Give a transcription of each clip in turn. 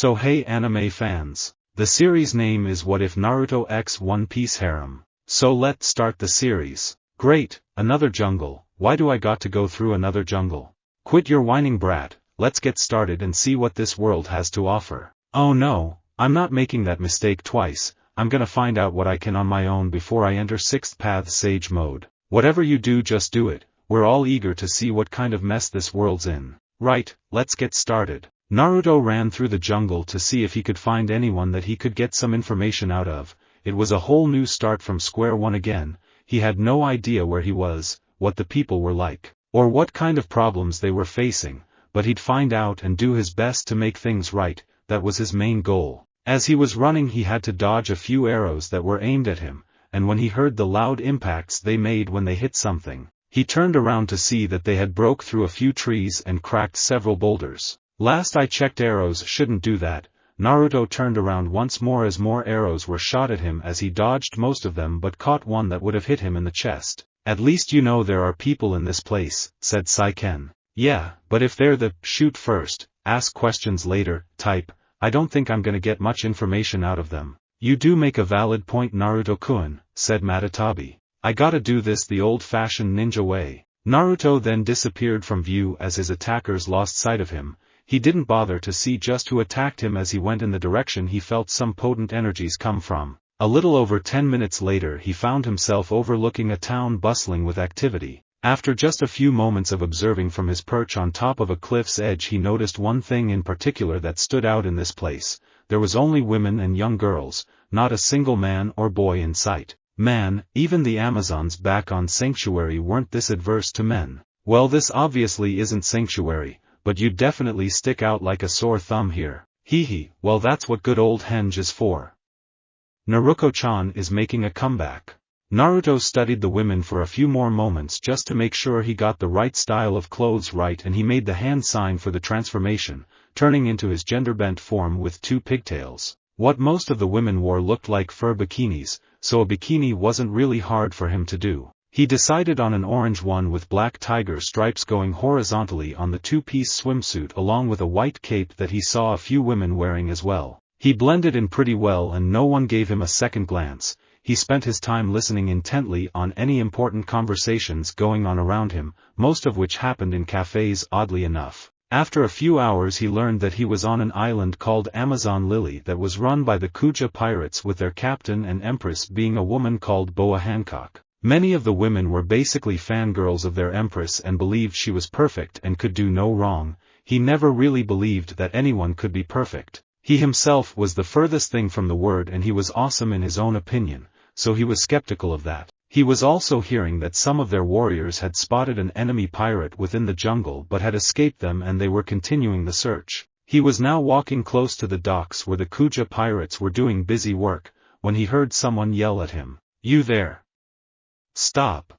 So hey anime fans. The series name is What If Naruto X One Piece Harem. So let's start the series. Great, another jungle, why do I got to go through another jungle? Quit your whining brat, let's get started and see what this world has to offer. Oh no, I'm not making that mistake twice, I'm gonna find out what I can on my own before I enter 6th Path Sage mode. Whatever you do just do it, we're all eager to see what kind of mess this world's in. Right, let's get started. Naruto ran through the jungle to see if he could find anyone that he could get some information out of. It was a whole new start from square one again. He had no idea where he was, what the people were like, or what kind of problems they were facing, but he'd find out and do his best to make things right. That was his main goal. As he was running he had to dodge a few arrows that were aimed at him, and when he heard the loud impacts they made when they hit something, he turned around to see that they had broke through a few trees and cracked several boulders. Last I checked arrows shouldn't do that. Naruto turned around once more as more arrows were shot at him as he dodged most of them but caught one that would have hit him in the chest. At least you know there are people in this place, said Saiken. Yeah, but if they're the shoot first, ask questions later type, I don't think I'm gonna get much information out of them. You do make a valid point Naruto-kun, said Matatabi. I gotta do this the old-fashioned ninja way. Naruto then disappeared from view as his attackers lost sight of him. He didn't bother to see just who attacked him as he went in the direction he felt some potent energies come from. A little over 10 minutes later he found himself overlooking a town bustling with activity. After just a few moments of observing from his perch on top of a cliff's edge he noticed one thing in particular that stood out in this place. There was only women and young girls, not a single man or boy in sight. Man, even the Amazons back on Sanctuary weren't this adverse to men. Well, this obviously isn't Sanctuary, but you'd definitely stick out like a sore thumb here. Hee, well that's what good old Henge is for. Naruto-chan is making a comeback. Naruto studied the women for a few more moments just to make sure he got the right style of clothes right and he made the hand sign for the transformation, turning into his gender-bent form with 2 pigtails. What most of the women wore looked like fur bikinis, so a bikini wasn't really hard for him to do. He decided on an orange one with black tiger stripes going horizontally on the 2-piece swimsuit along with a white cape that he saw a few women wearing as well. He blended in pretty well and no one gave him a second glance. He spent his time listening intently on any important conversations going on around him, most of which happened in cafes oddly enough. After a few hours he learned that he was on an island called Amazon Lily that was run by the Kuja pirates with their captain and empress being a woman called Boa Hancock. Many of the women were basically fangirls of their empress and believed she was perfect and could do no wrong. He never really believed that anyone could be perfect. He himself was the furthest thing from the word and he was awesome in his own opinion, so he was skeptical of that. He was also hearing that some of their warriors had spotted an enemy pirate within the jungle but had escaped them and they were continuing the search. He was now walking close to the docks where the Kuja pirates were doing busy work, when he heard someone yell at him. You there! Stop!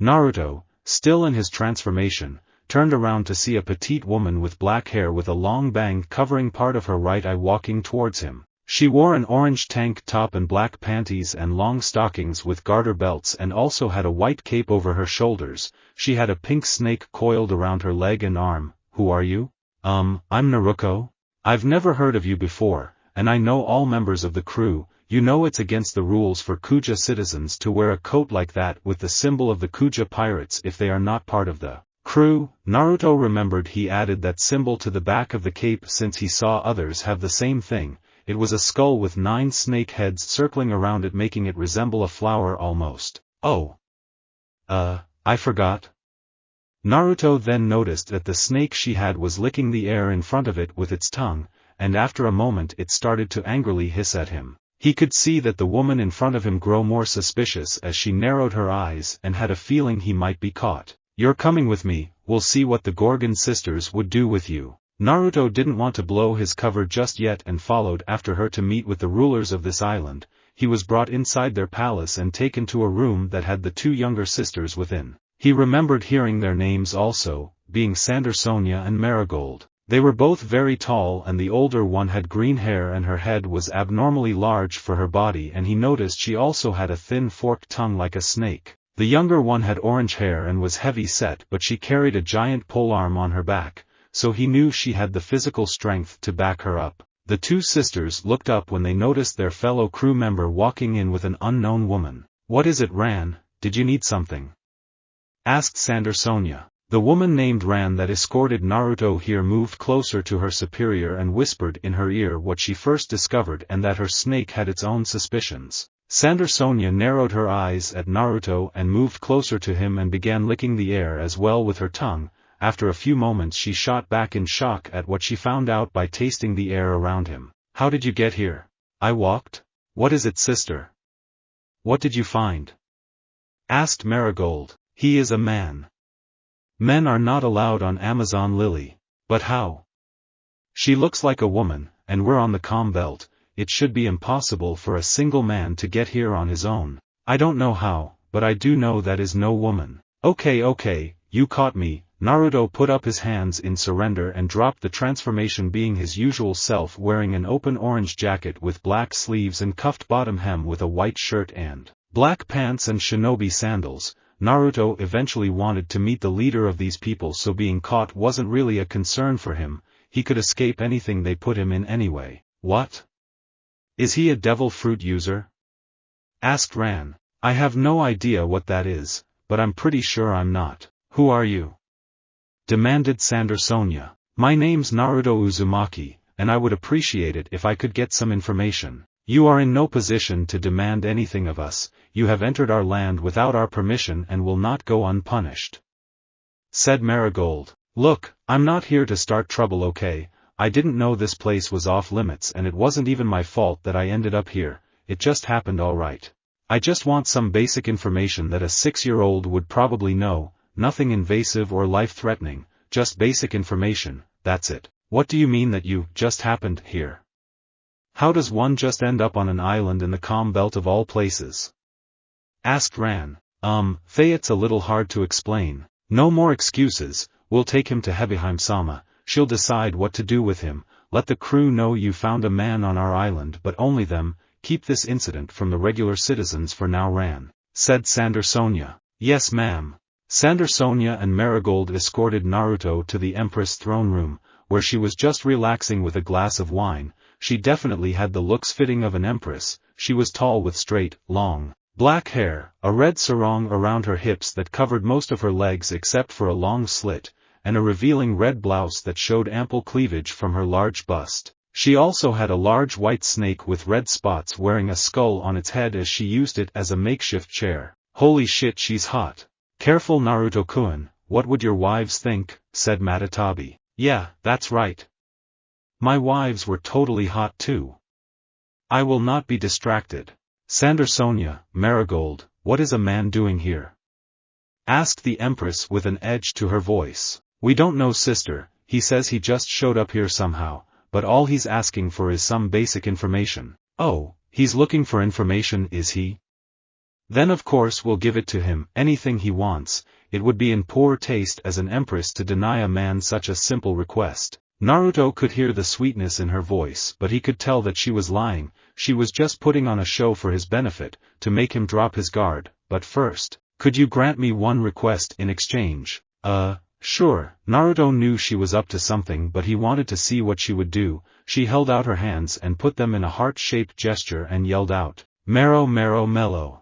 Naruto, still in his transformation, turned around to see a petite woman with black hair with a long bang covering part of her right eye walking towards him. She wore an orange tank top and black panties and long stockings with garter belts and also had a white cape over her shoulders. She had a pink snake coiled around her leg and arm. Who are you? I'm Naruto. I've never heard of you before, and I know all members of the crew. You know it's against the rules for Kuja citizens to wear a coat like that with the symbol of the Kuja pirates if they are not part of the crew. Naruto remembered he added that symbol to the back of the cape since he saw others have the same thing. It was a skull with 9 snake heads circling around it making it resemble a flower almost. Oh. I forgot. Naruto then noticed that the snake she had was licking the air in front of it with its tongue, and after a moment it started to angrily hiss at him. He could see that the woman in front of him grow more suspicious as she narrowed her eyes and had a feeling he might be caught. You're coming with me, we'll see what the Gorgon sisters would do with you. Naruto didn't want to blow his cover just yet and followed after her to meet with the rulers of this island. He was brought inside their palace and taken to a room that had the 2 younger sisters within. He remembered hearing their names also, being Sandersonia and Marigold. They were both very tall and the older one had green hair and her head was abnormally large for her body and he noticed she also had a thin forked tongue like a snake. The younger one had orange hair and was heavy set but she carried a giant polearm on her back, so he knew she had the physical strength to back her up. The two sisters looked up when they noticed their fellow crew member walking in with an unknown woman. "What is it, Ran? Did you need something?" asked Sonia. The woman named Ran that escorted Naruto here moved closer to her superior and whispered in her ear what she first discovered and that her snake had its own suspicions. Sonia narrowed her eyes at Naruto and moved closer to him and began licking the air as well with her tongue. After a few moments she shot back in shock at what she found out by tasting the air around him. "How did you get here?" "I walked." "What is it, sister? What did you find?" asked Marigold. "He is a man. Men are not allowed on Amazon Lily." "But how? She looks like a woman, and we're on the comm belt. It should be impossible for a single man to get here on his own." "I don't know how, but I do know that is no woman." Okay, you caught me." Naruto put up his hands in surrender and dropped the transformation, being his usual self, wearing an open orange jacket with black sleeves and cuffed bottom hem with a white shirt and black pants and shinobi sandals. Naruto eventually wanted to meet the leader of these people, so being caught wasn't really a concern for him. He could escape anything they put him in anyway. "What? Is he a devil fruit user?" asked Ran. "I have no idea what that is, but I'm pretty sure I'm not." "Who are you?" demanded Sonia. "My name's Naruto Uzumaki, and I would appreciate it if I could get some information." "You are in no position to demand anything of us. You have entered our land without our permission and will not go unpunished," said Marigold. "Look, I'm not here to start trouble, okay? I didn't know this place was off limits, and it wasn't even my fault that I ended up here. It just happened all right. I just want some basic information that a 6-year-old would probably know, nothing invasive or life-threatening, just basic information, that's it." "What do you mean that you just happened here? How does one just end up on an island in the comm belt of all places?" asked Ran. It's a little hard to explain." "No more excuses, we'll take him to Hebiheim-sama, she'll decide what to do with him. Let the crew know you found a man on our island, but only them. Keep this incident from the regular citizens for now, Ran," said Sonia. "Yes, ma'am." Sonia and Marigold escorted Naruto to the Empress throne room, where she was just relaxing with a glass of wine. She definitely had the looks fitting of an empress. She was tall with straight, long, black hair, a red sarong around her hips that covered most of her legs except for a long slit, and a revealing red blouse that showed ample cleavage from her large bust. She also had a large white snake with red spots wearing a skull on its head as she used it as a makeshift chair. "Holy shit, she's hot." "Careful, Naruto-kun, what would your wives think?" said Matatabi. "Yeah, that's right. My wives were totally hot too. I will not be distracted." Sonia, Marigold, what is a man doing here?" asked the Empress with an edge to her voice. "We don't know, sister. He says he just showed up here somehow, but all he's asking for is some basic information." "Oh, he's looking for information, is he? Then of course we'll give it to him, anything he wants. It would be in poor taste as an empress to deny a man such a simple request." Naruto could hear the sweetness in her voice, but he could tell that she was lying. She was just putting on a show for his benefit, to make him drop his guard. "But first, could you grant me one request in exchange?" Sure." Naruto knew she was up to something, but he wanted to see what she would do. She held out her hands and put them in a heart-shaped gesture and yelled out, "Mero Mero Mello."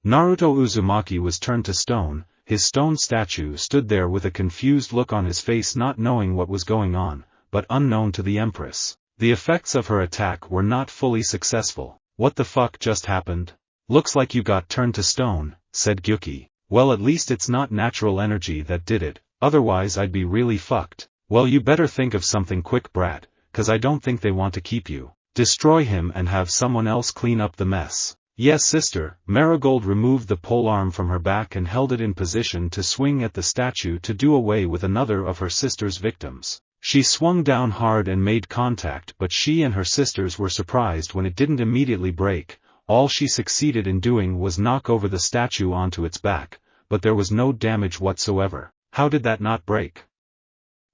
Naruto Uzumaki was turned to stone. His stone statue stood there with a confused look on his face, not knowing what was going on, but unknown to the Empress. The effects of her attack were not fully successful. "What the fuck just happened?" "Looks like you got turned to stone," said Gyuki. "Well, at least it's not natural energy that did it, otherwise I'd be really fucked." "Well, you better think of something quick, brat, 'cause I don't think they want to keep you. Destroy him and have someone else clean up the mess." "Yes, sister." Marigold removed the polearm from her back and held it in position to swing at the statue to do away with another of her sister's victims. She swung down hard and made contact, but she and her sisters were surprised when it didn't immediately break. All she succeeded in doing was knock over the statue onto its back, but there was no damage whatsoever. "How did that not break?"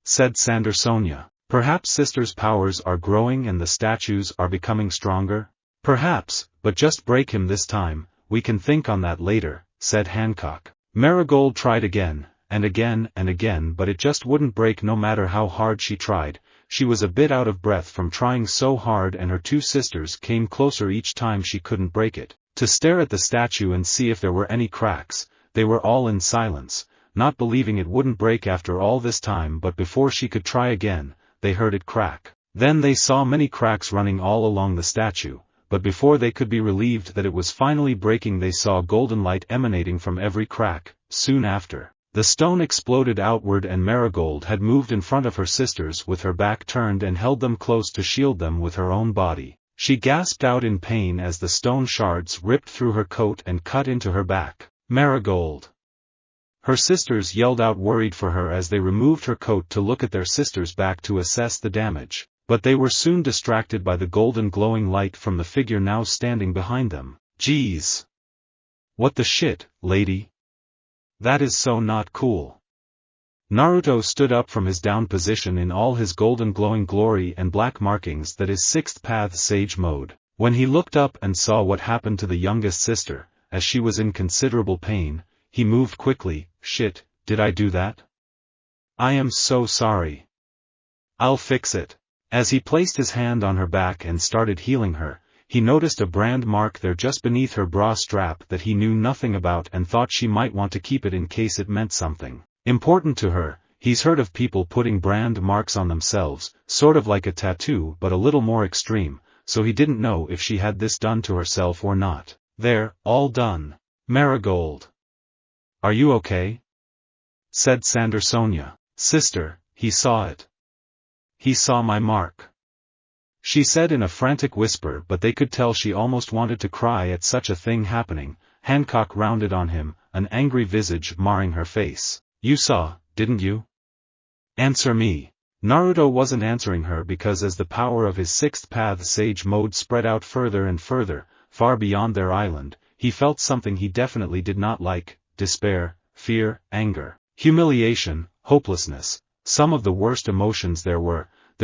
said Sonia. "Perhaps sister's powers are growing and the statues are becoming stronger?" "Perhaps, but just break him this time. We can think on that later," said Hancock. Marigold tried again, and again, but it just wouldn't break no matter how hard she tried. She was a bit out of breath from trying so hard, and her two sisters came closer each time she couldn't break it, to stare at the statue and see if there were any cracks. They were all in silence, not believing it wouldn't break after all this time, but before she could try again, they heard it crack. Then they saw many cracks running all along the statue, but before they could be relieved that it was finally breaking, they saw golden light emanating from every crack. Soon after, the stone exploded outward, and Marigold had moved in front of her sisters with her back turned and held them close to shield them with her own body. She gasped out in pain as the stone shards ripped through her coat and cut into her back. Marigold! Her sisters yelled out, worried for her, as they removed her coat to look at their sister's back to assess the damage, but they were soon distracted by the golden glowing light from the figure now standing behind them. Geez! What the shit, lady? That is so not cool. Naruto stood up from his down position in all his golden glowing glory and black markings, that is sixth path sage mode. When he looked up and saw what happened to the youngest sister, as she was in considerable pain, he moved quickly. Shit, did I do that? I am so sorry. I'll fix it. As he placed his hand on her back and started healing her, he noticed a brand mark there just beneath her bra strap that he knew nothing about and thought she might want to keep it in case it meant something important to her. He's heard of people putting brand marks on themselves, sort of like a tattoo but a little more extreme, so he didn't know if she had this done to herself or not. There, all done. Marigold. Are you okay? Said Sonia. Sister, he saw it. He saw my mark. She said in a frantic whisper, but they could tell she almost wanted to cry at such a thing happening. Hancock rounded on him, an angry visage marring her face. You saw, didn't you? Answer me. Naruto wasn't answering her because as the power of his sixth path sage mode spread out further and further, far beyond their island, he felt something he definitely did not like: despair, fear, anger, humiliation, hopelessness. Some of the worst emotions there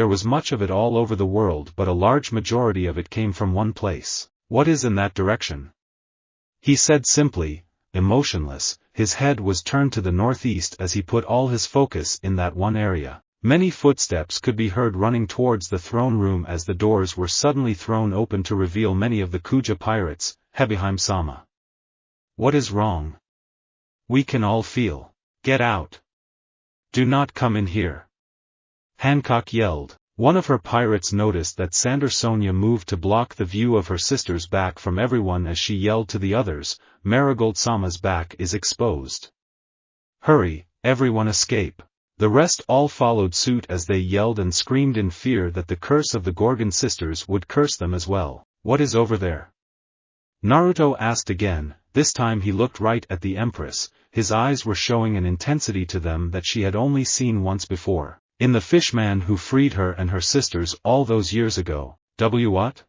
was much of it all over the world, but a large majority of it came from one place. What is in that direction? He said simply, emotionless. His head was turned to the northeast as he put all his focus in that one area. Many footsteps could be heard running towards the throne room as the doors were suddenly thrown open to reveal many of the Kuja pirates. Hebiheim-sama. What is wrong? We can all feel. Get out. Do not come in here. Hancock yelled. One of her pirates noticed that Sonia moved to block the view of her sister's back from everyone as she yelled to the others, Marigold-sama's back is exposed. Hurry, everyone escape. The rest all followed suit as they yelled and screamed in fear that the curse of the Gorgon sisters would curse them as well. What is over there? Naruto asked again. This time he looked right at the Empress. His eyes were showing an intensity to them that she had only seen once before, in the fishman who freed her and her sisters all those years ago. What?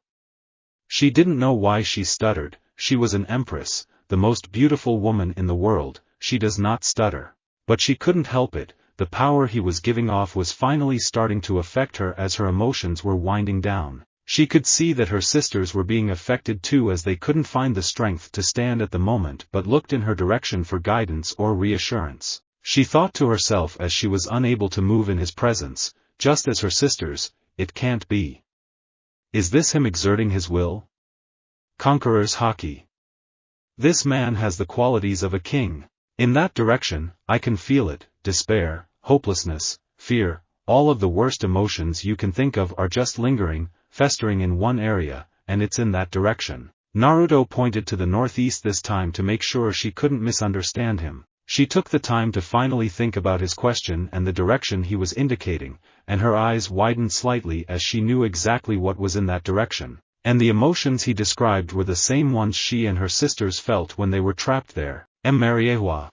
She didn't know why she stuttered. She was an empress, the most beautiful woman in the world. She does not stutter. But she couldn't help it. The power he was giving off was finally starting to affect her as her emotions were winding down. She could see that her sisters were being affected too, as they couldn't find the strength to stand at the moment but looked in her direction for guidance or reassurance. She thought to herself as she was unable to move in his presence, just as her sisters, it can't be. Is this him exerting his will? Conqueror's haki. This man has the qualities of a king. In that direction, I can feel it. Despair, hopelessness, fear, all of the worst emotions you can think of are just lingering, festering in one area, and it's in that direction. Naruto pointed to the northeast this time to make sure she couldn't misunderstand him. She took the time to finally think about his question and the direction he was indicating, and her eyes widened slightly as she knew exactly what was in that direction, and the emotions he described were the same ones she and her sisters felt when they were trapped there. Mariewa.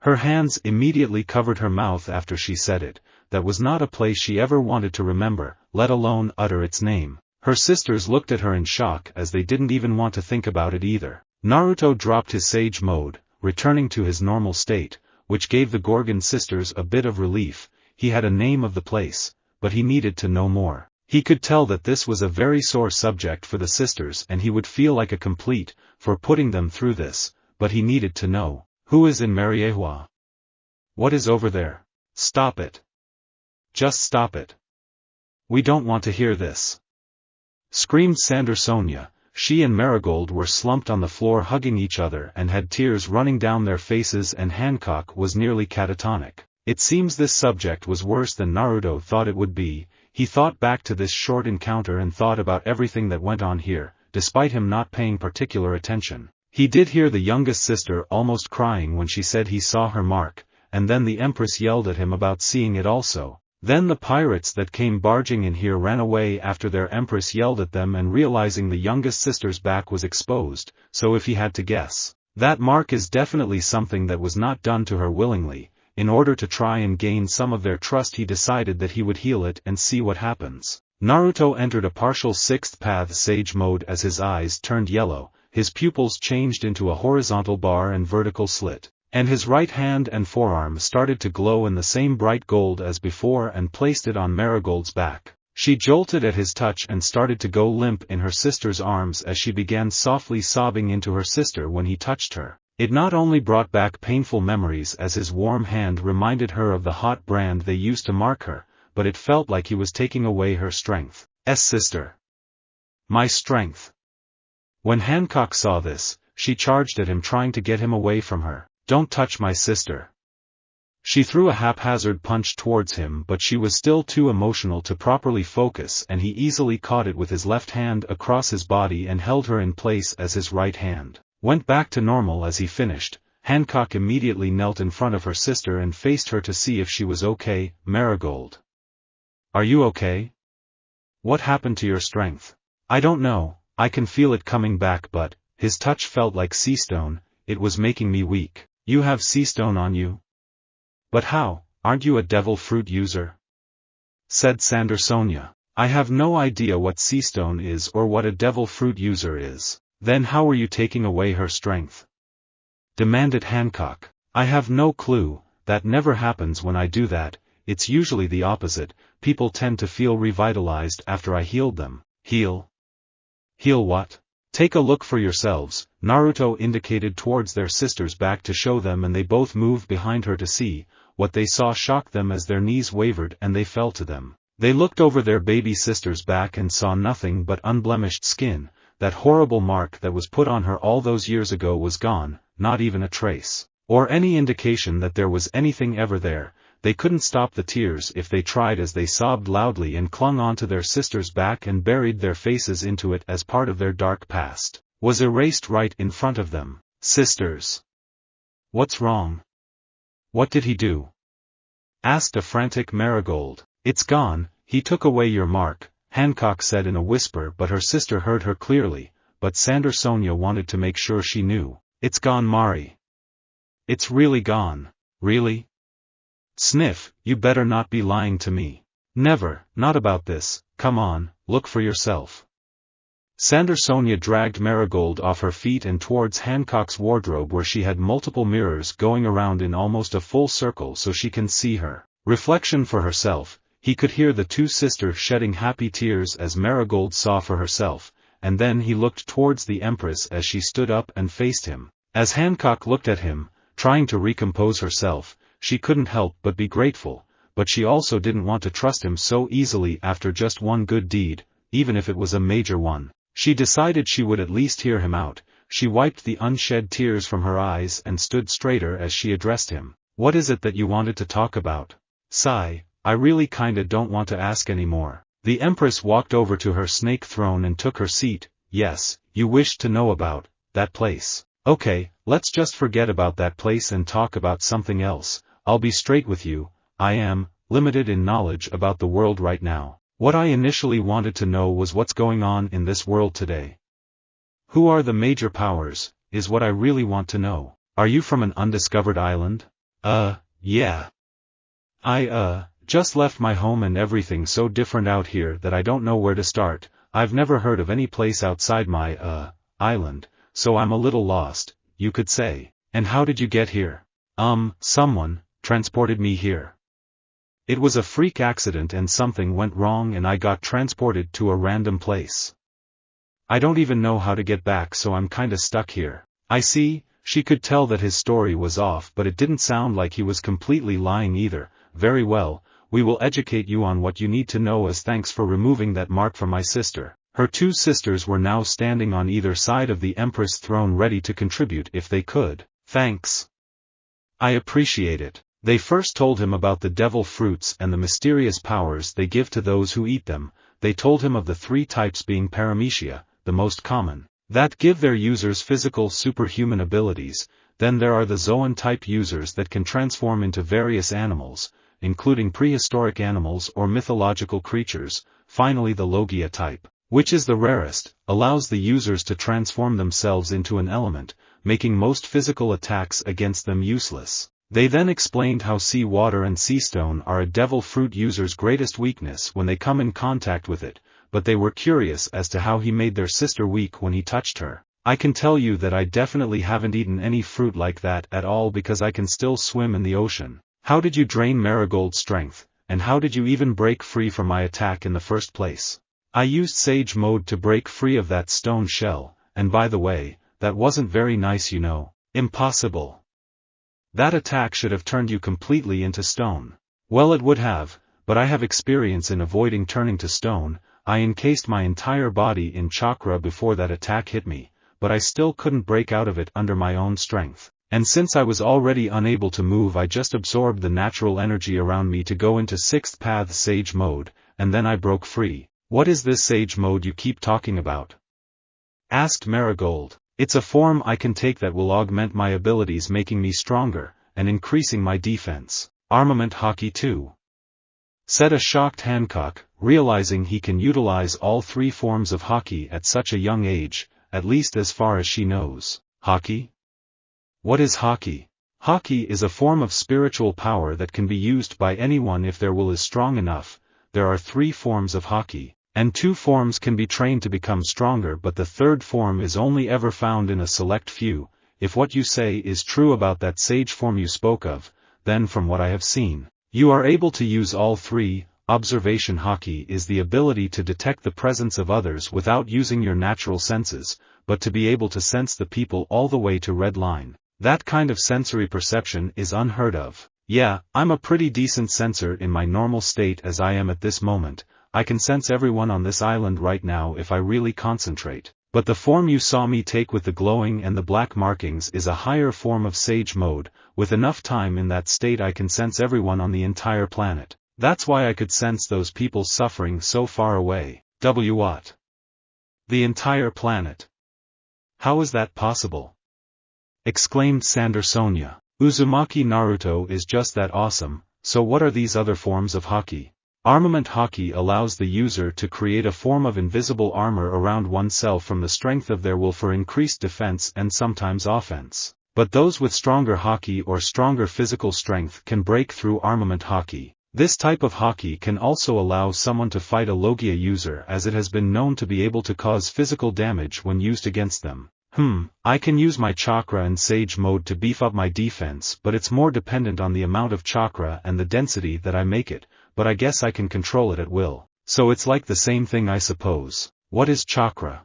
Her hands immediately covered her mouth after she said it. That was not a place she ever wanted to remember, let alone utter its name. Her sisters looked at her in shock as they didn't even want to think about it either. Naruto dropped his sage mode, returning to his normal state, which gave the Gorgon sisters a bit of relief. He had a name of the place, but he needed to know more. He could tell that this was a very sore subject for the sisters and he would feel like a complete for putting them through this, but he needed to know. Who is in Mariewa? What is over there? Stop it. Just stop it. We don't want to hear this. Screamed Sonia. She and Marigold were slumped on the floor hugging each other and had tears running down their faces, and Hancock was nearly catatonic. It seems this subject was worse than Naruto thought it would be. He thought back to this short encounter and thought about everything that went on here, despite him not paying particular attention. He did hear the youngest sister almost crying when she said he saw her mark, and then the Empress yelled at him about seeing it also. Then the pirates that came barging in here ran away after their Empress yelled at them, and realizing the youngest sister's back was exposed, so if he had to guess, that mark is definitely something that was not done to her willingly. In order to try and gain some of their trust, he decided that he would heal it and see what happens. Naruto entered a partial sixth path sage mode as his eyes turned yellow, his pupils changed into a horizontal bar and vertical slit, and his right hand and forearm started to glow in the same bright gold as before, and placed it on Marigold's back. She jolted at his touch and started to go limp in her sister's arms as she began softly sobbing into her sister when he touched her. It not only brought back painful memories as his warm hand reminded her of the hot brand they used to mark her, but it felt like he was taking away her strength. Sister. My strength. When Hancock saw this, she charged at him, trying to get him away from her. Don't touch my sister. She threw a haphazard punch towards him, but she was still too emotional to properly focus, and he easily caught it with his left hand across his body and held her in place as his right hand went back to normal. As he finished, Hancock immediately knelt in front of her sister and faced her to see if she was okay. Marigold. Are you okay? What happened to your strength? I don't know, I can feel it coming back, but, his touch felt like sea stone, it was making me weak. You have sea stone on you? But how, aren't you a devil fruit user? Said Sonia. I have no idea what sea stone is or what a devil fruit user is. Then how were you taking away her strength? Demanded Hancock. I have no clue, that never happens when I do that, it's usually the opposite, people tend to feel revitalized after I healed them. Heal? Heal what? Take a look for yourselves. Naruto indicated towards their sister's back to show them, and they both moved behind her to see. What they saw shocked them as their knees wavered and they fell to them. They looked over their baby sister's back and saw nothing but unblemished skin. That horrible mark that was put on her all those years ago was gone, not even a trace, or any indication that there was anything ever there. They couldn't stop the tears if they tried as they sobbed loudly and clung onto their sister's back and buried their faces into it as part of their dark past was erased right in front of them. Sisters. What's wrong? What did he do? Asked a frantic Marigold. It's gone, he took away your mark, Hancock said in a whisper, but her sister heard her clearly, but Sonia wanted to make sure she knew. It's gone, Mari. It's really gone. Really? Sniff, you better not be lying to me. Never, not about this, come on, look for yourself. Sonia dragged Marigold off her feet and towards Hancock's wardrobe, where she had multiple mirrors going around in almost a full circle so she can see her reflection for herself. He could hear the two sisters shedding happy tears as Marigold saw for herself, and then he looked towards the Empress as she stood up and faced him. As Hancock looked at him, trying to recompose herself, she couldn't help but be grateful, but she also didn't want to trust him so easily after just one good deed, even if it was a major one. She decided she would at least hear him out. She wiped the unshed tears from her eyes and stood straighter as she addressed him. What is it that you wanted to talk about? Sigh, I really kinda don't want to ask anymore. The Empress walked over to her snake throne and took her seat. Yes, you wished to know about that place. Okay, let's just forget about that place and talk about something else. I'll be straight with you, I am limited in knowledge about the world right now. What I initially wanted to know was what's going on in this world today. Who are the major powers, is what I really want to know. Are you from an undiscovered island? Yeah. I just left my home and everything's so different out here that I don't know where to start. I've never heard of any place outside my, island, so I'm a little lost, you could say. And how did you get here? Someone transported me here. It was a freak accident and something went wrong and I got transported to a random place. I don't even know how to get back, so I'm kinda stuck here. I see, She could tell that his story was off, but it didn't sound like he was completely lying either. Very well, we will educate you on what you need to know as thanks for removing that mark from my sister. Her two sisters were now standing on either side of the Empress throne ready to contribute if they could. Thanks. I appreciate it. They first told him about the devil fruits and the mysterious powers they give to those who eat them. They told him of the three types being paramecia, the most common, that give their users physical superhuman abilities. Then there are the Zoan-type users that can transform into various animals, including prehistoric animals or mythological creatures. Finally the Logia type, which is the rarest, allows the users to transform themselves into an element, making most physical attacks against them useless. They then explained how sea water and sea stone are a devil fruit user's greatest weakness when they come in contact with it, but they were curious as to how he made their sister weak when he touched her. I can tell you that I definitely haven't eaten any fruit like that at all because I can still swim in the ocean. How did you drain Marigold's strength, and how did you even break free from my attack in the first place? I used Sage Mode to break free of that stone shell, and by the way, that wasn't very nice, you know. Impossible. That attack should have turned you completely into stone. Well, it would have, but I have experience in avoiding turning to stone. I encased my entire body in chakra before that attack hit me, but I still couldn't break out of it under my own strength. And since I was already unable to move, I just absorbed the natural energy around me to go into sixth path Sage Mode, and then I broke free. What is this Sage Mode you keep talking about? Asked Marigold. It's a form I can take that will augment my abilities, making me stronger, and increasing my defense. Armament Haki too, said a shocked Hancock, realizing he can utilize all three forms of Haki at such a young age, at least as far as she knows. Haki? What is Haki? Haki is a form of spiritual power that can be used by anyone if their will is strong enough. There are three forms of Haki, and two forms can be trained to become stronger, but the third form is only ever found in a select few. If what you say is true about that sage form you spoke of, then from what I have seen, you are able to use all three. Observation Haki is the ability to detect the presence of others without using your natural senses, but to be able to sense the people all the way to red line. That kind of sensory perception is unheard of. Yeah, I'm a pretty decent sensor in my normal state as I am at this moment. I can sense everyone on this island right now if I really concentrate. But the form you saw me take with the glowing and the black markings is a higher form of Sage Mode. With enough time in that state I can sense everyone on the entire planet. That's why I could sense those people suffering so far away. What? The entire planet? How is that possible? Exclaimed Sander Sonia. Uzumaki Naruto is just that awesome. So what are these other forms of Haki? Armament Haki allows the user to create a form of invisible armor around oneself from the strength of their will for increased defense and sometimes offense. But those with stronger Haki or stronger physical strength can break through Armament Haki. This type of Haki can also allow someone to fight a Logia user, as it has been known to be able to cause physical damage when used against them. I can use my chakra and Sage Mode to beef up my defense, but it's more dependent on the amount of chakra and the density that I make it, but I guess I can control it at will. So it's like the same thing, I suppose. What is chakra?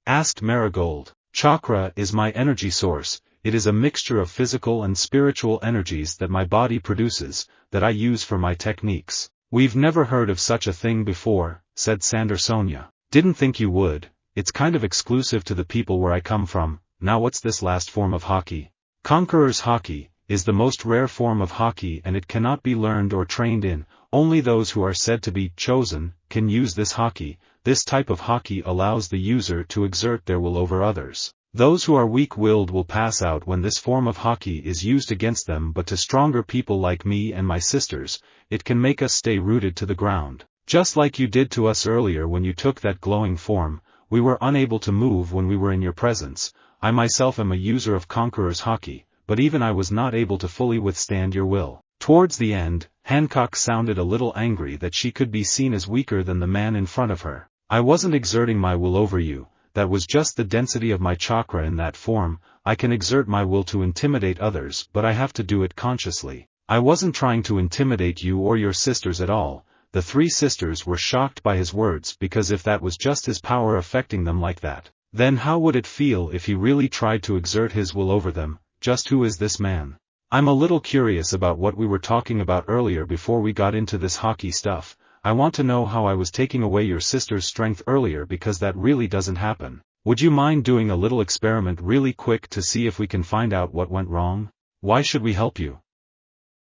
Asked Marigold. Chakra is my energy source. It is a mixture of physical and spiritual energies that my body produces, that I use for my techniques. We've never heard of such a thing before, said Sander Sonia. Didn't think you would. It's kind of exclusive to the people where I come from. Now what's this last form of Haki? Conqueror's Haki is the most rare form of Haki, and it cannot be learned or trained in. Only those who are said to be chosen can use this Haki. This type of Haki allows the user to exert their will over others. Those who are weak-willed will pass out when this form of Haki is used against them, but to stronger people like me and my sisters, it can make us stay rooted to the ground. Just like you did to us earlier when you took that glowing form. We were unable to move when we were in your presence. I myself am a user of Conqueror's Haki, but even I was not able to fully withstand your will. Towards the end, Hancock sounded a little angry that she could be seen as weaker than the man in front of her. I wasn't exerting my will over you, that was just the density of my chakra in that form. I can exert my will to intimidate others, but I have to do it consciously. I wasn't trying to intimidate you or your sisters at all. The three sisters were shocked by his words, because if that was just his power affecting them like that, Then how would it feel if he really tried to exert his will over them? Just who is this man? I'm a little curious about what we were talking about earlier before we got into this hockey stuff. I want to know how I was taking away your sister's strength earlier because that really doesn't happen. Would you mind doing a little experiment really quick to see if we can find out what went wrong? Why should we help you?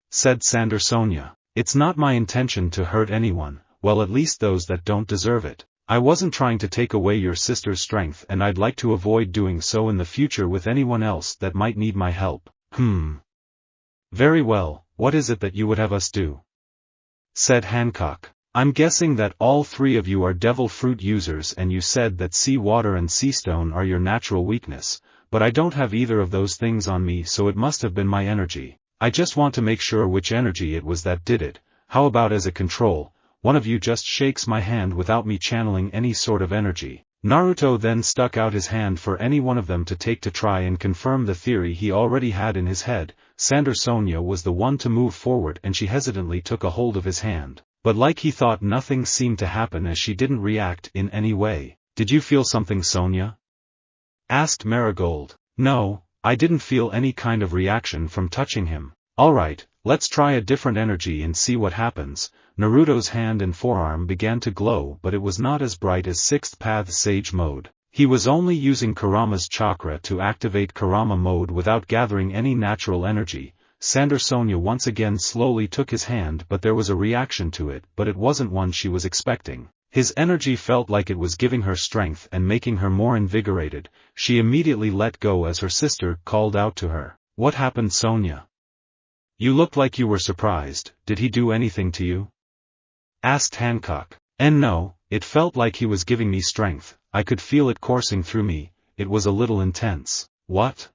Said Sander Sonia. It's not my intention to hurt anyone, well at least those that don't deserve it. I wasn't trying to take away your sister's strength and I'd like to avoid doing so in the future with anyone else that might need my help. Very well, what is it that you would have us do? Said Hancock. I'm guessing that all three of you are devil fruit users and you said that sea water and sea stone are your natural weakness, but I don't have either of those things on me so it must have been my energy. I just want to make sure which energy it was that did it. How about as a control, one of you just shakes my hand without me channeling any sort of energy. Naruto then stuck out his hand for any one of them to take to try and confirm the theory he already had in his head. Sander Sonia was the one to move forward and she hesitantly took a hold of his hand. But like he thought nothing seemed to happen as she didn't react in any way. Did you feel something, Sonia? Asked Marigold. No, I didn't feel any kind of reaction from touching him. Alright, let's try a different energy and see what happens. Naruto's hand and forearm began to glow but it was not as bright as Sixth Path Sage mode. He was only using Kurama's chakra to activate Kurama mode without gathering any natural energy. Sander Sonia once again slowly took his hand but there was a reaction to it but it wasn't one she was expecting. His energy felt like it was giving her strength and making her more invigorated. She immediately let go as her sister called out to her. What happened, Sonia? You looked like you were surprised. Did he do anything to you? Asked Hancock. And no, it felt like he was giving me strength. I could feel it coursing through me. It was a little intense. What?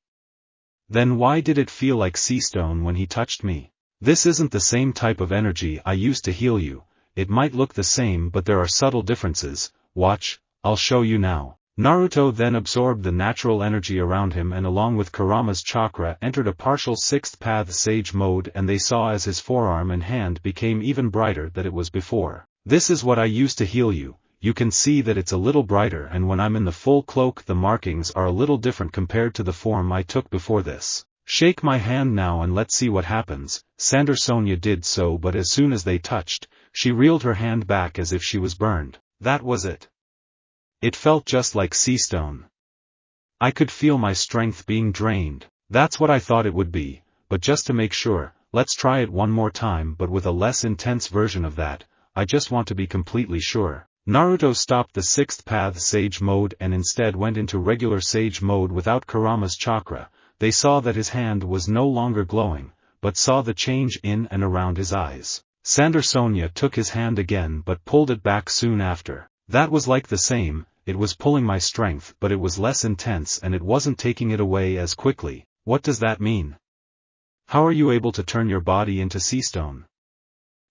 Then why did it feel like sea stone when he touched me? This isn't the same type of energy I used to heal you. It might look the same but there are subtle differences. Watch, I'll show you now. Naruto then absorbed the natural energy around him and along with Kurama's chakra entered a partial Sixth Path Sage mode and they saw as his forearm and hand became even brighter than it was before. This is what I used to heal you. You can see that it's a little brighter and when I'm in the full cloak the markings are a little different compared to the form I took before this. Shake my hand now and let's see what happens. Sander Sonia did so but as soon as they touched, she reeled her hand back as if she was burned. That was it. It felt just like sea stone. I could feel my strength being drained. That's what I thought it would be, but just to make sure, let's try it one more time but with a less intense version of that. I just want to be completely sure. Naruto stopped the Sixth Path Sage mode and instead went into regular Sage mode without Kurama's chakra. They saw that his hand was no longer glowing, but saw the change in and around his eyes. Sander Sonia took his hand again but pulled it back soon after. That was like the same, it was pulling my strength but it was less intense and it wasn't taking it away as quickly. What does that mean? How are you able to turn your body into sea stone?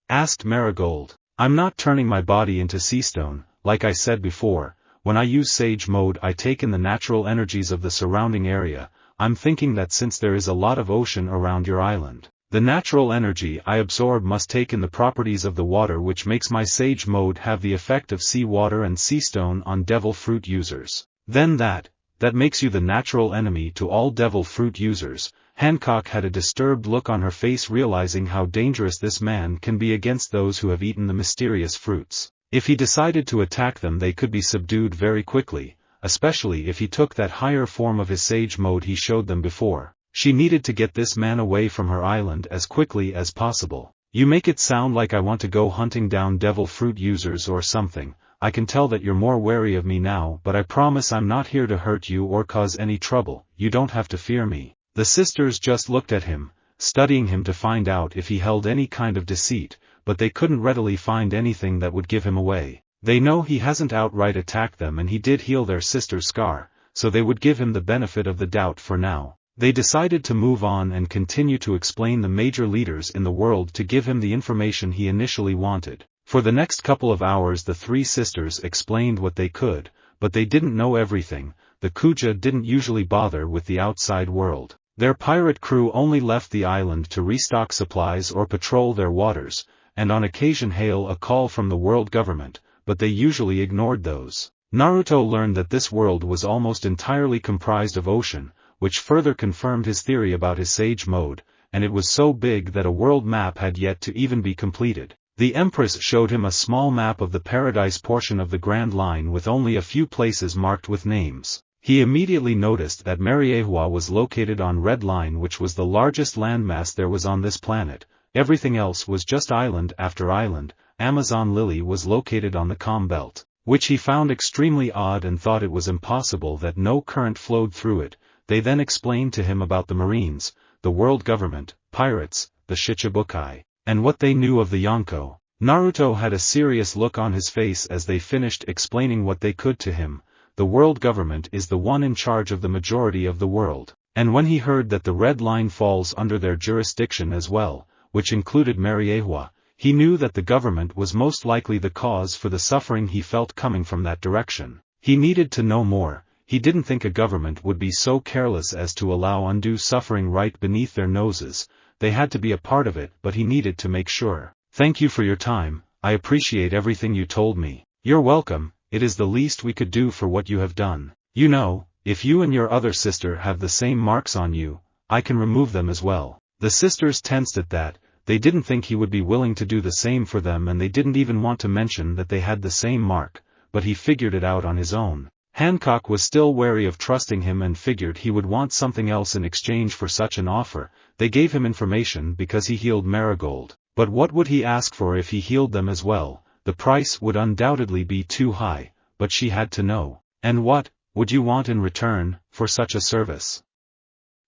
Asked Marigold. I'm not turning my body into sea stone, like I said before. When I use Sage mode I take in the natural energies of the surrounding area. I'm thinking that since there is a lot of ocean around your island, the natural energy I absorb must take in the properties of the water which makes my Sage mode have the effect of sea water and sea stone on devil fruit users. Then that makes you the natural enemy to all devil fruit users. Hancock had a disturbed look on her face realizing how dangerous this man can be against those who have eaten the mysterious fruits. If he decided to attack them they could be subdued very quickly, especially if he took that higher form of his Sage mode he showed them before. She needed to get this man away from her island as quickly as possible. You make it sound like I want to go hunting down devil fruit users or something. I can tell that you're more wary of me now but I promise I'm not here to hurt you or cause any trouble. You don't have to fear me. The sisters just looked at him, studying him to find out if he held any kind of deceit, but they couldn't readily find anything that would give him away. They know he hasn't outright attacked them and he did heal their sister's scar, so they would give him the benefit of the doubt for now. They decided to move on and continue to explain the major leaders in the world to give him the information he initially wanted. For the next couple of hours the three sisters explained what they could, but they didn't know everything. The Kuja didn't usually bother with the outside world. Their pirate crew only left the island to restock supplies or patrol their waters, and on occasion hail a call from the world government, but they usually ignored those. Naruto learned that this world was almost entirely comprised of ocean, which further confirmed his theory about his sage mode, and it was so big that a world map had yet to even be completed. The Empress showed him a small map of the paradise portion of the Grand Line with only a few places marked with names. He immediately noticed that Mariehua was located on Red Line, which was the largest landmass there was on this planet. Everything else was just island after island. Amazon Lily was located on the Calm Belt, which he found extremely odd and thought it was impossible that no current flowed through it. They then explained to him about the Marines, the world government, pirates, the Shichibukai, and what they knew of the Yonko. Naruto had a serious look on his face as they finished explaining what they could to him. The world government is the one in charge of the majority of the world, and when he heard that the Red Line falls under their jurisdiction as well, which included Mariehua, he knew that the government was most likely the cause for the suffering he felt coming from that direction. He needed to know more. He didn't think a government would be so careless as to allow undue suffering right beneath their noses. They had to be a part of it, but he needed to make sure. Thank you for your time, I appreciate everything you told me. You're welcome, it is the least we could do for what you have done. You know, if you and your other sister have the same marks on you, I can remove them as well. The sisters tensed at that. They didn't think he would be willing to do the same for them, and they didn't even want to mention that they had the same mark, but he figured it out on his own. Hancock was still wary of trusting him and figured he would want something else in exchange for such an offer. They gave him information because he healed Marigold, but what would he ask for if he healed them as well? The price would undoubtedly be too high, but she had to know. And what would you want in return for such a service?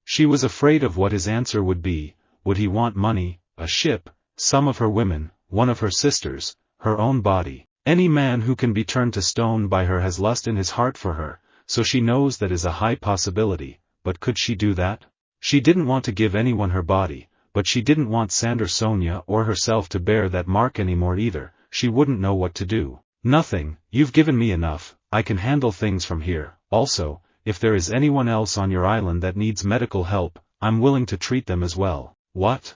She was afraid of what his answer would be. Would he want money, a ship, some of her women, one of her sisters, her own body? Any man who can be turned to stone by her has lust in his heart for her, so she knows that is a high possibility, but could she do that? She didn't want to give anyone her body, but she didn't want Sander Sonia or herself to bear that mark anymore either. She wouldn't know what to do. Nothing, you've given me enough, I can handle things from here. Also, if there is anyone else on your island that needs medical help, I'm willing to treat them as well. What?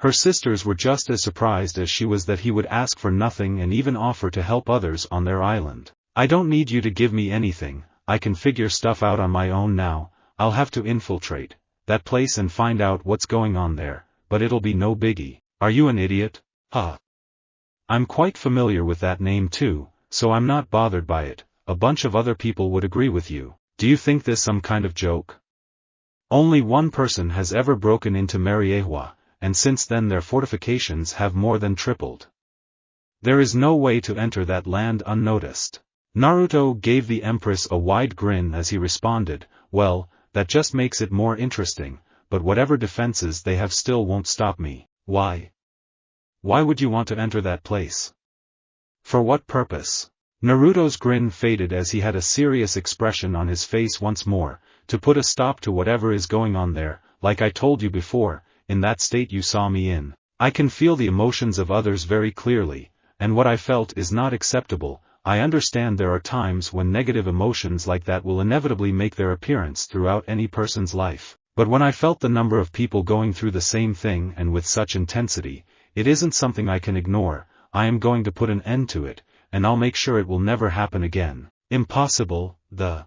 Her sisters were just as surprised as she was that he would ask for nothing and even offer to help others on their island. I don't need you to give me anything, I can figure stuff out on my own now. I'll have to infiltrate that place and find out what's going on there, but it'll be no biggie. Are you an idiot? Huh. I'm quite familiar with that name too, so I'm not bothered by it. A bunch of other people would agree with you. Do you think this some kind of joke? Only one person has ever broken into Mariehua, and since then their fortifications have more than tripled. There is no way to enter that land unnoticed. Naruto gave the Empress a wide grin as he responded, well, that just makes it more interesting, but whatever defenses they have still won't stop me. Why? Why would you want to enter that place? For what purpose? Naruto's grin faded as he had a serious expression on his face once more, to put a stop to whatever is going on there. Like I told you before, in that state you saw me in, I can feel the emotions of others very clearly, and what I felt is not acceptable. I understand there are times when negative emotions like that will inevitably make their appearance throughout any person's life, but when I felt the number of people going through the same thing and with such intensity, it isn't something I can ignore. I am going to put an end to it, and I'll make sure it will never happen again. Impossible, the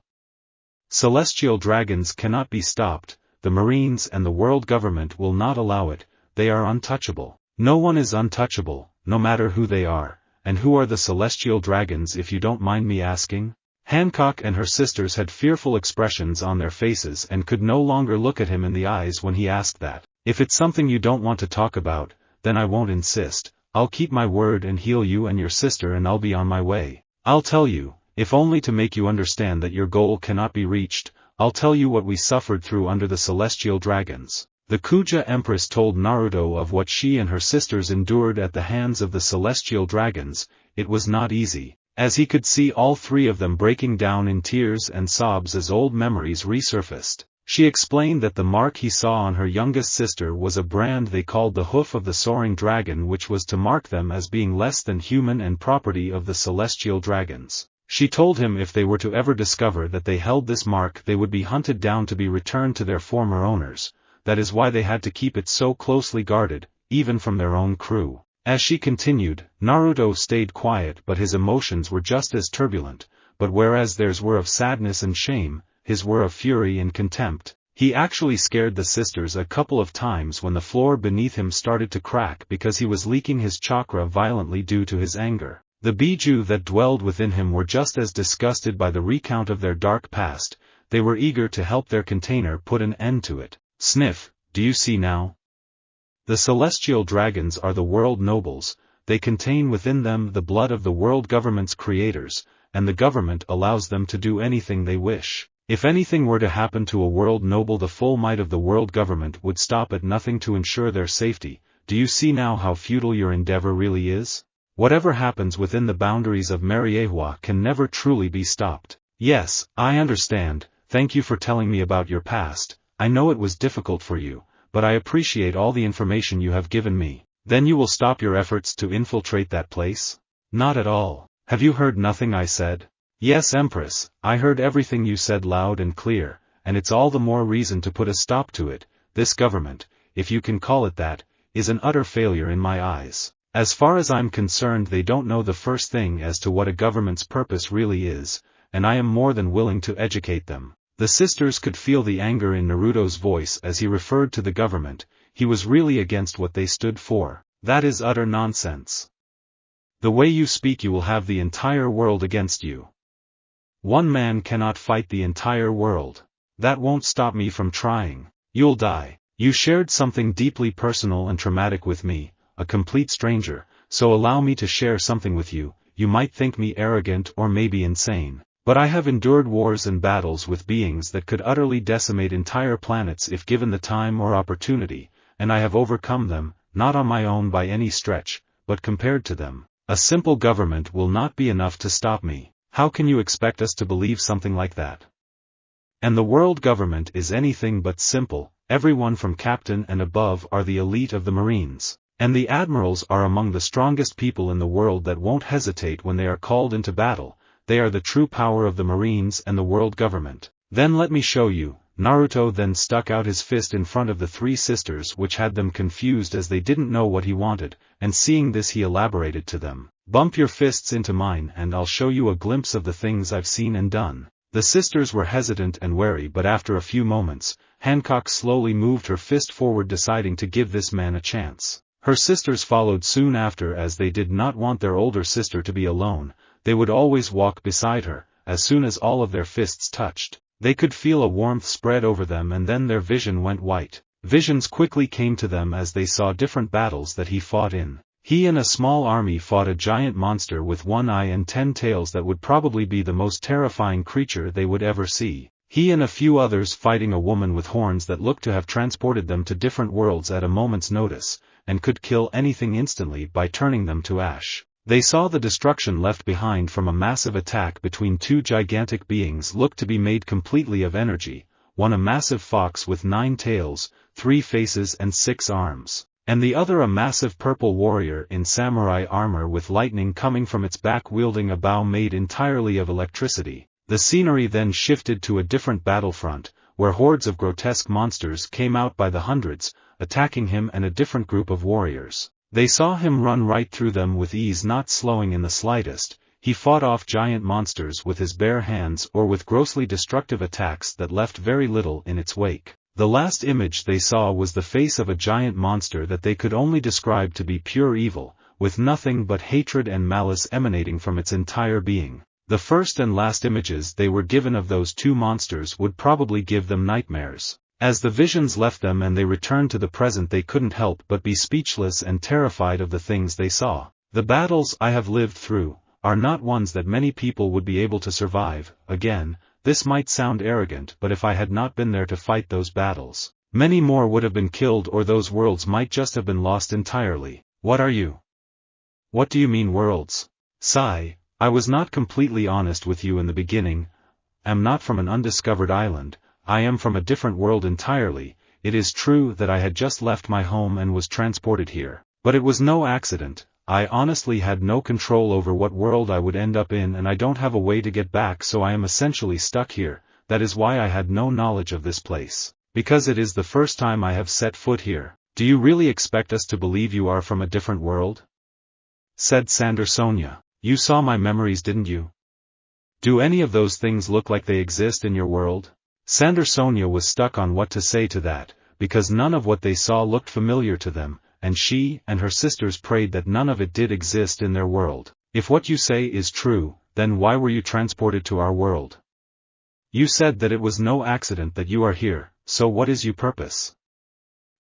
celestial dragons cannot be stopped. The Marines and the world government will not allow it. They are untouchable. No one is untouchable, no matter who they are. And who are the celestial dragons, if you don't mind me asking? Hancock and her sisters had fearful expressions on their faces and could no longer look at him in the eyes when he asked that. If it's something you don't want to talk about, then I won't insist. I'll keep my word and heal you and your sister, and I'll be on my way. I'll tell you, if only to make you understand that your goal cannot be reached. I'll tell you what we suffered through under the celestial dragons. The Kuja Empress told Naruto of what she and her sisters endured at the hands of the celestial dragons. It was not easy, as he could see all three of them breaking down in tears and sobs as old memories resurfaced. She explained that the mark he saw on her youngest sister was a brand they called the Hoof of the Soaring Dragon, which was to mark them as being less than human and property of the celestial dragons. She told him if they were to ever discover that they held this mark, they would be hunted down to be returned to their former owners. That is why they had to keep it so closely guarded, even from their own crew. As she continued, Naruto stayed quiet, but his emotions were just as turbulent. but whereas theirs were of sadness and shame, his were of fury and contempt. He actually scared the sisters a couple of times when the floor beneath him started to crack because he was leaking his chakra violently due to his anger. The Biju that dwelled within him were just as disgusted by the recount of their dark past. They were eager to help their container put an end to it. Sniff, do you see now? The celestial dragons are the world nobles. They contain within them the blood of the world government's creators, and the government allows them to do anything they wish. If anything were to happen to a world noble, the full might of the world government would stop at nothing to ensure their safety. Do you see now how futile your endeavor really is? Whatever happens within the boundaries of Mariehua can never truly be stopped. Yes, I understand. Thank you for telling me about your past. I know it was difficult for you, but I appreciate all the information you have given me. Then you will stop your efforts to infiltrate that place? Not at all. Have you heard nothing I said? Yes, Empress, I heard everything you said loud and clear, and it's all the more reason to put a stop to it. This government, if you can call it that, is an utter failure in my eyes. As far as I'm concerned, they don't know the first thing as to what a government's purpose really is, and I am more than willing to educate them. The sisters could feel the anger in Naruto's voice as he referred to the government. He was really against what they stood for. That is utter nonsense. The way you speak, you will have the entire world against you. One man cannot fight the entire world. That won't stop me from trying. You'll die. You shared something deeply personal and traumatic with me, a complete stranger, so allow me to share something with you. You might think me arrogant or maybe insane, but I have endured wars and battles with beings that could utterly decimate entire planets if given the time or opportunity, and I have overcome them, not on my own by any stretch, but compared to them, a simple government will not be enough to stop me. How can you expect us to believe something like that? And the world government is anything but simple. Everyone from captain and above are the elite of the Marines, and the admirals are among the strongest people in the world that won't hesitate when they are called into battle. They are the true power of the Marines and the world government. Then let me show you. Naruto then stuck out his fist in front of the three sisters, which had them confused as they didn't know what he wanted, and seeing this he elaborated to them. Bump your fists into mine and I'll show you a glimpse of the things I've seen and done. The sisters were hesitant and wary, but after a few moments, Hancock slowly moved her fist forward, deciding to give this man a chance. Her sisters followed soon after, as they did not want their older sister to be alone. They would always walk beside her. As soon as all of their fists touched, they could feel a warmth spread over them, and then their vision went white. Visions quickly came to them as they saw different battles that he fought in. He and a small army fought a giant monster with 1 eye and 10 tails that would probably be the most terrifying creature they would ever see. He and a few others fighting a woman with horns that looked to have transported them to different worlds at a moment's notice, and could kill anything instantly by turning them to ash. They saw the destruction left behind from a massive attack between two gigantic beings looked to be made completely of energy, one a massive fox with 9 tails, 3 faces and 6 arms, and the other a massive purple warrior in samurai armor with lightning coming from its back wielding a bow made entirely of electricity. The scenery then shifted to a different battlefront, where hordes of grotesque monsters came out by the hundreds, attacking him and a different group of warriors. They saw him run right through them with ease, not slowing in the slightest. He fought off giant monsters with his bare hands or with grossly destructive attacks that left very little in its wake. The last image they saw was the face of a giant monster that they could only describe to be pure evil, with nothing but hatred and malice emanating from its entire being. The first and last images they were given of those two monsters would probably give them nightmares. As the visions left them and they returned to the present, they couldn't help but be speechless and terrified of the things they saw. The battles I have lived through are not ones that many people would be able to survive. Again, this might sound arrogant, but if I had not been there to fight those battles, many more would have been killed, or those worlds might just have been lost entirely. What are you? What do you mean worlds? Sigh, I was not completely honest with you in the beginning. I'm not from an undiscovered island. I am from a different world entirely. It is true that I had just left my home and was transported here, but it was no accident. I honestly had no control over what world I would end up in, and I don't have a way to get back, so I am essentially stuck here. That is why I had no knowledge of this place, because it is the first time I have set foot here. Do you really expect us to believe you are from a different world? Said Sandersonia. You saw my memories, didn't you? Do any of those things look like they exist in your world? Sonia was stuck on what to say to that, because none of what they saw looked familiar to them, and she and her sisters prayed that none of it did exist in their world. If what you say is true, then why were you transported to our world? You said that it was no accident that you are here, so what is your purpose?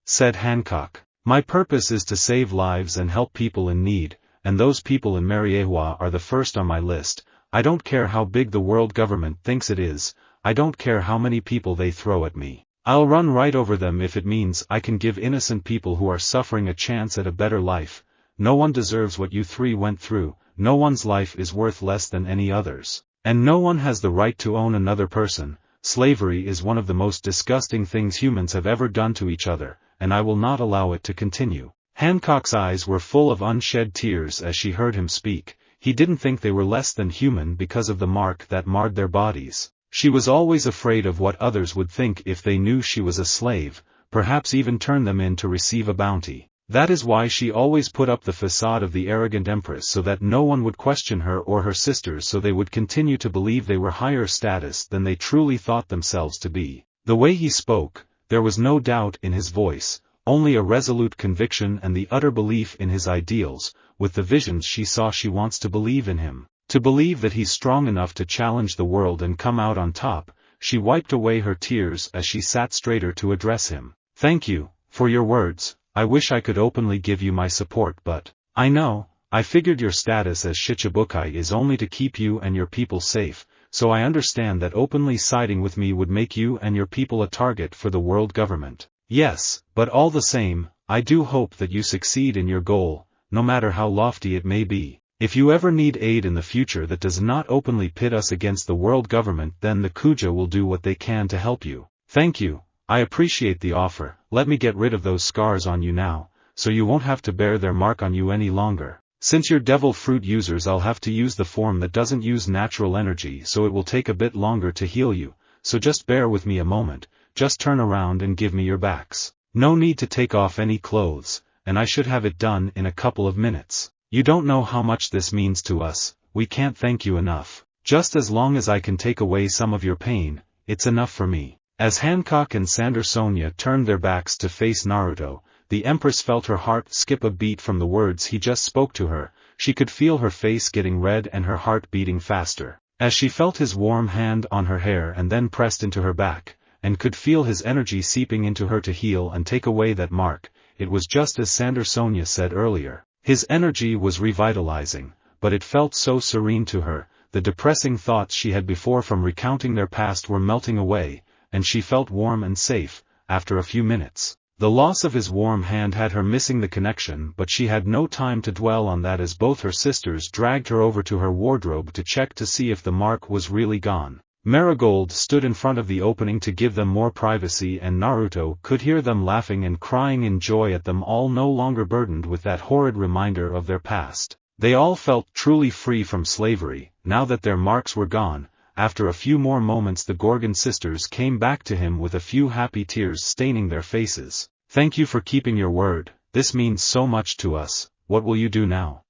Said Hancock. My purpose is to save lives and help people in need, and those people in Mariehua are the first on my list. I don't care how big the world government thinks it is, I don't care how many people they throw at me. I'll run right over them if it means I can give innocent people who are suffering a chance at a better life. No one deserves what you three went through, no one's life is worth less than any other's, and no one has the right to own another person. Slavery is one of the most disgusting things humans have ever done to each other, and I will not allow it to continue. Hancock's eyes were full of unshed tears as she heard him speak. He didn't think they were less than human because of the mark that marred their bodies. She was always afraid of what others would think if they knew she was a slave, perhaps even turn them in to receive a bounty. That is why she always put up the facade of the arrogant empress so that no one would question her or her sisters, so they would continue to believe they were higher status than they truly thought themselves to be. The way he spoke, there was no doubt in his voice, only a resolute conviction and the utter belief in his ideals. With the visions she saw, she wants to believe in him, to believe that he's strong enough to challenge the world and come out on top. She wiped away her tears as she sat straighter to address him. Thank you for your words. I wish I could openly give you my support, but I figured your status as Shichibukai is only to keep you and your people safe, so I understand that openly siding with me would make you and your people a target for the world government. Yes, but all the same, I do hope that you succeed in your goal, no matter how lofty it may be. If you ever need aid in the future that does not openly pit us against the world government, then the Kuja will do what they can to help you. Thank you. I appreciate the offer. Let me get rid of those scars on you now, so you won't have to bear their mark on you any longer. Since you're devil fruit users, I'll have to use the form that doesn't use natural energy, so it will take a bit longer to heal you, so just bear with me a moment. Just turn around and give me your backs. No need to take off any clothes, and I should have it done in a couple of minutes. You don't know how much this means to us, we can't thank you enough. Just as long as I can take away some of your pain, it's enough for me. As Hancock and Sonia turned their backs to face Naruto, the Empress felt her heart skip a beat from the words he just spoke to her. She could feel her face getting red and her heart beating faster, as she felt his warm hand on her hair and then pressed into her back, and could feel his energy seeping into her to heal and take away that mark. It was just as Sonia said earlier. His energy was revitalizing, but it felt so serene to her. The depressing thoughts she had before from recounting their past were melting away, and she felt warm and safe. After a few minutes, the loss of his warm hand had her missing the connection, but she had no time to dwell on that as both her sisters dragged her over to her wardrobe to check to see if the mark was really gone. Marigold stood in front of the opening to give them more privacy, and Naruto could hear them laughing and crying in joy at them all, no longer burdened with that horrid reminder of their past. They all felt truly free from slavery, now that their marks were gone. After a few more moments, the Gorgon sisters came back to him with a few happy tears staining their faces. Thank you for keeping your word, this means so much to us. What will you do now?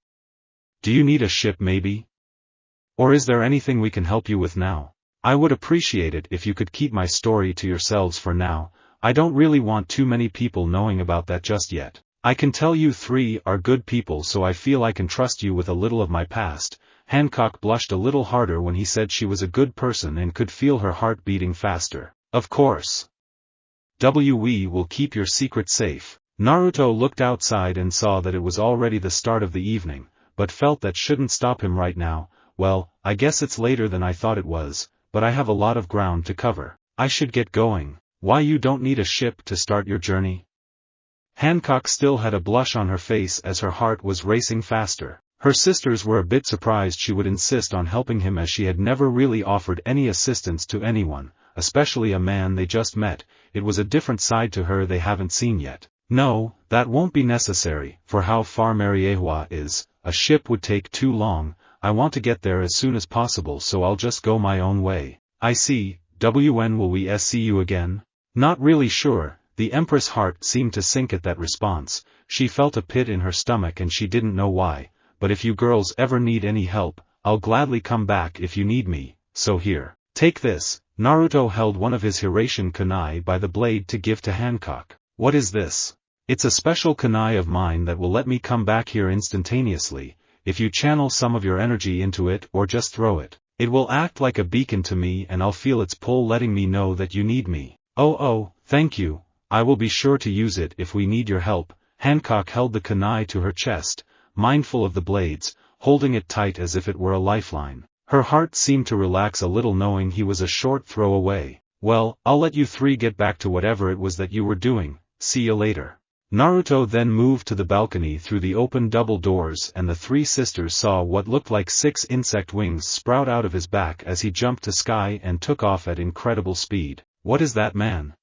Do you need a ship maybe? Or is there anything we can help you with now? I would appreciate it if you could keep my story to yourselves for now. I don't really want too many people knowing about that just yet. I can tell you three are good people, so I feel I can trust you with a little of my past. Hancock blushed a little harder when he said she was a good person and could feel her heart beating faster. Of course. We will keep your secret safe. Naruto looked outside and saw that it was already the start of the evening, but felt that shouldn't stop him right now. Well, I guess it's later than I thought it was, but I have a lot of ground to cover. I should get going. Why, you don't need a ship to start your journey? Hancock still had a blush on her face as her heart was racing faster. Her sisters were a bit surprised she would insist on helping him, as she had never really offered any assistance to anyone, especially a man they just met. It was a different side to her they haven't seen yet. No, that won't be necessary. For how far Mariehua is, a ship would take too long. I want to get there as soon as possible, so I'll just go my own way. I see. When will we see you again? Not really sure. The Empress' heart seemed to sink at that response. She felt a pit in her stomach and she didn't know why. But if you girls ever need any help, I'll gladly come back if you need me. so here. Take this. Naruto held one of his Hiraition kunai by the blade to give to Hancock. What is this? It's a special kunai of mine that will let me come back here instantaneously, if you channel some of your energy into it or just throw it. It will act like a beacon to me and I'll feel its pull letting me know that you need me. Oh, thank you, I will be sure to use it if we need your help. Hancock held the kunai to her chest, mindful of the blades, holding it tight as if it were a lifeline. Her heart seemed to relax a little knowing he was a short throw away. Well, I'll let you three get back to whatever it was that you were doing, see you later. Naruto then moved to the balcony through the open double doors and the three sisters saw what looked like 6 insect wings sprout out of his back as he jumped to sky and took off at incredible speed. What is that man?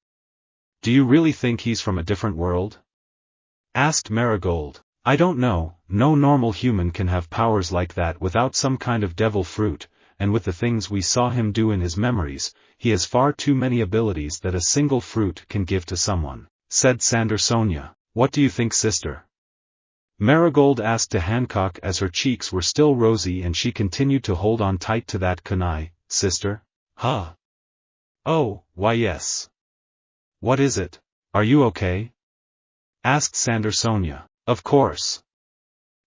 Do you really think he's from a different world? Asked Marigold. I don't know, no normal human can have powers like that without some kind of devil fruit, and with the things we saw him do in his memories, he has far too many abilities that a single fruit can give to someone, said Sonia. What do you think, sister? Marigold asked to Hancock as her cheeks were still rosy and she continued to hold on tight to that kunai. Sister? Huh? Oh, why yes. What is it? Are you okay? Asked Sonia. Of course.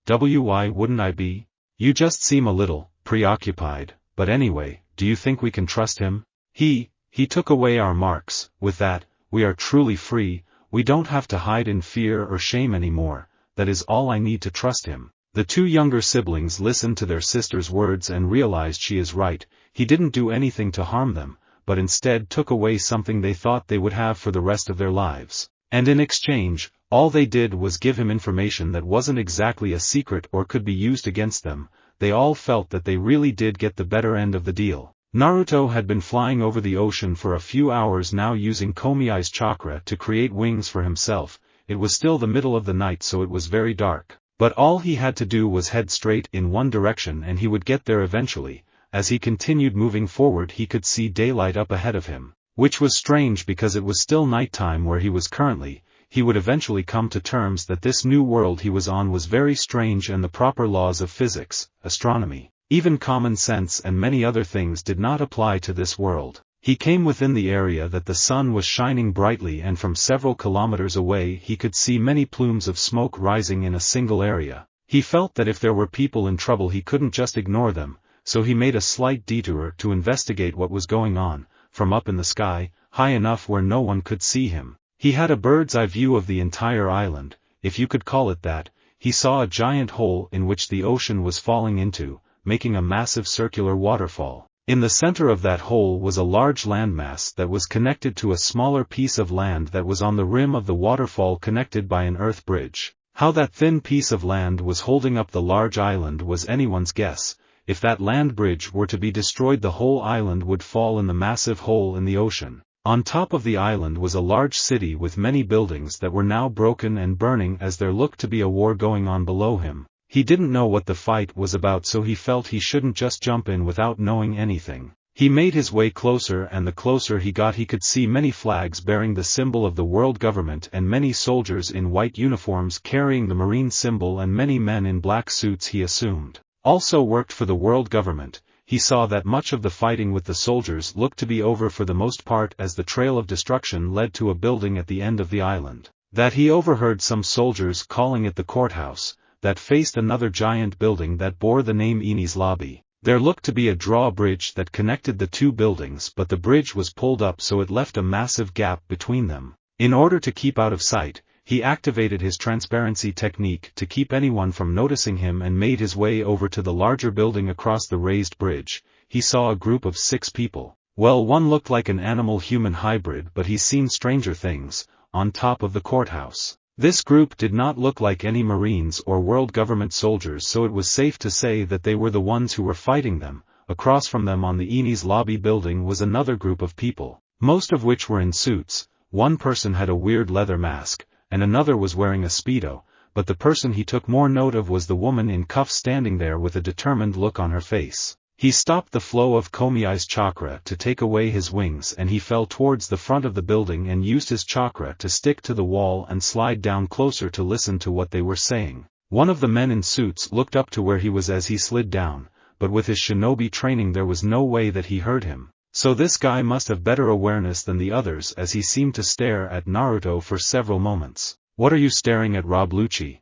Why wouldn't I be? You just seem a little preoccupied, but anyway, do you think we can trust him? He took away our marks. With that, we are truly free, we don't have to hide in fear or shame anymore, that is all I need to trust him. The two younger siblings listened to their sister's words and realized she is right, he didn't do anything to harm them, but instead took away something they thought they would have for the rest of their lives. And in exchange, all they did was give him information that wasn't exactly a secret or could be used against them. They all felt that they really did get the better end of the deal. Naruto had been flying over the ocean for a few hours now using Komiai's chakra to create wings for himself. It was still the middle of the night so it was very dark, but all he had to do was head straight in one direction and he would get there eventually. As he continued moving forward he could see daylight up ahead of him, which was strange because it was still nighttime where he was currently. He would eventually come to terms that this new world he was on was very strange and the proper laws of physics, astronomy, even common sense and many other things did not apply to this world. He came within the area that the sun was shining brightly and from several kilometers away he could see many plumes of smoke rising in a single area. He felt that if there were people in trouble he couldn't just ignore them, so he made a slight detour to investigate what was going on, from up in the sky, high enough where no one could see him. He had a bird's-eye view of the entire island, if you could call it that. He saw a giant hole in which the ocean was falling into, making a massive circular waterfall. In the center of that hole was a large landmass that was connected to a smaller piece of land that was on the rim of the waterfall connected by an earth bridge. How that thin piece of land was holding up the large island was anyone's guess. If that land bridge were to be destroyed the whole island would fall in the massive hole in the ocean. On top of the island was a large city with many buildings that were now broken and burning as there looked to be a war going on below him. He didn't know what the fight was about so he felt he shouldn't just jump in without knowing anything. He made his way closer and the closer he got he could see many flags bearing the symbol of the world government and many soldiers in white uniforms carrying the marine symbol and many men in black suits he assumed also worked for the world government. He saw that much of the fighting with the soldiers looked to be over for the most part as the trail of destruction led to a building at the end of the island. That he overheard some soldiers calling it the courthouse, that faced another giant building that bore the name Enies Lobby. There looked to be a drawbridge that connected the two buildings but the bridge was pulled up so it left a massive gap between them. In order to keep out of sight, he activated his transparency technique to keep anyone from noticing him and made his way over to the larger building across the raised bridge. He saw a group of 6 people. Well, one looked like an animal-human hybrid but he's seen stranger things, on top of the courthouse. This group did not look like any Marines or world government soldiers so it was safe to say that they were the ones who were fighting them. Across from them on the Enies Lobby building was another group of people, most of which were in suits. One person had a weird leather mask, and another was wearing a Speedo, but the person he took more note of was the woman in cuffs standing there with a determined look on her face. He stopped the flow of Komiai's chakra to take away his wings and he fell towards the front of the building and used his chakra to stick to the wall and slide down closer to listen to what they were saying. One of the men in suits looked up to where he was as he slid down, but with his shinobi training there was no way that he heard him. So this guy must have better awareness than the others, as he seemed to stare at Naruto for several moments. "What are you staring at, Rob Lucci?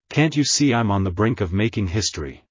Can't you see I'm on the brink of making history?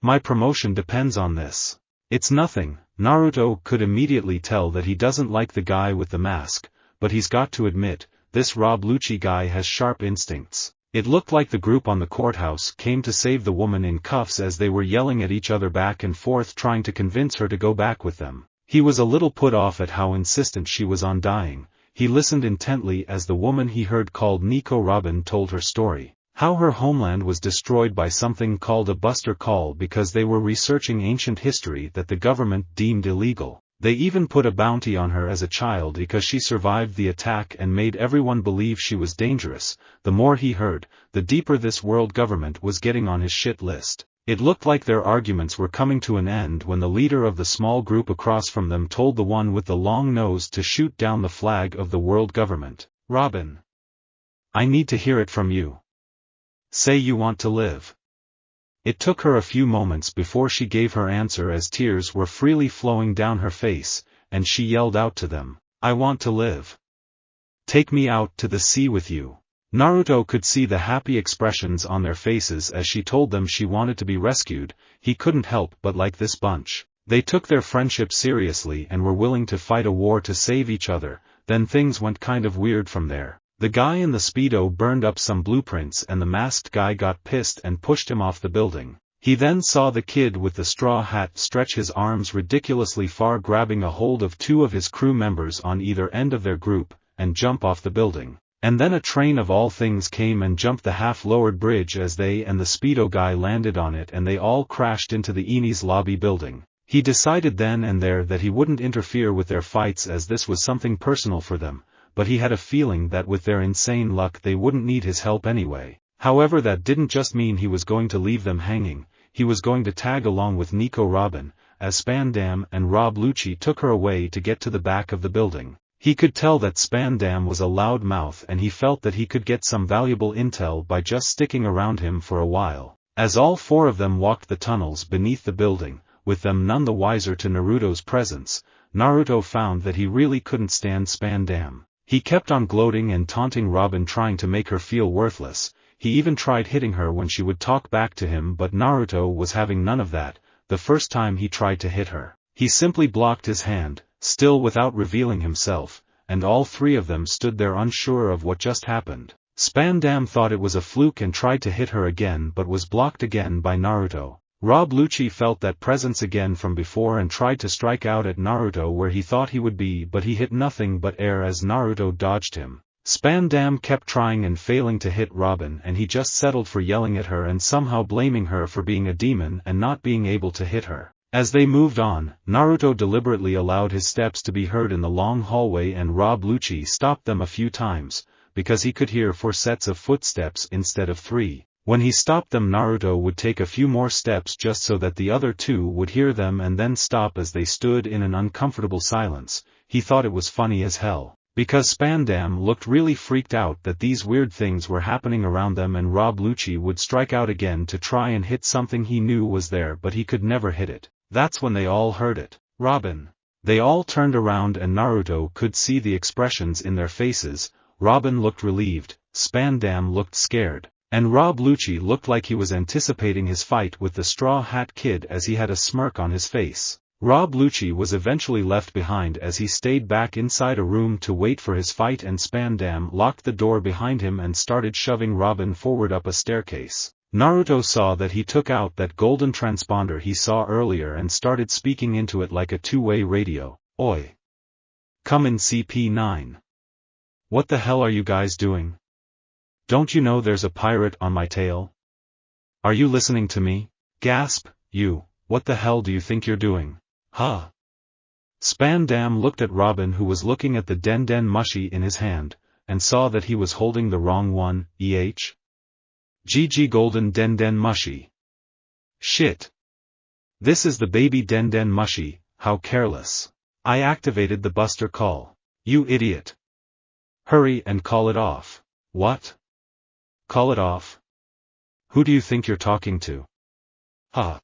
My promotion depends on this." "It's nothing." Naruto could immediately tell that he doesn't like the guy with the mask, but he's got to admit, this Rob Lucci guy has sharp instincts. It looked like the group on the courthouse came to save the woman in cuffs as they were yelling at each other back and forth trying to convince her to go back with them. He was a little put off at how insistent she was on dying. He listened intently as the woman he heard called Nico Robin told her story. How her homeland was destroyed by something called a Buster Call because they were researching ancient history that the government deemed illegal. They even put a bounty on her as a child because she survived the attack and made everyone believe she was dangerous. The more he heard, the deeper this world government was getting on his shit list. It looked like their arguments were coming to an end when the leader of the small group across from them told the one with the long nose to shoot down the flag of the world government. "Robin, I need to hear it from you. Say you want to live." It took her a few moments before she gave her answer as tears were freely flowing down her face, and she yelled out to them, "I want to live. Take me out to the sea with you." Naruto could see the happy expressions on their faces as she told them she wanted to be rescued. He couldn't help but like this bunch. They took their friendship seriously and were willing to fight a war to save each other. Then things went kind of weird from there. The guy in the Speedo burned up some blueprints and the masked guy got pissed and pushed him off the building. He then saw the kid with the straw hat stretch his arms ridiculously far, grabbing a hold of two of his crew members on either end of their group, and jump off the building. And then a train of all things came and jumped the half-lowered bridge as they and the Speedo guy landed on it, and they all crashed into the Eni's lobby building. He decided then and there that he wouldn't interfere with their fights as this was something personal for them, but he had a feeling that with their insane luck they wouldn't need his help anyway. However, that didn't just mean he was going to leave them hanging. He was going to tag along with Nico Robin, as Spandam and Rob Lucci took her away to get to the back of the building. He could tell that Spandam was a loud mouth, and he felt that he could get some valuable intel by just sticking around him for a while. As all four of them walked the tunnels beneath the building, with them none the wiser to Naruto's presence, Naruto found that he really couldn't stand Spandam. He kept on gloating and taunting Robin, trying to make her feel worthless. He even tried hitting her when she would talk back to him, but Naruto was having none of that. The first time he tried to hit her, he simply blocked his hand, still without revealing himself, and all three of them stood there unsure of what just happened. Spandam thought it was a fluke and tried to hit her again but was blocked again by Naruto. Rob Lucci felt that presence again from before and tried to strike out at Naruto where he thought he would be, but he hit nothing but air as Naruto dodged him. Spandam kept trying and failing to hit Robin, and he just settled for yelling at her and somehow blaming her for being a demon and not being able to hit her. As they moved on, Naruto deliberately allowed his steps to be heard in the long hallway, and Rob Lucci stopped them a few times, because he could hear 4 sets of footsteps instead of 3. When he stopped them, Naruto would take a few more steps just so that the other two would hear them and then stop as they stood in an uncomfortable silence. He thought it was funny as hell, because Spandam looked really freaked out that these weird things were happening around them, and Rob Lucci would strike out again to try and hit something he knew was there but he could never hit it. That's when they all heard it. "Robin." They all turned around and Naruto could see the expressions in their faces. Robin looked relieved, Spandam looked scared, and Rob Lucci looked like he was anticipating his fight with the Straw Hat Kid as he had a smirk on his face. Rob Lucci was eventually left behind as he stayed back inside a room to wait for his fight, and Spandam locked the door behind him and started shoving Robin forward up a staircase. Naruto saw that he took out that golden transponder he saw earlier and started speaking into it like a two-way radio. "Oi! Come in, CP9. What the hell are you guys doing? Don't you know there's a pirate on my tail? Are you listening to me? Gasp, you, what the hell do you think you're doing? Huh?" Spandam looked at Robin, who was looking at the Den Den Mushi in his hand, and saw that he was holding the wrong one. GG Golden Den Den Mushi. Shit. This is the baby Den Den Mushi, how careless. I activated the Buster Call. You idiot. Hurry and call it off. What? Call it off? Who do you think you're talking to? Huh.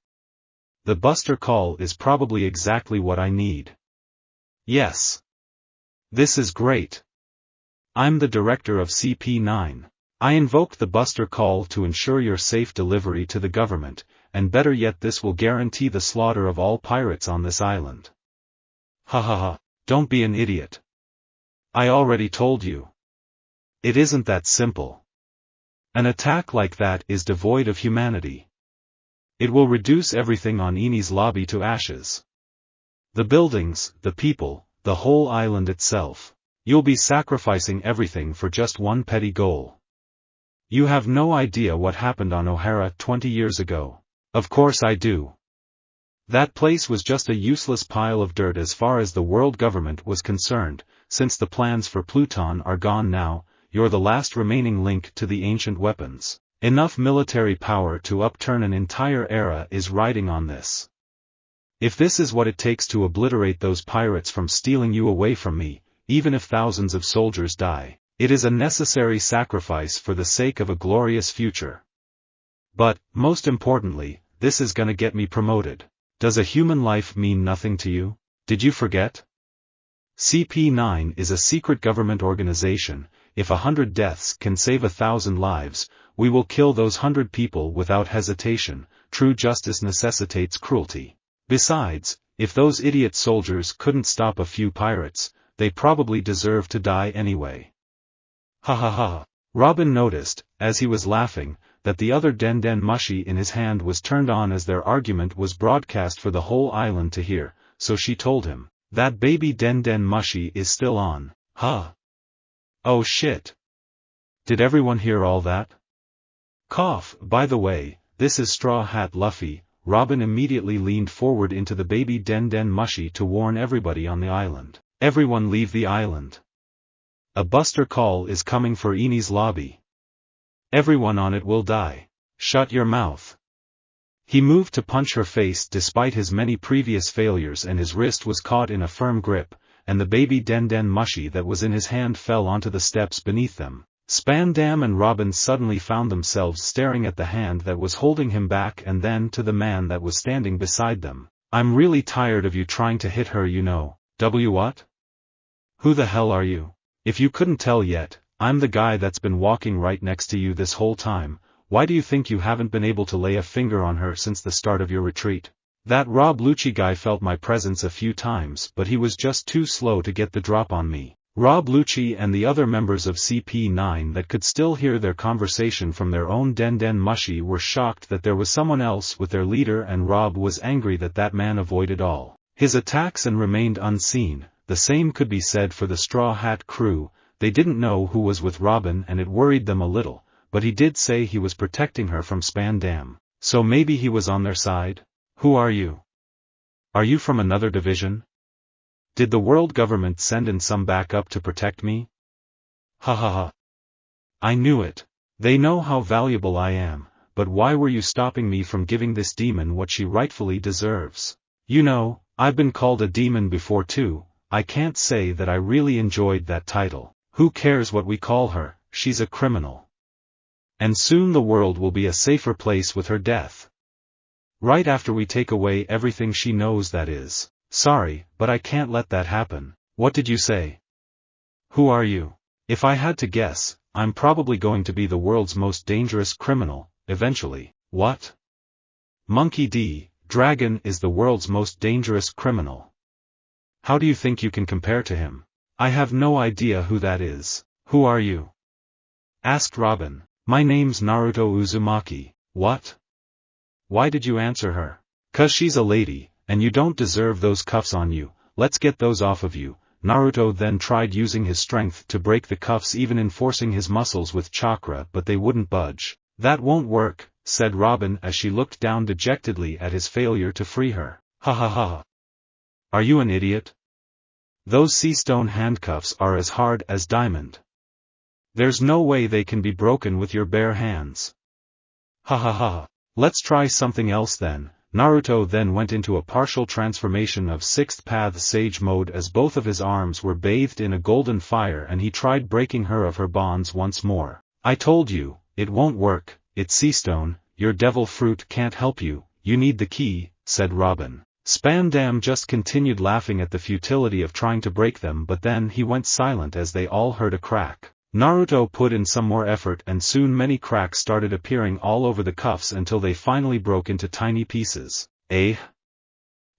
The Buster Call is probably exactly what I need. Yes. This is great. I'm the director of CP9. I invoked the Buster Call to ensure your safe delivery to the government, and better yet this will guarantee the slaughter of all pirates on this island. Ha ha ha, don't be an idiot. I already told you. It isn't that simple. An attack like that is devoid of humanity. It will reduce everything on Enies Lobby to ashes. The buildings, the people, the whole island itself. You'll be sacrificing everything for just one petty goal. You have no idea what happened on O'Hara 20 years ago. Of course I do. That place was just a useless pile of dirt as far as the world government was concerned. Since the plans for Pluton are gone now, you're the last remaining link to the ancient weapons. Enough military power to upturn an entire era is riding on this. If this is what it takes to obliterate those pirates from stealing you away from me, even if thousands of soldiers die, it is a necessary sacrifice for the sake of a glorious future. But, most importantly, this is gonna get me promoted. Does a human life mean nothing to you? Did you forget? CP9 is a secret government organization. If 100 deaths can save 1,000 lives, we will kill those 100 people without hesitation. True justice necessitates cruelty. Besides, if those idiot soldiers couldn't stop a few pirates, they probably deserve to die anyway. Ha ha ha. Robin noticed, as he was laughing, that the other Den Den Mushi in his hand was turned on as their argument was broadcast for the whole island to hear, so she told him, "That baby Den Den Mushi is still on." Huh? Oh shit. Did everyone hear all that? Cough. By the way, this is Straw Hat Luffy. Robin immediately leaned forward into the baby Den Den Mushi to warn everybody on the island. Everyone leave the island. A Buster Call is coming for Enies Lobby. Everyone on it will die. Shut your mouth. He moved to punch her face despite his many previous failures, and his wrist was caught in a firm grip, and the baby Den Den Mushi that was in his hand fell onto the steps beneath them. Spandam and Robin suddenly found themselves staring at the hand that was holding him back and then to the man that was standing beside them. "I'm really tired of you trying to hit her, you know." What? Who the hell are you? If you couldn't tell yet, I'm the guy that's been walking right next to you this whole time. Why do you think you haven't been able to lay a finger on her since the start of your retreat? That Rob Lucci guy felt my presence a few times, but he was just too slow to get the drop on me. Rob Lucci and the other members of CP9 that could still hear their conversation from their own Den Den Mushi were shocked that there was someone else with their leader, and Rob was angry that that man avoided all his attacks and remained unseen. The same could be said for the Straw Hat crew. They didn't know who was with Robin and it worried them a little, but he did say he was protecting her from Spandam, so maybe he was on their side? Who are you? Are you from another division? Did the world government send in some backup to protect me? Ha ha ha. I knew it. They know how valuable I am, but why were you stopping me from giving this demon what she rightfully deserves? You know, I've been called a demon before too. I can't say that I really enjoyed that title. Who cares what we call her, she's a criminal. And soon the world will be a safer place with her death. Right after we take away everything she knows, that is. Sorry, but I can't let that happen. What did you say? Who are you? If I had to guess, I'm probably going to be the world's most dangerous criminal, eventually. What? Monkey D. Dragon is the world's most dangerous criminal. How do you think you can compare to him? I have no idea who that is. Who are you? Asked Robin. My name's Naruto Uzumaki. What? Why did you answer her? 'Cause she's a lady, and you don't deserve those cuffs on you. Let's get those off of you. Naruto then tried using his strength to break the cuffs, even enforcing his muscles with chakra, but they wouldn't budge. That won't work, said Robin as she looked down dejectedly at his failure to free her. Ha ha ha. Are you an idiot? Those sea stone handcuffs are as hard as diamond. There's no way they can be broken with your bare hands. Ha ha ha. Let's try something else then. Naruto then went into a partial transformation of Sixth Path Sage mode as both of his arms were bathed in a golden fire, and he tried breaking her of her bonds once more. I told you, it won't work, it's sea stone, your devil fruit can't help you, you need the key, said Robin. Spandam just continued laughing at the futility of trying to break them, but then he went silent as they all heard a crack. Naruto put in some more effort and soon many cracks started appearing all over the cuffs until they finally broke into tiny pieces. Eh?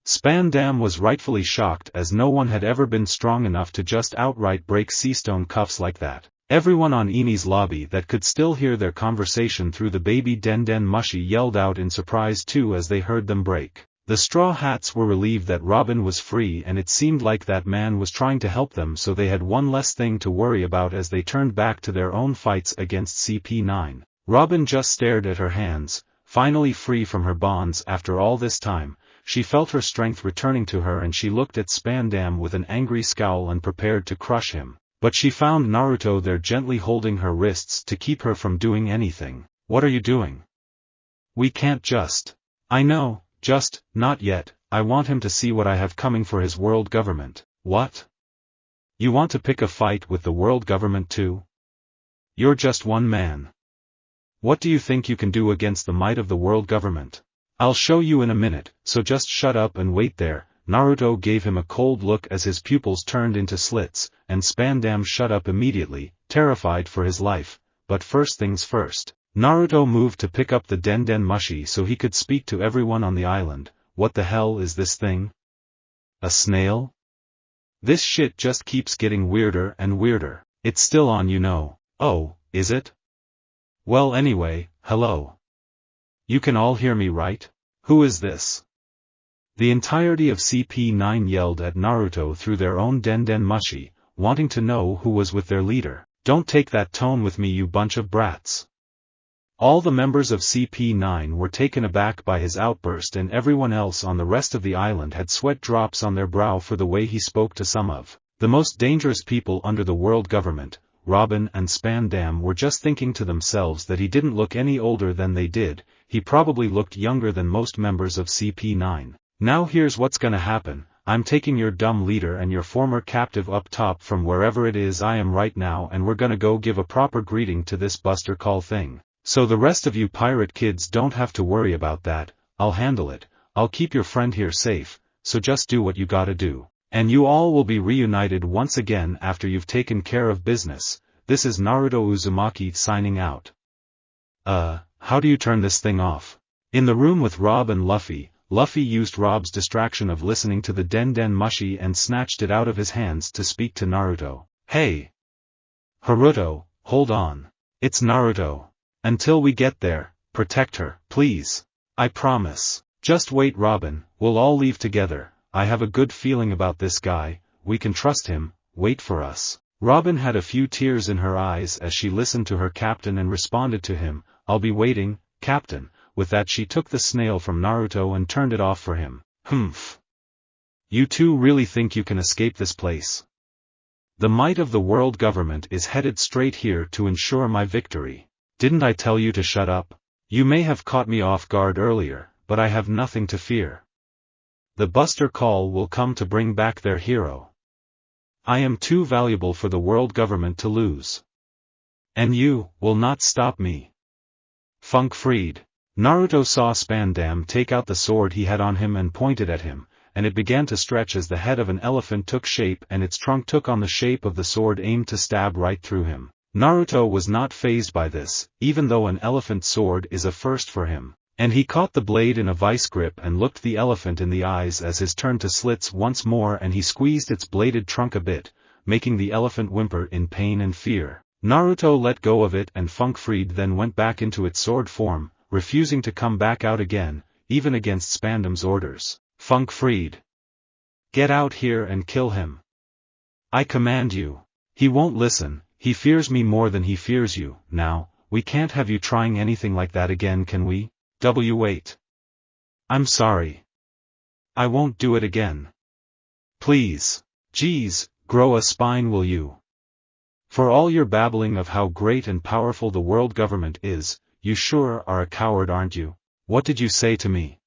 Spandam was rightfully shocked, as no one had ever been strong enough to just outright break seastone cuffs like that. Everyone on Eni's lobby that could still hear their conversation through the baby Den Mushi yelled out in surprise too as they heard them break. The Straw Hats were relieved that Robin was free, and it seemed like that man was trying to help them, so they had one less thing to worry about as they turned back to their own fights against CP9. Robin just stared at her hands, finally free from her bonds after all this time. She felt her strength returning to her and she looked at Spandam with an angry scowl and prepared to crush him. But she found Naruto there gently holding her wrists to keep her from doing anything. What are you doing? We can't just. I know, just, not yet. I want him to see what I have coming for his world government. What? You want to pick a fight with the world government too? You're just one man. What do you think you can do against the might of the world government? I'll show you in a minute, so just shut up and wait there. Naruto gave him a cold look as his pupils turned into slits, and Spandam shut up immediately, terrified for his life. But first things first. Naruto moved to pick up the Den Mushi so he could speak to everyone on the island. What the hell is this thing? A snail? This shit just keeps getting weirder and weirder. It's still on, you know. Oh, is it? Well anyway, hello. You can all hear me, right? Who is this? The entirety of CP9 yelled at Naruto through their own Den Mushi, wanting to know who was with their leader. Don't take that tone with me, you bunch of brats. All the members of CP9 were taken aback by his outburst, and everyone else on the rest of the island had sweat drops on their brow for the way he spoke to some of the most dangerous people under the world government. Robin and Spandam were just thinking to themselves that he didn't look any older than they did. He probably looked younger than most members of CP9. Now here's what's gonna happen. I'm taking your dumb leader and your former captive up top from wherever it is I am right now, and we're gonna go give a proper greeting to this Buster Call thing. So the rest of you pirate kids don't have to worry about that. I'll handle it. I'll keep your friend here safe, so just do what you gotta do. And you all will be reunited once again after you've taken care of business. This is Naruto Uzumaki signing out. How do you turn this thing off? In the room with Rob and Luffy, Luffy used Rob's distraction of listening to the Den Mushi and snatched it out of his hands to speak to Naruto. Hey! Haruto, hold on. It's Naruto. Until we get there, protect her, please. I promise. Just wait, Robin, we'll all leave together. I have a good feeling about this guy, we can trust him, wait for us. Robin had a few tears in her eyes as she listened to her captain and responded to him, I'll be waiting, Captain. With that she took the snail from Naruto and turned it off for him. Humph. You two really think you can escape this place? The might of the world government is headed straight here to ensure my victory. Didn't I tell you to shut up? You may have caught me off guard earlier, but I have nothing to fear. The Buster Call will come to bring back their hero. I am too valuable for the world government to lose. And you will not stop me. Funk freed. Naruto saw Spandam take out the sword he had on him and pointed at him, and it began to stretch as the head of an elephant took shape and its trunk took on the shape of the sword aimed to stab right through him. Naruto was not fazed by this, even though an elephant sword is a first for him. And he caught the blade in a vice grip and looked the elephant in the eyes as his turn to slits once more, and he squeezed its bladed trunk a bit, making the elephant whimper in pain and fear. Naruto let go of it and Funk freed then went back into its sword form, refusing to come back out again, even against Spandam's orders. Funk freed. Get out here and kill him. I command you. He won't listen, he fears me more than he fears you. Now, we can't have you trying anything like that again, can we? Wait. I'm sorry. I won't do it again. Please. Geez, grow a spine will you? For all your babbling of how great and powerful the world government is, you sure are a coward, aren't you? What did you say to me?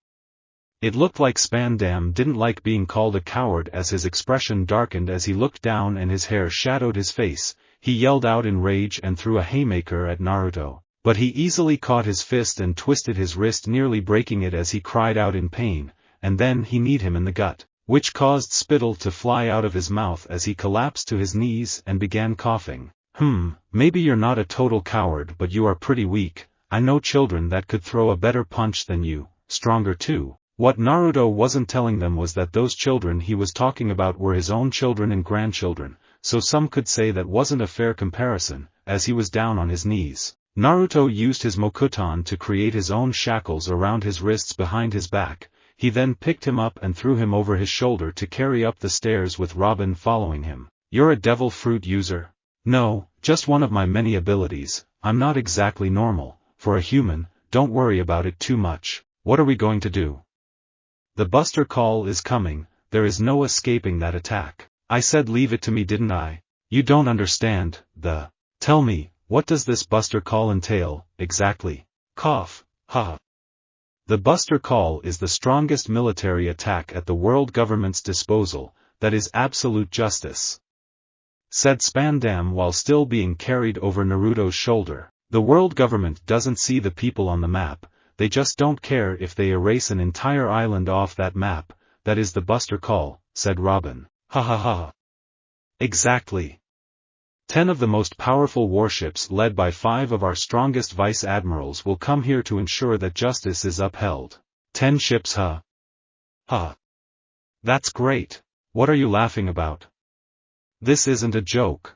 It looked like Spandam didn't like being called a coward as his expression darkened as he looked down and his hair shadowed his face. He yelled out in rage and threw a haymaker at Naruto. But he easily caught his fist and twisted his wrist, nearly breaking it as he cried out in pain, and then he kneed him in the gut, which caused spittle to fly out of his mouth as he collapsed to his knees and began coughing. Maybe you're not a total coward, but you are pretty weak. I know children that could throw a better punch than you, stronger too. What Naruto wasn't telling them was that those children he was talking about were his own children and grandchildren, so some could say that wasn't a fair comparison, as he was down on his knees. Naruto used his Mokuton to create his own shackles around his wrists behind his back. He then picked him up and threw him over his shoulder to carry up the stairs with Robin following him. You're a devil fruit user? No, just one of my many abilities. I'm not exactly normal, for a human. Don't worry about it too much. What are we going to do? The Buster Call is coming, there is no escaping that attack. I said leave it to me, didn't I? You don't understand, Tell me, what does this Buster Call entail, exactly? Cough, ha. The Buster Call is the strongest military attack at the world government's disposal, that is absolute justice, said Spandam while still being carried over Naruto's shoulder. The world government doesn't see the people on the map, they just don't care if they erase an entire island off that map. That is the Buster Call, said Robin. Ha ha ha. Exactly. 10 of the most powerful warships led by 5 of our strongest vice admirals will come here to ensure that justice is upheld. 10 ships, huh? Ha. That's great. What are you laughing about? This isn't a joke,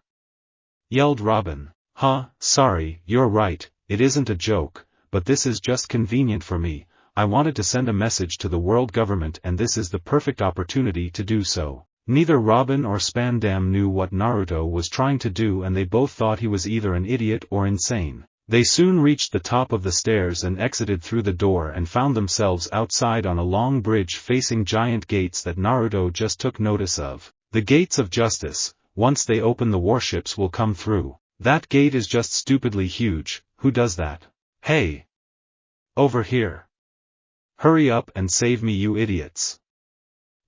yelled Robin. Sorry, you're right, it isn't a joke, but this is just convenient for me. I wanted to send a message to the world government and this is the perfect opportunity to do so. Neither Robin or Spandam knew what Naruto was trying to do and they both thought he was either an idiot or insane. They soon reached the top of the stairs and exited through the door and found themselves outside on a long bridge facing giant gates that Naruto just took notice of. The gates of justice, once they open the warships will come through. That gate is just stupidly huge. Who does that? Hey! Over here! Hurry up and save me, you idiots!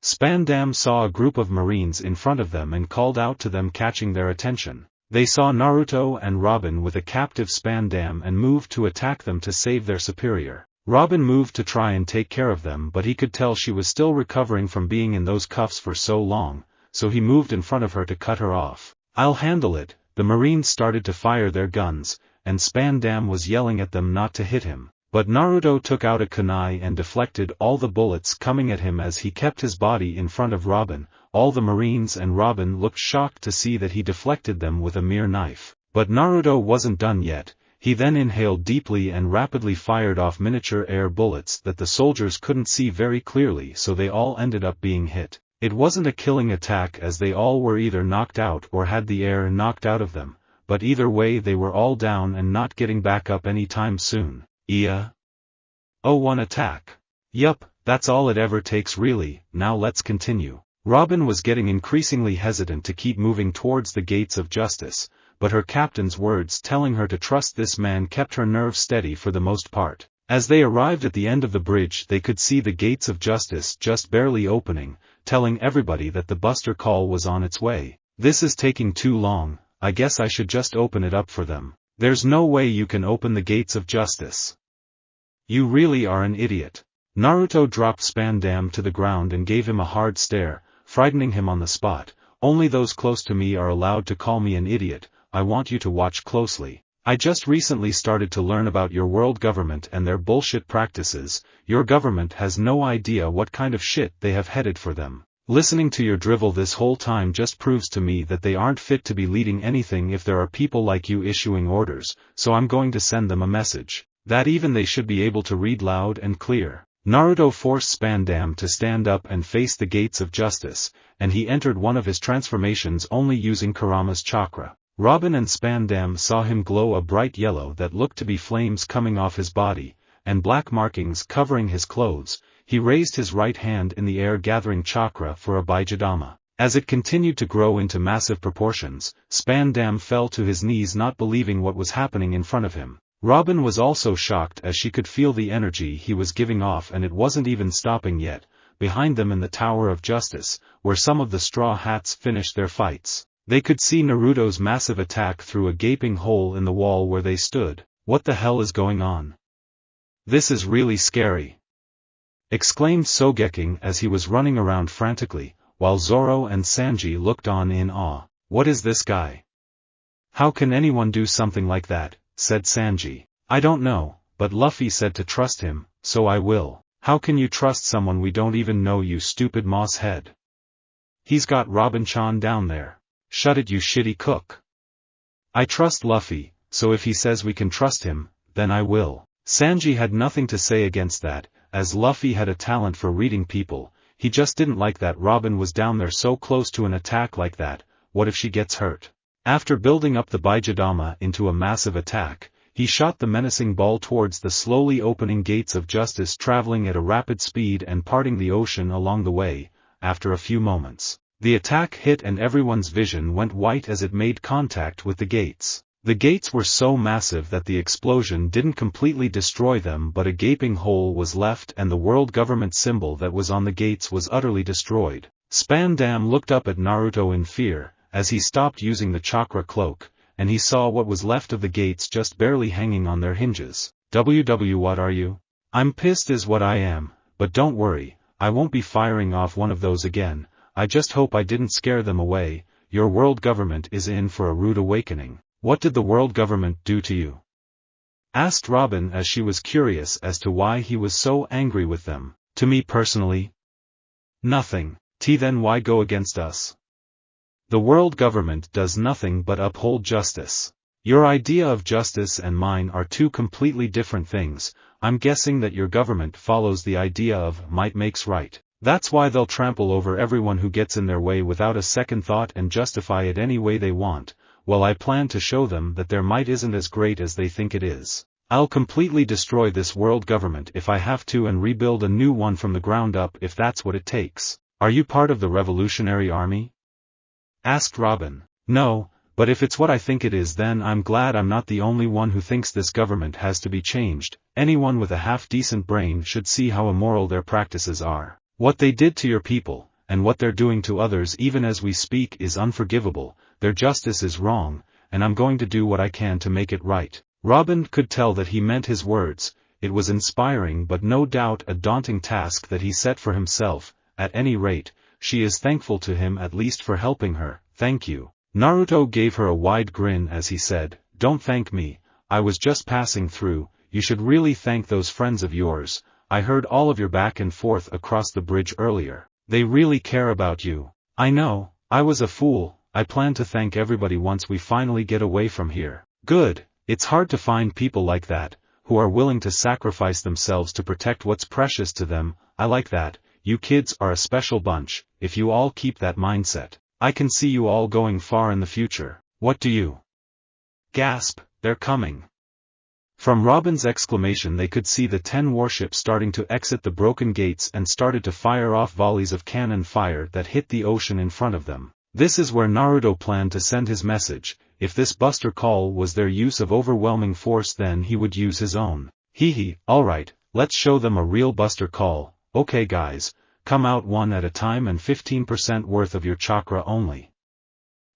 Spandam saw a group of marines in front of them and called out to them, catching their attention. They saw Naruto and Robin with a captive Spandam and moved to attack them to save their superior. Robin moved to try and take care of them, but he could tell she was still recovering from being in those cuffs for so long, so he moved in front of her to cut her off. I'll handle it. The Marines started to fire their guns, and Spandam was yelling at them not to hit him. But Naruto took out a kunai and deflected all the bullets coming at him as he kept his body in front of Robin. All the Marines and Robin looked shocked to see that he deflected them with a mere knife. But Naruto wasn't done yet. He then inhaled deeply and rapidly fired off miniature air bullets that the soldiers couldn't see very clearly, so they all ended up being hit. It wasn't a killing attack as they all were either knocked out or had the air knocked out of them, but either way they were all down and not getting back up anytime soon. Oh, one attack. Yup, that's all it ever takes really. Now let's continue. Robin was getting increasingly hesitant to keep moving towards the gates of justice, but her captain's words telling her to trust this man kept her nerves steady for the most part. As they arrived at the end of the bridge they could see the gates of justice just barely opening, telling everybody that the Buster Call was on its way. This is taking too long, I guess I should just open it up for them. There's no way you can open the gates of justice. You really are an idiot. Naruto dropped Spandam to the ground and gave him a hard stare, frightening him on the spot. Only those close to me are allowed to call me an idiot. I want you to watch closely. I just recently started to learn about your world government and their bullshit practices. Your government has no idea what kind of shit they have headed for them. Listening to your drivel this whole time just proves to me that they aren't fit to be leading anything if there are people like you issuing orders, so I'm going to send them a message that even they should be able to read loud and clear. Naruto forced Spandam to stand up and face the gates of justice, and he entered one of his transformations only using Kurama's chakra. Robin and Spandam saw him glow a bright yellow that looked to be flames coming off his body, and black markings covering his clothes. He raised his right hand in the air gathering chakra for a Bijadama. As it continued to grow into massive proportions, Spandam fell to his knees not believing what was happening in front of him. Robin was also shocked as she could feel the energy he was giving off and it wasn't even stopping yet. Behind them in the Tower of Justice, where some of the Straw Hats finished their fights, they could see Naruto's massive attack through a gaping hole in the wall where they stood. What the hell is going on? This is really scary. exclaimed Sogeking as he was running around frantically, while Zoro and Sanji looked on in awe. What is this guy? How can anyone do something like that, said Sanji. I don't know, but Luffy said to trust him, so I will. How can you trust someone we don't even know, you stupid moss head? He's got Robin-chan down there. Shut it, you shitty cook. I trust Luffy, so if he says we can trust him, then I will. Sanji had nothing to say against that, as Luffy had a talent for reading people. He just didn't like that Robin was down there so close to an attack like that. What if she gets hurt? After building up the Baijidama into a massive attack, he shot the menacing ball towards the slowly opening gates of justice, traveling at a rapid speed and parting the ocean along the way. After a few moments, the attack hit and everyone's vision went white as it made contact with the gates. The gates were so massive that the explosion didn't completely destroy them, but a gaping hole was left and the world government symbol that was on the gates was utterly destroyed. Spandam looked up at Naruto in fear, as he stopped using the chakra cloak, and he saw what was left of the gates just barely hanging on their hinges. What are you? I'm pissed is what I am, but don't worry, I won't be firing off one of those again. I just hope I didn't scare them away. Your world government is in for a rude awakening. What did the world government do to you? Asked Robin as she was curious as to why he was so angry with them. To me personally? Nothing. Then why go against us? The world government does nothing but uphold justice. Your idea of justice and mine are two completely different things. I'm guessing that your government follows the idea of might makes right. That's why they'll trample over everyone who gets in their way without a second thought and justify it any way they want. Well, I plan to show them that their might isn't as great as they think it is. I'll completely destroy this world government if I have to and rebuild a new one from the ground up if that's what it takes. Are you part of the Revolutionary Army? Asked Robin. No, but if it's what I think it is, then I'm glad I'm not the only one who thinks this government has to be changed. Anyone with a half-decent brain should see how immoral their practices are. What they did to your people, and what they're doing to others even as we speak, is unforgivable. Their justice is wrong, and I'm going to do what I can to make it right. Robin could tell that he meant his words. It was inspiring but no doubt a daunting task that he set for himself. At any rate, she is thankful to him at least for helping her. Thank you. Naruto gave her a wide grin as he said, Don't thank me, I was just passing through. You should really thank those friends of yours. I heard all of your back and forth across the bridge earlier. They really care about you. I know, I was a fool. I plan to thank everybody once we finally get away from here. Good, it's hard to find people like that, who are willing to sacrifice themselves to protect what's precious to them. I like that. You kids are a special bunch. If you all keep that mindset, I can see you all going far in the future. What do you? Gasp, they're coming. From Robin's exclamation they could see the 10 warships starting to exit the broken gates and started to fire off volleys of cannon fire that hit the ocean in front of them. This is where Naruto planned to send his message. If this Buster Call was their use of overwhelming force, then he would use his own. Alright, let's show them a real Buster Call. Okay guys, come out one at a time and 15% worth of your chakra only.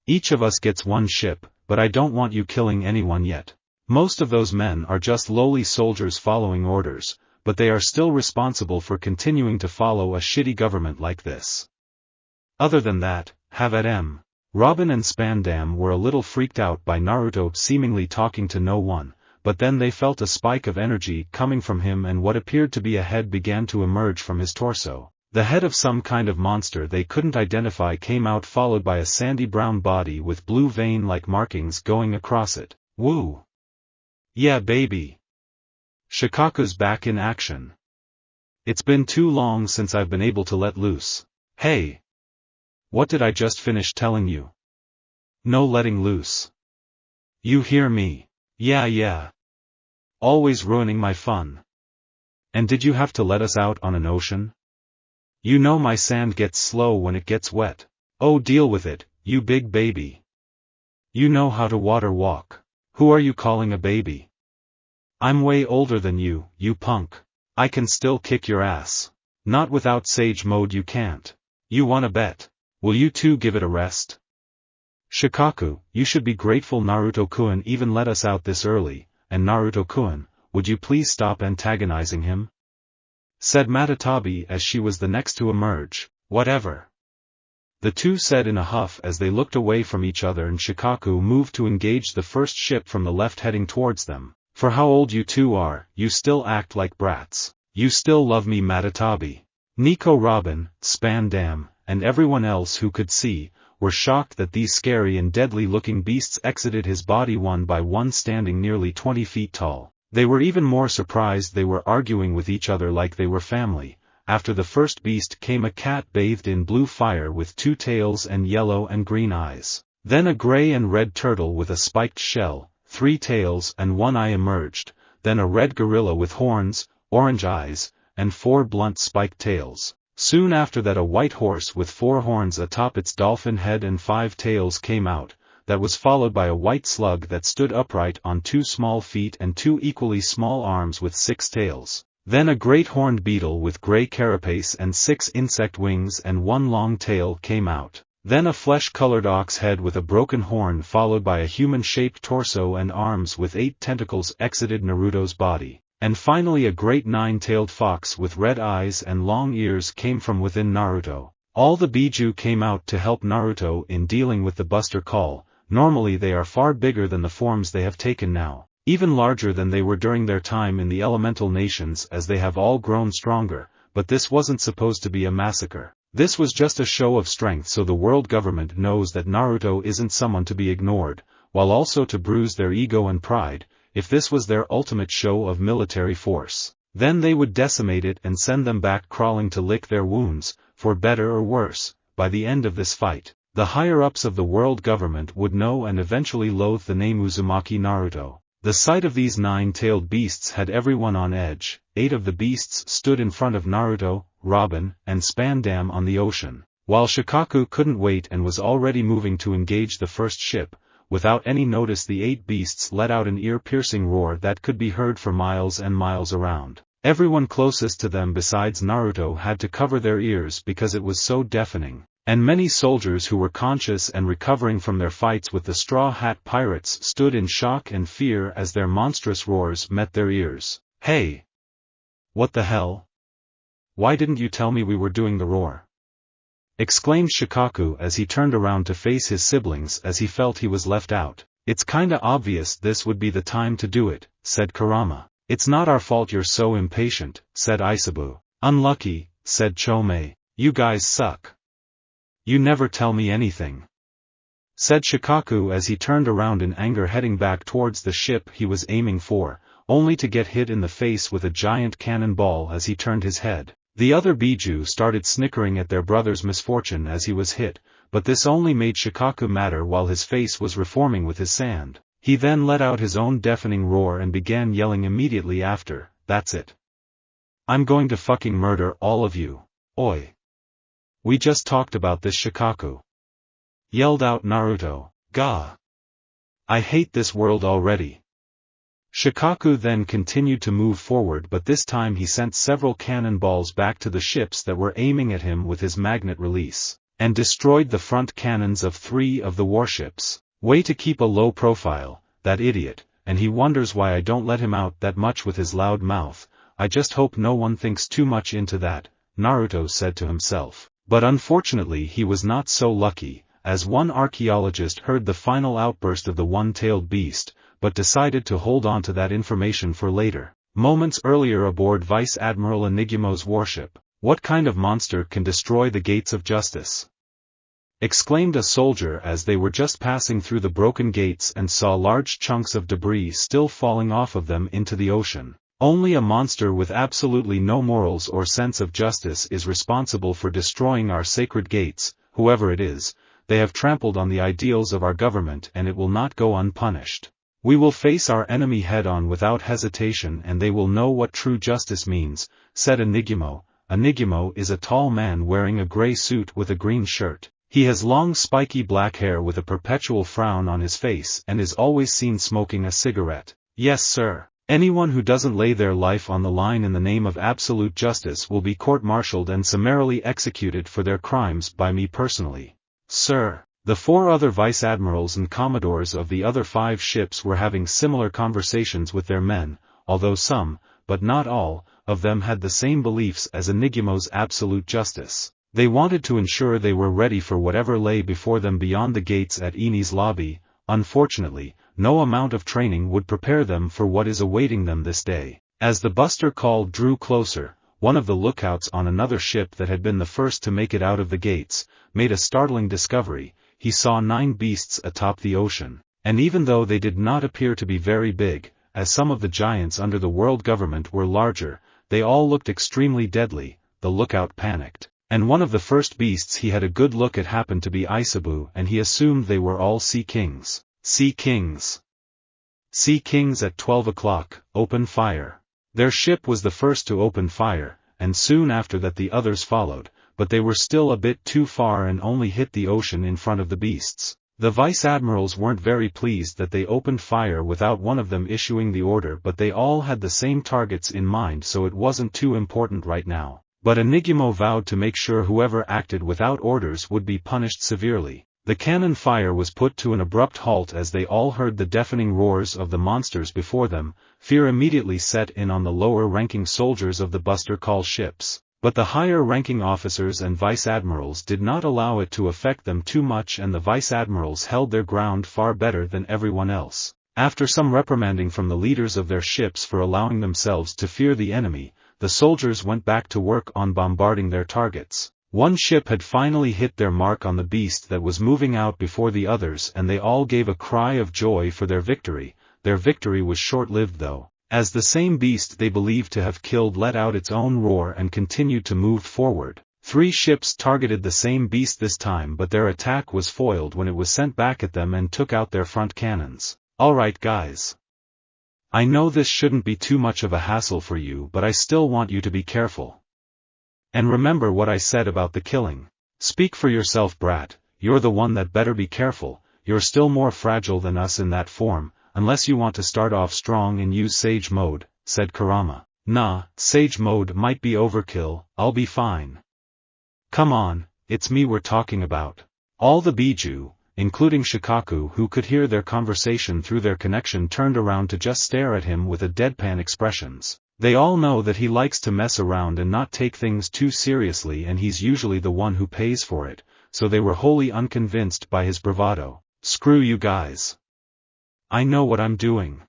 Each of us gets one ship, but I don't want you killing anyone yet. Most of those men are just lowly soldiers following orders, but they are still responsible for continuing to follow a shitty government like this. Other than that, have at 'em. Robin and Spandam were a little freaked out by Naruto seemingly talking to no one, but then they felt a spike of energy coming from him and what appeared to be a head began to emerge from his torso. The head of some kind of monster they couldn't identify came out, followed by a sandy brown body with blue vein-like markings going across it. Woo! Yeah baby! Shikaku's back in action. It's been too long since I've been able to let loose. Hey! What did I just finish telling you? No letting loose. You hear me? Yeah. Always ruining my fun. And did you have to let us out on an ocean? You know my sand gets slow when it gets wet. Oh, deal with it, you big baby. You know how to water walk. Who are you calling a baby? I'm way older than you, you punk. I can still kick your ass. Not without Sage Mode you can't. You wanna bet? Will you two give it a rest? Shikaku, you should be grateful Naruto-kun even let us out this early, and Naruto-kun, would you please stop antagonizing him? said Matatabi as she was the next to emerge. Whatever. The two said in a huff as they looked away from each other, and Shikaku moved to engage the first ship from the left heading towards them. For how old you two are, you still act like brats. You still love me, Matatabi. Nico, Robin, Spandam, and everyone else who could see, were shocked that these scary and deadly-looking beasts exited his body one by one, standing nearly 20 feet tall. They were even more surprised they were arguing with each other like they were family. After the first beast came a cat bathed in blue fire with 2 tails and yellow and green eyes. Then a gray and red turtle with a spiked shell, 3 tails and 1 eye emerged. Then a red gorilla with horns, orange eyes, and 4 blunt spiked tails. Soon after that a white horse with 4 horns atop its dolphin head and 5 tails came out. That was followed by a white slug that stood upright on 2 small feet and 2 equally small arms with 6 tails. Then a great horned beetle with gray carapace and 6 insect wings and 1 long tail came out. Then a flesh-colored ox head with a broken horn followed by a human-shaped torso and arms with 8 tentacles exited Naruto's body. And finally a great 9-tailed fox with red eyes and long ears came from within Naruto. All the Biju came out to help Naruto in dealing with the Buster Call. Normally they are far bigger than the forms they have taken now. Even larger than they were during their time in the elemental nations, as they have all grown stronger, but this wasn't supposed to be a massacre. This was just a show of strength so the world government knows that Naruto isn't someone to be ignored, while also to bruise their ego and pride. If this was their ultimate show of military force, then they would decimate it and send them back crawling to lick their wounds, for better or worse. By the end of this fight, the higher-ups of the world government would know and eventually loathe the name Uzumaki Naruto. The sight of these 9-tailed beasts had everyone on edge. 8 of the beasts stood in front of Naruto, Robin, and Spandam on the ocean, while Shikaku couldn't wait and was already moving to engage the first ship. Without any notice the 8 beasts let out an ear-piercing roar that could be heard for miles and miles around. Everyone closest to them besides Naruto had to cover their ears because it was so deafening. And many soldiers who were conscious and recovering from their fights with the Straw Hat Pirates stood in shock and fear as their monstrous roars met their ears. Hey! What the hell? Why didn't you tell me we were doing the roar? Exclaimed Shikaku as he turned around to face his siblings as he felt he was left out. It's kinda obvious this would be the time to do it, said Kurama. It's not our fault you're so impatient, said Isabu. Unlucky, said Chomei. You guys suck. You never tell me anything, said Shikaku as he turned around in anger heading back towards the ship he was aiming for, only to get hit in the face with a giant cannonball as he turned his head. The other Biju started snickering at their brother's misfortune as he was hit, but this only made Shikaku madder while his face was reforming with his sand. He then let out his own deafening roar and began yelling immediately after, "That's it. I'm going to fucking murder all of you. Oi. We just talked about this, Shikaku," yelled out Naruto. Gah. I hate this world already. Shikaku then continued to move forward, but this time he sent several cannonballs back to the ships that were aiming at him with his magnet release, and destroyed the front cannons of 3 of the warships. Way to keep a low profile, that idiot, and he wonders why I don't let him out that much with his loud mouth. I just hope no one thinks too much into that, Naruto said to himself. But unfortunately he was not so lucky, as one archaeologist heard the final outburst of the one-tailed beast, but decided to hold on to that information for later. Moments earlier aboard Vice Admiral Enigimo's warship, "What kind of monster can destroy the gates of justice?" exclaimed a soldier as they were just passing through the broken gates and saw large chunks of debris still falling off of them into the ocean. Only a monster with absolutely no morals or sense of justice is responsible for destroying our sacred gates. Whoever it is, they have trampled on the ideals of our government and it will not go unpunished. We will face our enemy head-on without hesitation and they will know what true justice means, said Enigimo. Enigimo is a tall man wearing a gray suit with a green shirt. He has long spiky black hair with a perpetual frown on his face and is always seen smoking a cigarette. Yes sir. Anyone who doesn't lay their life on the line in the name of absolute justice will be court-martialed and summarily executed for their crimes by me personally. Sir. The 4 other vice admirals and commodores of the other 5 ships were having similar conversations with their men, although some, but not all of them had the same beliefs as Enigmo's absolute justice. They wanted to ensure they were ready for whatever lay before them beyond the gates at Eni's lobby. Unfortunately, no amount of training would prepare them for what is awaiting them this day. As the Buster Call drew closer, one of the lookouts on another ship that had been the first to make it out of the gates, made a startling discovery. He saw 9 beasts atop the ocean, and even though they did not appear to be very big, as some of the giants under the world government were larger, they all looked extremely deadly. The lookout panicked, and one of the first beasts he had a good look at happened to be Isabu, and he assumed they were all Sea Kings. Sea Kings. Sea Kings at 12 o'clock, open fire. Their ship was the first to open fire, and soon after that the others followed, but they were still a bit too far and only hit the ocean in front of the beasts. The vice-admirals weren't very pleased that they opened fire without one of them issuing the order, but they all had the same targets in mind, so it wasn't too important right now. But Enigmo vowed to make sure whoever acted without orders would be punished severely. The cannon fire was put to an abrupt halt as they all heard the deafening roars of the monsters before them. Fear immediately set in on the lower-ranking soldiers of the Buster Call ships, but the higher-ranking officers and vice-admirals did not allow it to affect them too much, and the vice-admirals held their ground far better than everyone else. After some reprimanding from the leaders of their ships for allowing themselves to fear the enemy, the soldiers went back to work on bombarding their targets. One ship had finally hit their mark on the beast that was moving out before the others, and they all gave a cry of joy for their victory. Their victory was short-lived though, as the same beast they believed to have killed let out its own roar and continued to move forward. 3 ships targeted the same beast this time, but their attack was foiled when it was sent back at them and took out their front cannons. Alright guys. I know this shouldn't be too much of a hassle for you, but I still want you to be careful. And remember what I said about the killing. Speak for yourself, brat, you're the one that better be careful. You're still more fragile than us in that form, unless you want to start off strong and use Sage Mode, said Kurama. Nah, Sage Mode might be overkill, I'll be fine. Come on, it's me we're talking about. All the Biju, including Shikaku, who could hear their conversation through their connection, turned around to just stare at him with a deadpan expressions. They all know that he likes to mess around and not take things too seriously, and he's usually the one who pays for it, so they were wholly unconvinced by his bravado. Screw you guys. I know what I'm doing.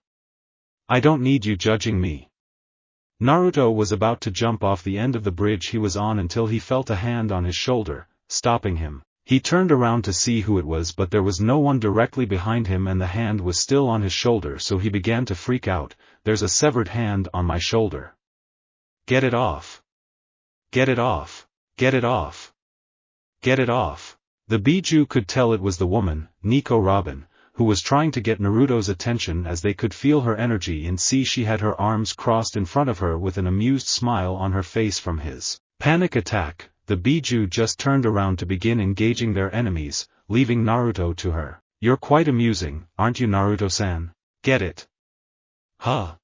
I don't need you judging me. Naruto was about to jump off the end of the bridge he was on until he felt a hand on his shoulder, stopping him. He turned around to see who it was, but there was no one directly behind him and the hand was still on his shoulder, so he began to freak out. There's a severed hand on my shoulder. Get it off. Get it off. Get it off. Get it off. The Biju could tell it was the woman, Nico Robin, who was trying to get Naruto's attention, as they could feel her energy and see she had her arms crossed in front of her with an amused smile on her face from his panic attack. The Biju just turned around to begin engaging their enemies, leaving Naruto to her. You're quite amusing, aren't you, Naruto-san? Get it? Huh?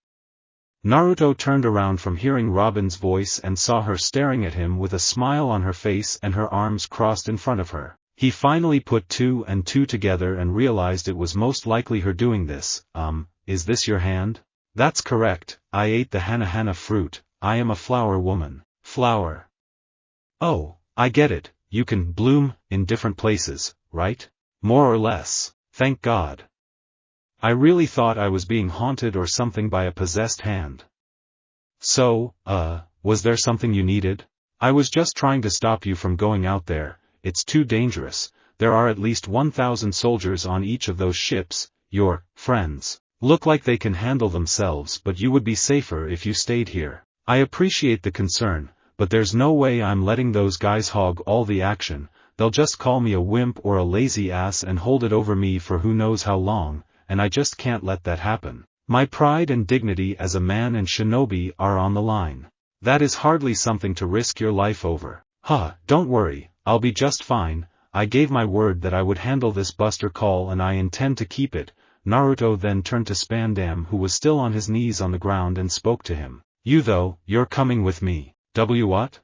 Naruto turned around from hearing Robin's voice and saw her staring at him with a smile on her face and her arms crossed in front of her. He finally put 2 and 2 together and realized it was most likely her doing this. Is this your hand? That's correct, I ate the hana fruit, I am a flower woman. Flower. Oh, I get it, you can bloom in different places, right? More or less, thank God. I really thought I was being haunted or something by a possessed hand. So, was there something you needed? I was just trying to stop you from going out there. It's too dangerous. There are at least 1,000 soldiers on each of those ships. Your friends look like they can handle themselves, but you would be safer if you stayed here. I appreciate the concern, but there's no way I'm letting those guys hog all the action. They'll just call me a wimp or a lazy ass and hold it over me for who knows how long, and I just can't let that happen. My pride and dignity as a man and shinobi are on the line. That is hardly something to risk your life over. Don't worry, I'll be just fine. I gave my word that I would handle this Buster Call and I intend to keep it. Naruto then turned to Spandam, who was still on his knees on the ground, and spoke to him. You though, you're coming with me. What?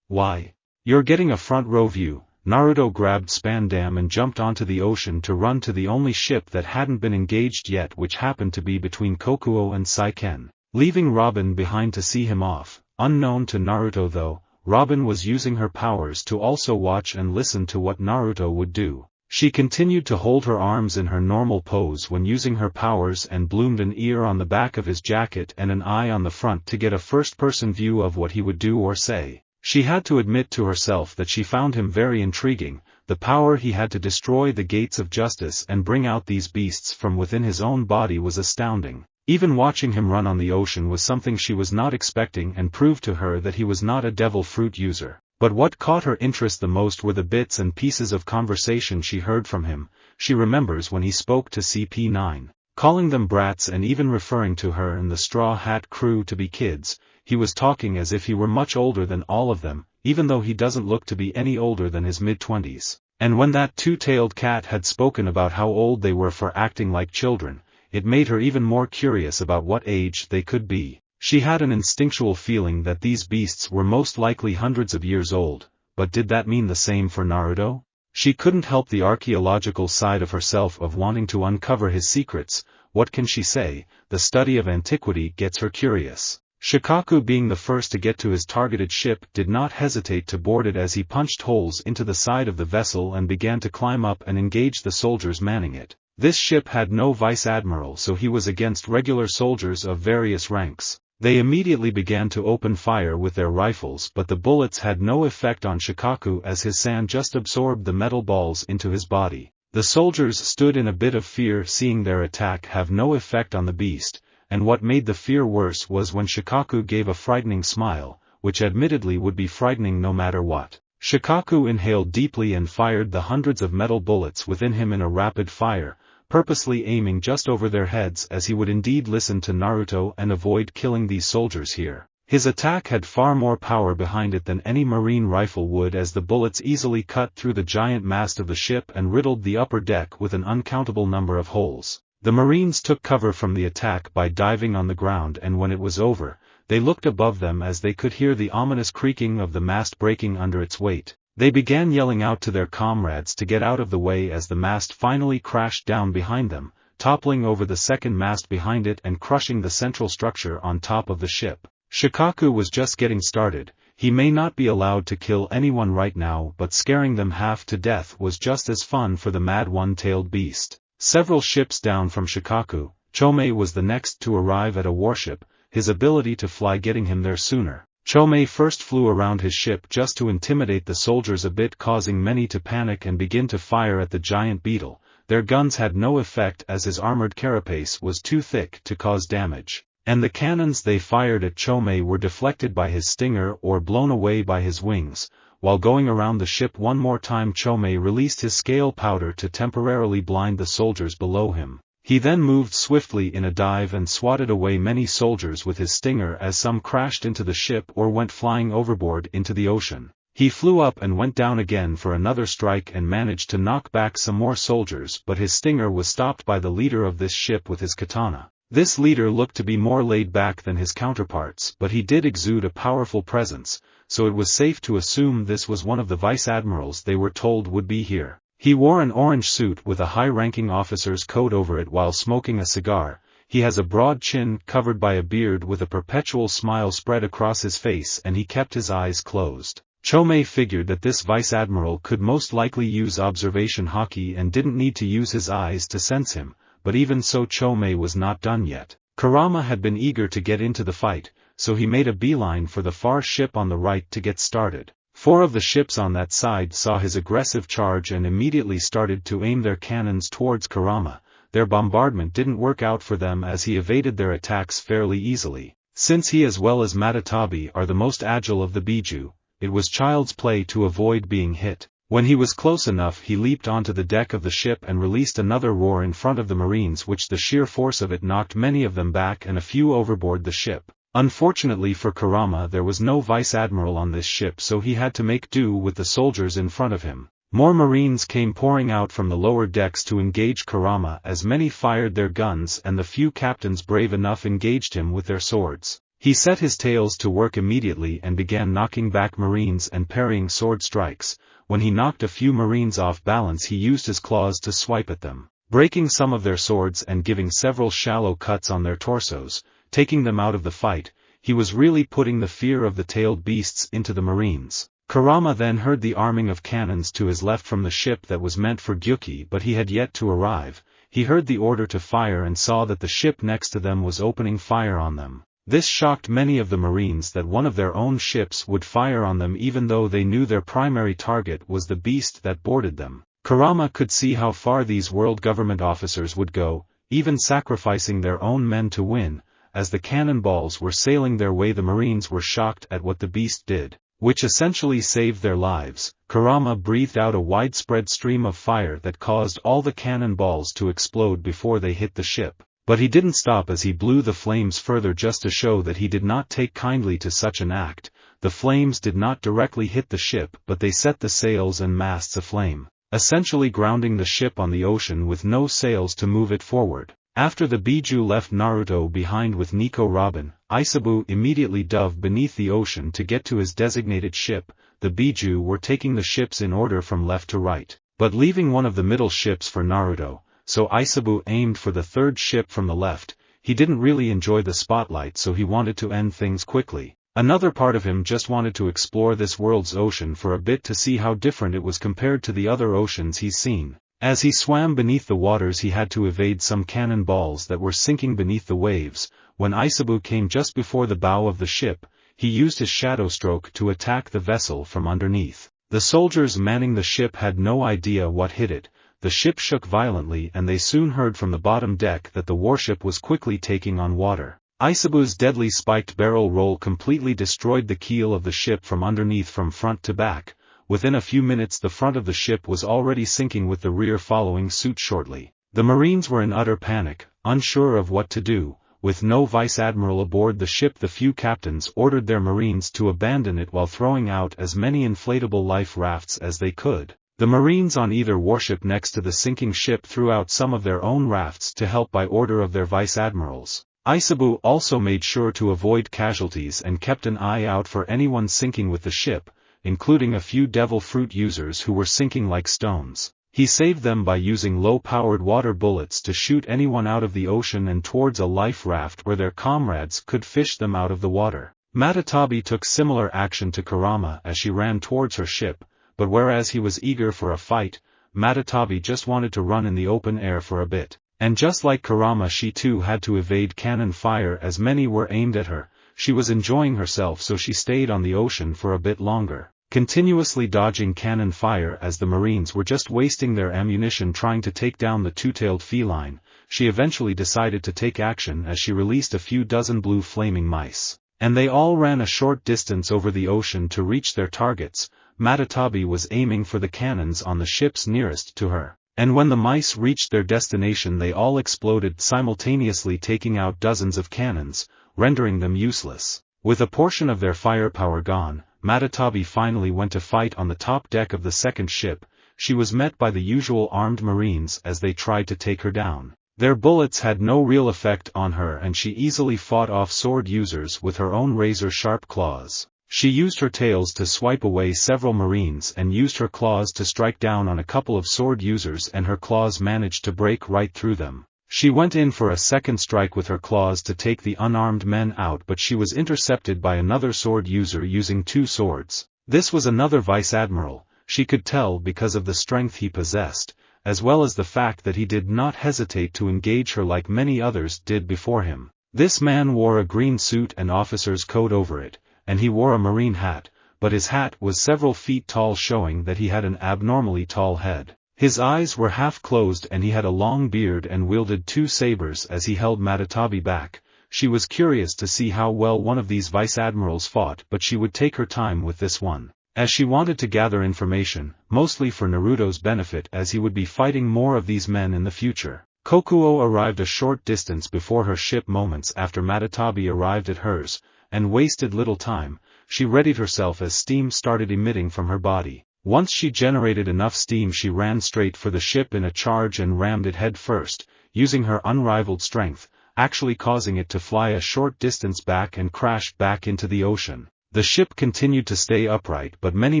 Why? You're getting a front row view. Naruto grabbed Spandam and jumped onto the ocean to run to the only ship that hadn't been engaged yet, which happened to be between Kokuo and Saiken. leaving Robin behind to see him off. Unknown to Naruto though, Robin was using her powers to also watch and listen to what Naruto would do. She continued to hold her arms in her normal pose when using her powers and bloomed an ear on the back of his jacket and an eye on the front to get a first-person view of what he would do or say. She had to admit to herself that she found him very intriguing. The power he had to destroy the gates of justice and bring out these beasts from within his own body was astounding. Even watching him run on the ocean was something she was not expecting and proved to her that he was not a devil fruit user. But what caught her interest the most were the bits and pieces of conversation she heard from him. She remembers when he spoke to CP9, calling them brats and even referring to her and the Straw Hat crew to be kids. He was talking as if he were much older than all of them, even though he doesn't look to be any older than his mid-20s. And when that two-tailed cat had spoken about how old they were for acting like children, it made her even more curious about what age they could be. She had an instinctual feeling that these beasts were most likely hundreds of years old, but did that mean the same for Naruto? She couldn't help the archaeological side of herself of wanting to uncover his secrets. What can she say? The study of antiquity gets her curious. Shikaku, being the first to get to his targeted ship, did not hesitate to board it as he punched holes into the side of the vessel and began to climb up and engage the soldiers manning it. This ship had no vice admiral, so he was against regular soldiers of various ranks. They immediately began to open fire with their rifles, but the bullets had no effect on Shikaku as his sand just absorbed the metal balls into his body. The soldiers stood in a bit of fear seeing their attack have no effect on the beast, and what made the fear worse was when Shikaku gave a frightening smile, which admittedly would be frightening no matter what. Shikaku inhaled deeply and fired the hundreds of metal bullets within him in a rapid fire, purposely aiming just over their heads as he would indeed listen to Naruto and avoid killing these soldiers here. His attack had far more power behind it than any marine rifle would, as the bullets easily cut through the giant mast of the ship and riddled the upper deck with an uncountable number of holes. The Marines took cover from the attack by diving on the ground, and when it was over, they looked above them as they could hear the ominous creaking of the mast breaking under its weight. They began yelling out to their comrades to get out of the way as the mast finally crashed down behind them, toppling over the second mast behind it and crushing the central structure on top of the ship. Shikaku was just getting started. He may not be allowed to kill anyone right now, but scaring them half to death was just as fun for the mad one-tailed beast. Several ships down from Shikaku, Chomei was the next to arrive at a warship, his ability to fly getting him there sooner. Chomei first flew around his ship just to intimidate the soldiers a bit, causing many to panic and begin to fire at the giant beetle. Their guns had no effect as his armored carapace was too thick to cause damage, and the cannons they fired at Chomei were deflected by his stinger or blown away by his wings. While going around the ship one more time, Chomei released his scale powder to temporarily blind the soldiers below him. He then moved swiftly in a dive and swatted away many soldiers with his stinger as some crashed into the ship or went flying overboard into the ocean. He flew up and went down again for another strike and managed to knock back some more soldiers, but his stinger was stopped by the leader of this ship with his katana. This leader looked to be more laid back than his counterparts, but he did exude a powerful presence, so it was safe to assume this was one of the vice admirals they were told would be here. He wore an orange suit with a high-ranking officer's coat over it while smoking a cigar. He has a broad chin covered by a beard with a perpetual smile spread across his face, and he kept his eyes closed. Chomei figured that this vice admiral could most likely use observation haki and didn't need to use his eyes to sense him, but even so Chomei was not done yet. Kurama had been eager to get into the fight, so he made a beeline for the far ship on the right to get started. 4 of the ships on that side saw his aggressive charge and immediately started to aim their cannons towards Kurama. Their bombardment didn't work out for them as he evaded their attacks fairly easily. Since he as well as Matatabi are the most agile of the Biju, it was child's play to avoid being hit. When he was close enough, he leaped onto the deck of the ship and released another roar in front of the Marines, which the sheer force of it knocked many of them back and a few overboard the ship. Unfortunately for Kurama, there was no vice admiral on this ship, so he had to make do with the soldiers in front of him. More Marines came pouring out from the lower decks to engage Kurama as many fired their guns and the few captains brave enough engaged him with their swords. He set his tails to work immediately and began knocking back Marines and parrying sword strikes. When he knocked a few Marines off balance, he used his claws to swipe at them, breaking some of their swords and giving several shallow cuts on their torsos. taking them out of the fight. He was really putting the fear of the tailed beasts into the Marines. Kurama then heard the arming of cannons to his left from the ship that was meant for Gyuki, but he had yet to arrive. He heard the order to fire and saw that the ship next to them was opening fire on them. This shocked many of the Marines that one of their own ships would fire on them even though they knew their primary target was the beast that boarded them. Kurama could see how far these world government officers would go, even sacrificing their own men to win. As the cannonballs were sailing their way, the Marines were shocked at what the beast did, which essentially saved their lives. Kurama breathed out a widespread stream of fire that caused all the cannonballs to explode before they hit the ship. But he didn't stop as he blew the flames further just to show that he did not take kindly to such an act. The flames did not directly hit the ship, but they set the sails and masts aflame, essentially grounding the ship on the ocean with no sails to move it forward. After the Biju left Naruto behind with Nico Robin, Isabu immediately dove beneath the ocean to get to his designated ship. The Biju were taking the ships in order from left to right, but leaving one of the middle ships for Naruto, so Isabu aimed for the third ship from the left. He didn't really enjoy the spotlight, so he wanted to end things quickly. Another part of him just wanted to explore this world's ocean for a bit to see how different it was compared to the other oceans he's seen. As he swam beneath the waters, he had to evade some cannonballs that were sinking beneath the waves. When Isabu came just before the bow of the ship, he used his shadow stroke to attack the vessel from underneath. The soldiers manning the ship had no idea what hit it. The ship shook violently and they soon heard from the bottom deck that the warship was quickly taking on water. Isabu's deadly spiked barrel roll completely destroyed the keel of the ship from underneath from front to back. Within a few minutes the front of the ship was already sinking with the rear following suit shortly. The Marines were in utter panic, unsure of what to do. With no vice admiral aboard the ship, the few captains ordered their Marines to abandon it while throwing out as many inflatable life rafts as they could. The Marines on either warship next to the sinking ship threw out some of their own rafts to help by order of their vice admirals. Isabu also made sure to avoid casualties and kept an eye out for anyone sinking with the ship, including a few devil fruit users who were sinking like stones. He saved them by using low-powered water bullets to shoot anyone out of the ocean and towards a life raft where their comrades could fish them out of the water. Matatabi took similar action to Kurama as she ran towards her ship, but whereas he was eager for a fight, Matatabi just wanted to run in the open air for a bit. And just like Kurama, she too had to evade cannon fire as many were aimed at her. She was enjoying herself, so she stayed on the ocean for a bit longer, continuously dodging cannon fire as the Marines were just wasting their ammunition trying to take down the two-tailed feline. She eventually decided to take action as she released a few dozen blue flaming mice, and they all ran a short distance over the ocean to reach their targets. Matatabi was aiming for the cannons on the ships nearest to her, and when the mice reached their destination they all exploded simultaneously, taking out dozens of cannons, rendering them useless. With a portion of their firepower gone, Matatabi finally went to fight on the top deck of the second ship. She was met by the usual armed Marines as they tried to take her down. Their bullets had no real effect on her and she easily fought off sword users with her own razor-sharp claws. She used her tails to swipe away several Marines and used her claws to strike down on a couple of sword users, and her claws managed to break right through them. She went in for a second strike with her claws to take the unarmed men out, but she was intercepted by another sword user using two swords. This was another vice admiral, she could tell because of the strength he possessed, as well as the fact that he did not hesitate to engage her like many others did before him. This man wore a green suit and officer's coat over it, and he wore a marine hat, but his hat was several feet tall, showing that he had an abnormally tall head. His eyes were half closed and he had a long beard and wielded two sabers as he held Matatabi back. She was curious to see how well one of these vice admirals fought, but she would take her time with this one, as she wanted to gather information, mostly for Naruto's benefit, as he would be fighting more of these men in the future. Kokuo arrived a short distance before her ship moments after Matatabi arrived at hers, and wasted little time. She readied herself as steam started emitting from her body. Once she generated enough steam, she ran straight for the ship in a charge and rammed it head first, using her unrivaled strength, actually causing it to fly a short distance back and crashed back into the ocean. The ship continued to stay upright, but many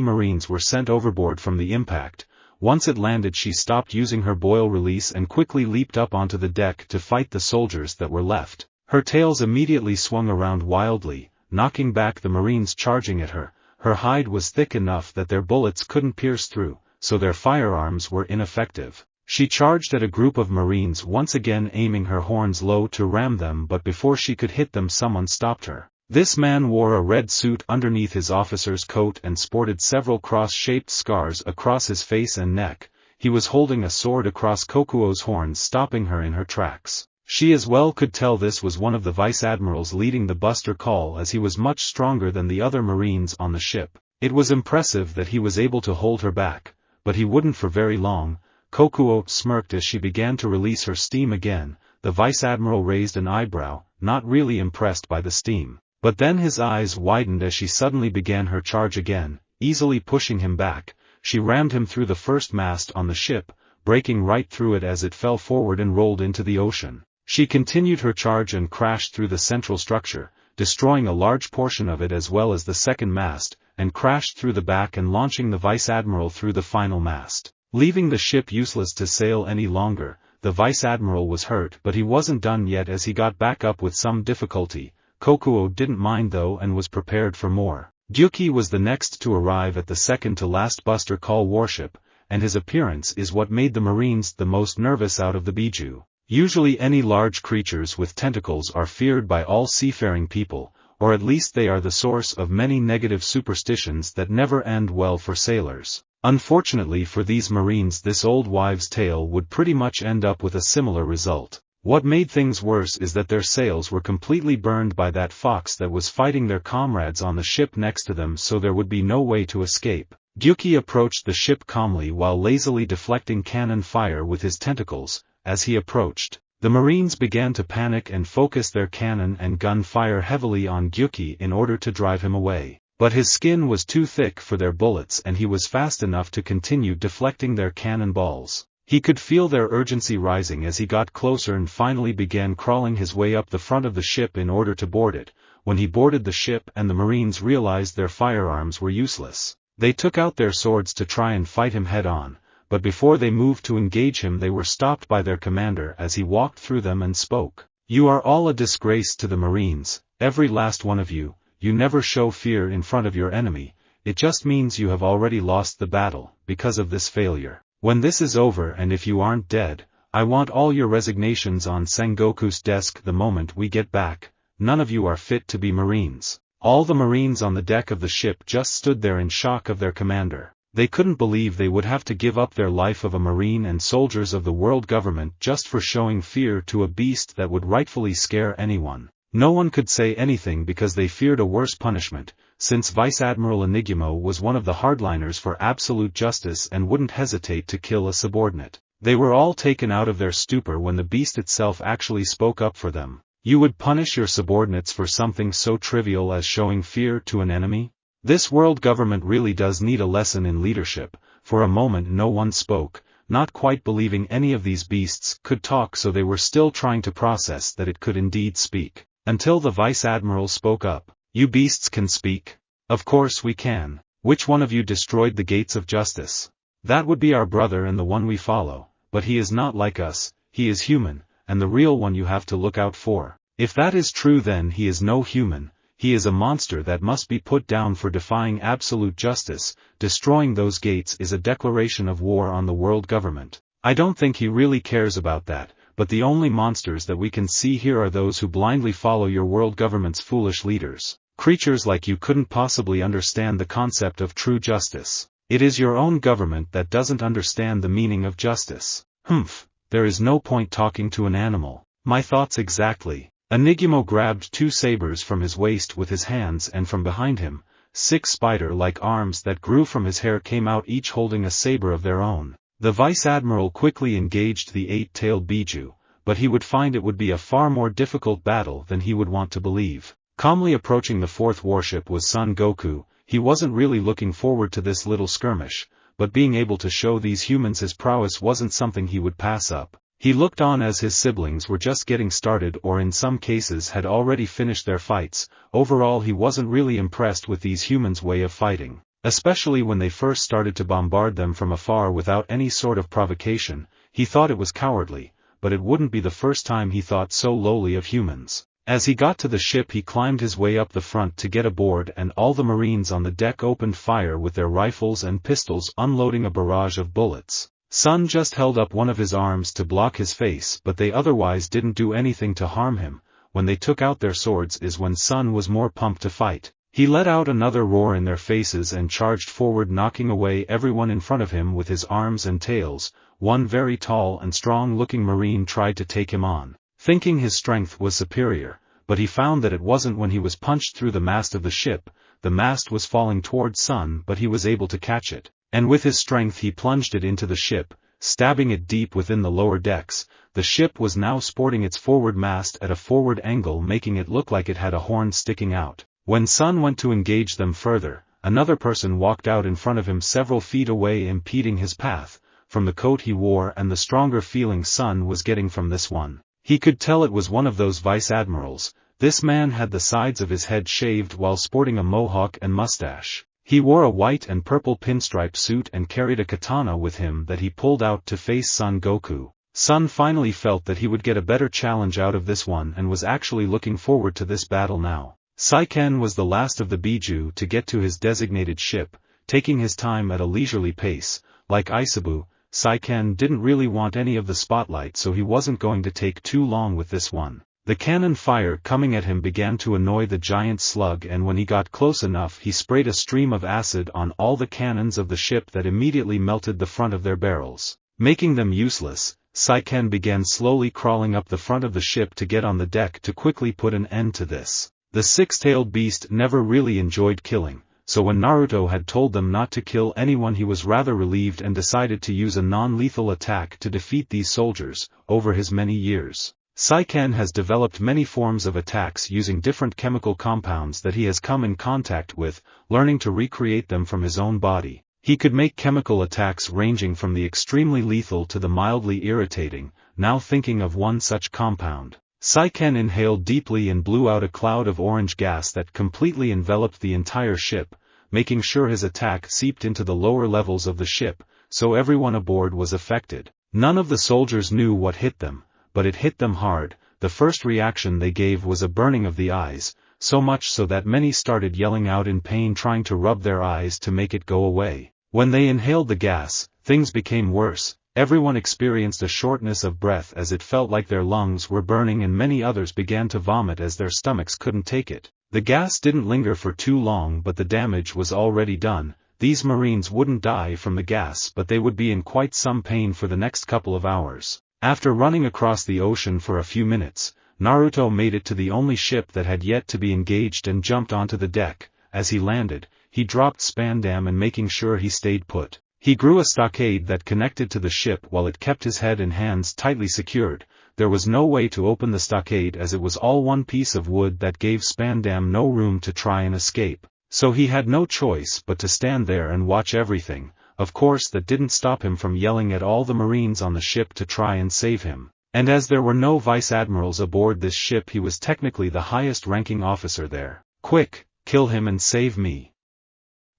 Marines were sent overboard from the impact. Once it landed, she stopped using her boil release and quickly leaped up onto the deck to fight the soldiers that were left. Her tails immediately swung around wildly, knocking back the Marines charging at her. Her hide was thick enough that their bullets couldn't pierce through, so their firearms were ineffective. She charged at a group of Marines, once again aiming her horns low to ram them, but before she could hit them someone stopped her. This man wore a red suit underneath his officer's coat and sported several cross-shaped scars across his face and neck. He was holding a sword across Kokuo's horns, stopping her in her tracks. She as well could tell this was one of the vice-admirals leading the Buster Call, as he was much stronger than the other Marines on the ship. It was impressive that he was able to hold her back, but he wouldn't for very long. Kokuo smirked as she began to release her steam again. The vice-admiral raised an eyebrow, not really impressed by the steam. But then his eyes widened as she suddenly began her charge again, easily pushing him back. She rammed him through the first mast on the ship, breaking right through it as it fell forward and rolled into the ocean. She continued her charge and crashed through the central structure, destroying a large portion of it as well as the second mast, and crashed through the back and launching the vice-admiral through the final mast. Leaving the ship useless to sail any longer, the vice-admiral was hurt, but he wasn't done yet as he got back up with some difficulty. Kokuo didn't mind though and was prepared for more. Gyuki was the next to arrive at the second-to-last Buster Call warship, and his appearance is what made the Marines the most nervous out of the Biju. Usually any large creatures with tentacles are feared by all seafaring people, or at least they are the source of many negative superstitions that never end well for sailors. Unfortunately for these Marines, this old wives' tale would pretty much end up with a similar result. What made things worse is that their sails were completely burned by that fox that was fighting their comrades on the ship next to them, so there would be no way to escape. Gyuki approached the ship calmly while lazily deflecting cannon fire with his tentacles. As he approached, the Marines began to panic and focus their cannon and gun fire heavily on Gyuki in order to drive him away. But his skin was too thick for their bullets and he was fast enough to continue deflecting their cannonballs. He could feel their urgency rising as he got closer and finally began crawling his way up the front of the ship in order to board it. When he boarded the ship and the Marines realized their firearms were useless, they took out their swords to try and fight him head-on. But before they moved to engage him, they were stopped by their commander as he walked through them and spoke. "You are all a disgrace to the Marines, every last one of you. You never show fear in front of your enemy. It just means you have already lost the battle, because of this failure. When this is over and if you aren't dead, I want all your resignations on Sengoku's desk the moment we get back. None of you are fit to be Marines." All the Marines on the deck of the ship just stood there in shock of their commander. They couldn't believe they would have to give up their life of a Marine and soldiers of the world government just for showing fear to a beast that would rightfully scare anyone. No one could say anything because they feared a worse punishment, since Vice Admiral Enigmo was one of the hardliners for absolute justice and wouldn't hesitate to kill a subordinate. They were all taken out of their stupor when the beast itself actually spoke up for them. "You would punish your subordinates for something so trivial as showing fear to an enemy? This world government really does need a lesson in leadership." For a moment no one spoke, not quite believing any of these beasts could talk, so they were still trying to process that it could indeed speak. Until the Vice Admiral spoke up. "You beasts can speak? Of course we can. Which one of you destroyed the gates of justice? That would be our brother and the one we follow, but he is not like us, he is human, and the real one you have to look out for. If that is true, then he is no human. He is a monster that must be put down for defying absolute justice. Destroying those gates is a declaration of war on the world government. I don't think he really cares about that, but the only monsters that we can see here are those who blindly follow your world government's foolish leaders. Creatures like you couldn't possibly understand the concept of true justice. It is your own government that doesn't understand the meaning of justice." "Humph, there is no point talking to an animal." "My thoughts exactly." Enigmo grabbed two sabers from his waist with his hands, and from behind him, 6 spider-like arms that grew from his hair came out, each holding a saber of their own. The Vice Admiral quickly engaged the 8-tailed Biju, but he would find it would be a far more difficult battle than he would want to believe. Calmly approaching the 4th warship was Son Goku. He wasn't really looking forward to this little skirmish, but being able to show these humans his prowess wasn't something he would pass up. He looked on as his siblings were just getting started, or in some cases had already finished their fights. Overall, he wasn't really impressed with these humans' way of fighting, especially when they first started to bombard them from afar without any sort of provocation. He thought it was cowardly, but it wouldn't be the first time he thought so lowly of humans. As he got to the ship he climbed his way up the front to get aboard, and all the Marines on the deck opened fire with their rifles and pistols, unloading a barrage of bullets. Sun just held up one of his arms to block his face, but they otherwise didn't do anything to harm him. When they took out their swords is when Sun was more pumped to fight. He let out another roar in their faces and charged forward, knocking away everyone in front of him with his arms and tails. One very tall and strong-looking Marine tried to take him on, thinking his strength was superior, but he found that it wasn't when he was punched through the mast of the ship. The mast was falling towards Sun, but he was able to catch it, and with his strength he plunged it into the ship, stabbing it deep within the lower decks. The ship was now sporting its forward mast at a forward angle, making it look like it had a horn sticking out. When Sun went to engage them further, another person walked out in front of him several feet away, impeding his path. From the coat he wore and the stronger feeling Sun was getting from this one, he could tell it was one of those vice admirals. This man had the sides of his head shaved while sporting a mohawk and mustache. He wore a white and purple pinstripe suit and carried a katana with him that he pulled out to face Son Goku. Sun finally felt that he would get a better challenge out of this one and was actually looking forward to this battle now. Saiken was the last of the Biju to get to his designated ship, taking his time at a leisurely pace. Like Isabu, Saiken didn't really want any of the spotlight, so he wasn't going to take too long with this one. The cannon fire coming at him began to annoy the giant slug, and when he got close enough he sprayed a stream of acid on all the cannons of the ship that immediately melted the front of their barrels, making them useless. Saiken began slowly crawling up the front of the ship to get on the deck to quickly put an end to this. The six-tailed beast never really enjoyed killing, so when Naruto had told them not to kill anyone he was rather relieved and decided to use a non-lethal attack to defeat these soldiers. Over his many years, Saiken has developed many forms of attacks using different chemical compounds that he has come in contact with, learning to recreate them from his own body. He could make chemical attacks ranging from the extremely lethal to the mildly irritating. Now thinking of one such compound, Saiken inhaled deeply and blew out a cloud of orange gas that completely enveloped the entire ship, making sure his attack seeped into the lower levels of the ship, so everyone aboard was affected. None of the soldiers knew what hit them, but it hit them hard. The first reaction they gave was a burning of the eyes, so much so that many started yelling out in pain, trying to rub their eyes to make it go away. When they inhaled the gas, things became worse. Everyone experienced a shortness of breath as it felt like their lungs were burning, and many others began to vomit as their stomachs couldn't take it. The gas didn't linger for too long, but the damage was already done. These Marines wouldn't die from the gas, but they would be in quite some pain for the next couple of hours. After running across the ocean for a few minutes, Naruto made it to the only ship that had yet to be engaged and jumped onto the deck. As he landed, he dropped Spandam, and making sure he stayed put, he grew a stockade that connected to the ship while it kept his head and hands tightly secured. There was no way to open the stockade as it was all one piece of wood that gave Spandam no room to try and escape, so he had no choice but to stand there and watch everything. Of course that didn't stop him from yelling at all the Marines on the ship to try and save him, and as there were no vice admirals aboard this ship, he was technically the highest ranking officer there. Quick, kill him and save me.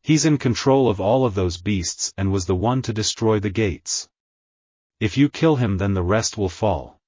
He's in control of all of those beasts and was the one to destroy the gates. If you kill him, then the rest will fall.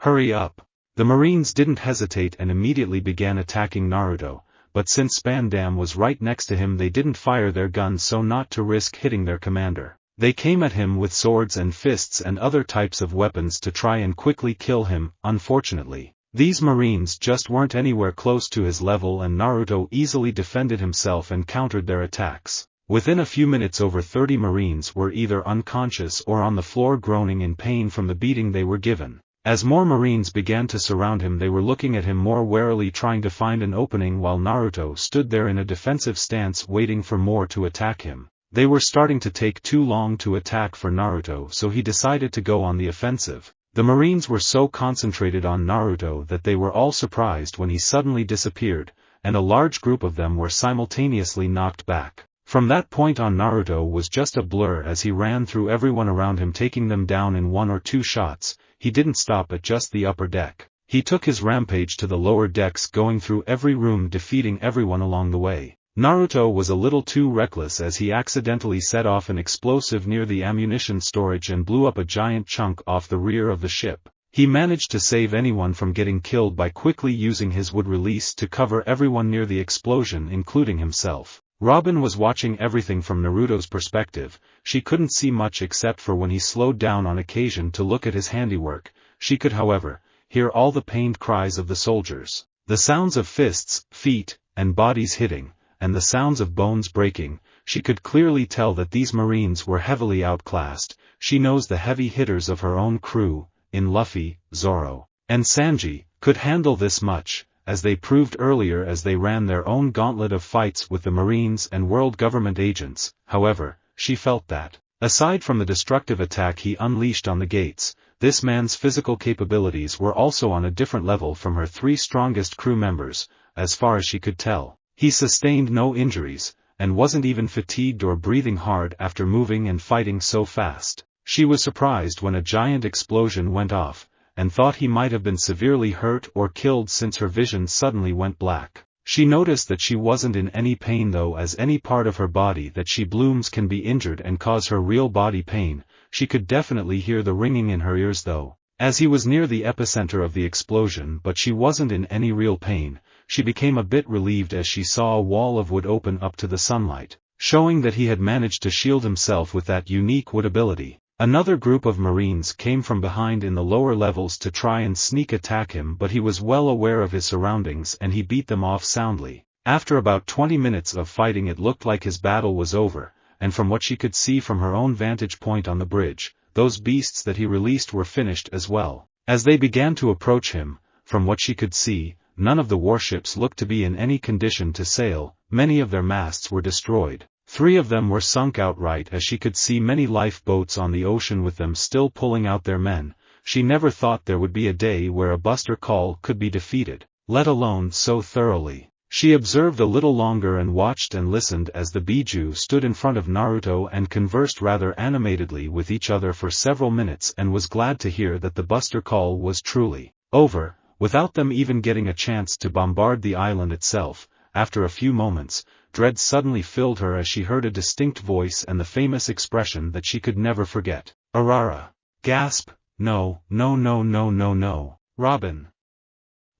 Hurry up. The Marines didn't hesitate and immediately began attacking Naruto, but since Spandam was right next to him they didn't fire their guns so not to risk hitting their commander. They came at him with swords and fists and other types of weapons to try and quickly kill him. Unfortunately, these Marines just weren't anywhere close to his level, and Naruto easily defended himself and countered their attacks. Within a few minutes over 30 Marines were either unconscious or on the floor groaning in pain from the beating they were given. As more Marines began to surround him, they were looking at him more warily, trying to find an opening, while Naruto stood there in a defensive stance waiting for more to attack him. They were starting to take too long to attack for Naruto, so he decided to go on the offensive. The Marines were so concentrated on Naruto that they were all surprised when he suddenly disappeared, and a large group of them were simultaneously knocked back. From that point on, Naruto was just a blur as he ran through everyone around him, taking them down in 1 or 2 shots. He didn't stop at just the upper deck. He took his rampage to the lower decks, going through every room, defeating everyone along the way. Naruto was a little too reckless as he accidentally set off an explosive near the ammunition storage and blew up a giant chunk off the rear of the ship. He managed to save anyone from getting killed by quickly using his wood release to cover everyone near the explosion, including himself. Robin was watching everything from Naruto's perspective. She couldn't see much except for when he slowed down on occasion to look at his handiwork. She could, however, hear all the pained cries of the soldiers, the sounds of fists, feet, and bodies hitting, and the sounds of bones breaking. She could clearly tell that these Marines were heavily outclassed. She knows the heavy hitters of her own crew, in Luffy, Zoro, and Sanji, could handle this much, as they proved earlier as they ran their own gauntlet of fights with the Marines and world government agents. However, she felt that, aside from the destructive attack he unleashed on the gates, this man's physical capabilities were also on a different level from her three strongest crew members. As far as she could tell, he sustained no injuries, and wasn't even fatigued or breathing hard after moving and fighting so fast. She was surprised when a giant explosion went off, and thought he might have been severely hurt or killed since her vision suddenly went black. She noticed that she wasn't in any pain though, as any part of her body that she blooms can be injured and cause her real body pain. She could definitely hear the ringing in her ears though, as he was near the epicenter of the explosion, but she wasn't in any real pain. She became a bit relieved as she saw a wall of wood open up to the sunlight, showing that he had managed to shield himself with that unique wood ability. Another group of Marines came from behind in the lower levels to try and sneak attack him, but he was well aware of his surroundings and he beat them off soundly. After about 20 minutes of fighting it looked like his battle was over, and from what she could see from her own vantage point on the bridge, those beasts that he released were finished as well. As they began to approach him, from what she could see, none of the warships looked to be in any condition to sail. Many of their masts were destroyed. 3 of them were sunk outright, as she could see many lifeboats on the ocean with them still pulling out their men. She never thought there would be a day where a Buster Call could be defeated, let alone so thoroughly. She observed a little longer and watched and listened as the Biju stood in front of Naruto and conversed rather animatedly with each other for several minutes, and was glad to hear that the Buster Call was truly over, without them even getting a chance to bombard the island itself. After a few moments, dread suddenly filled her as she heard a distinct voice and the famous expression that she could never forget. Arara. Gasp. No, no, no, no, no, no. Robin.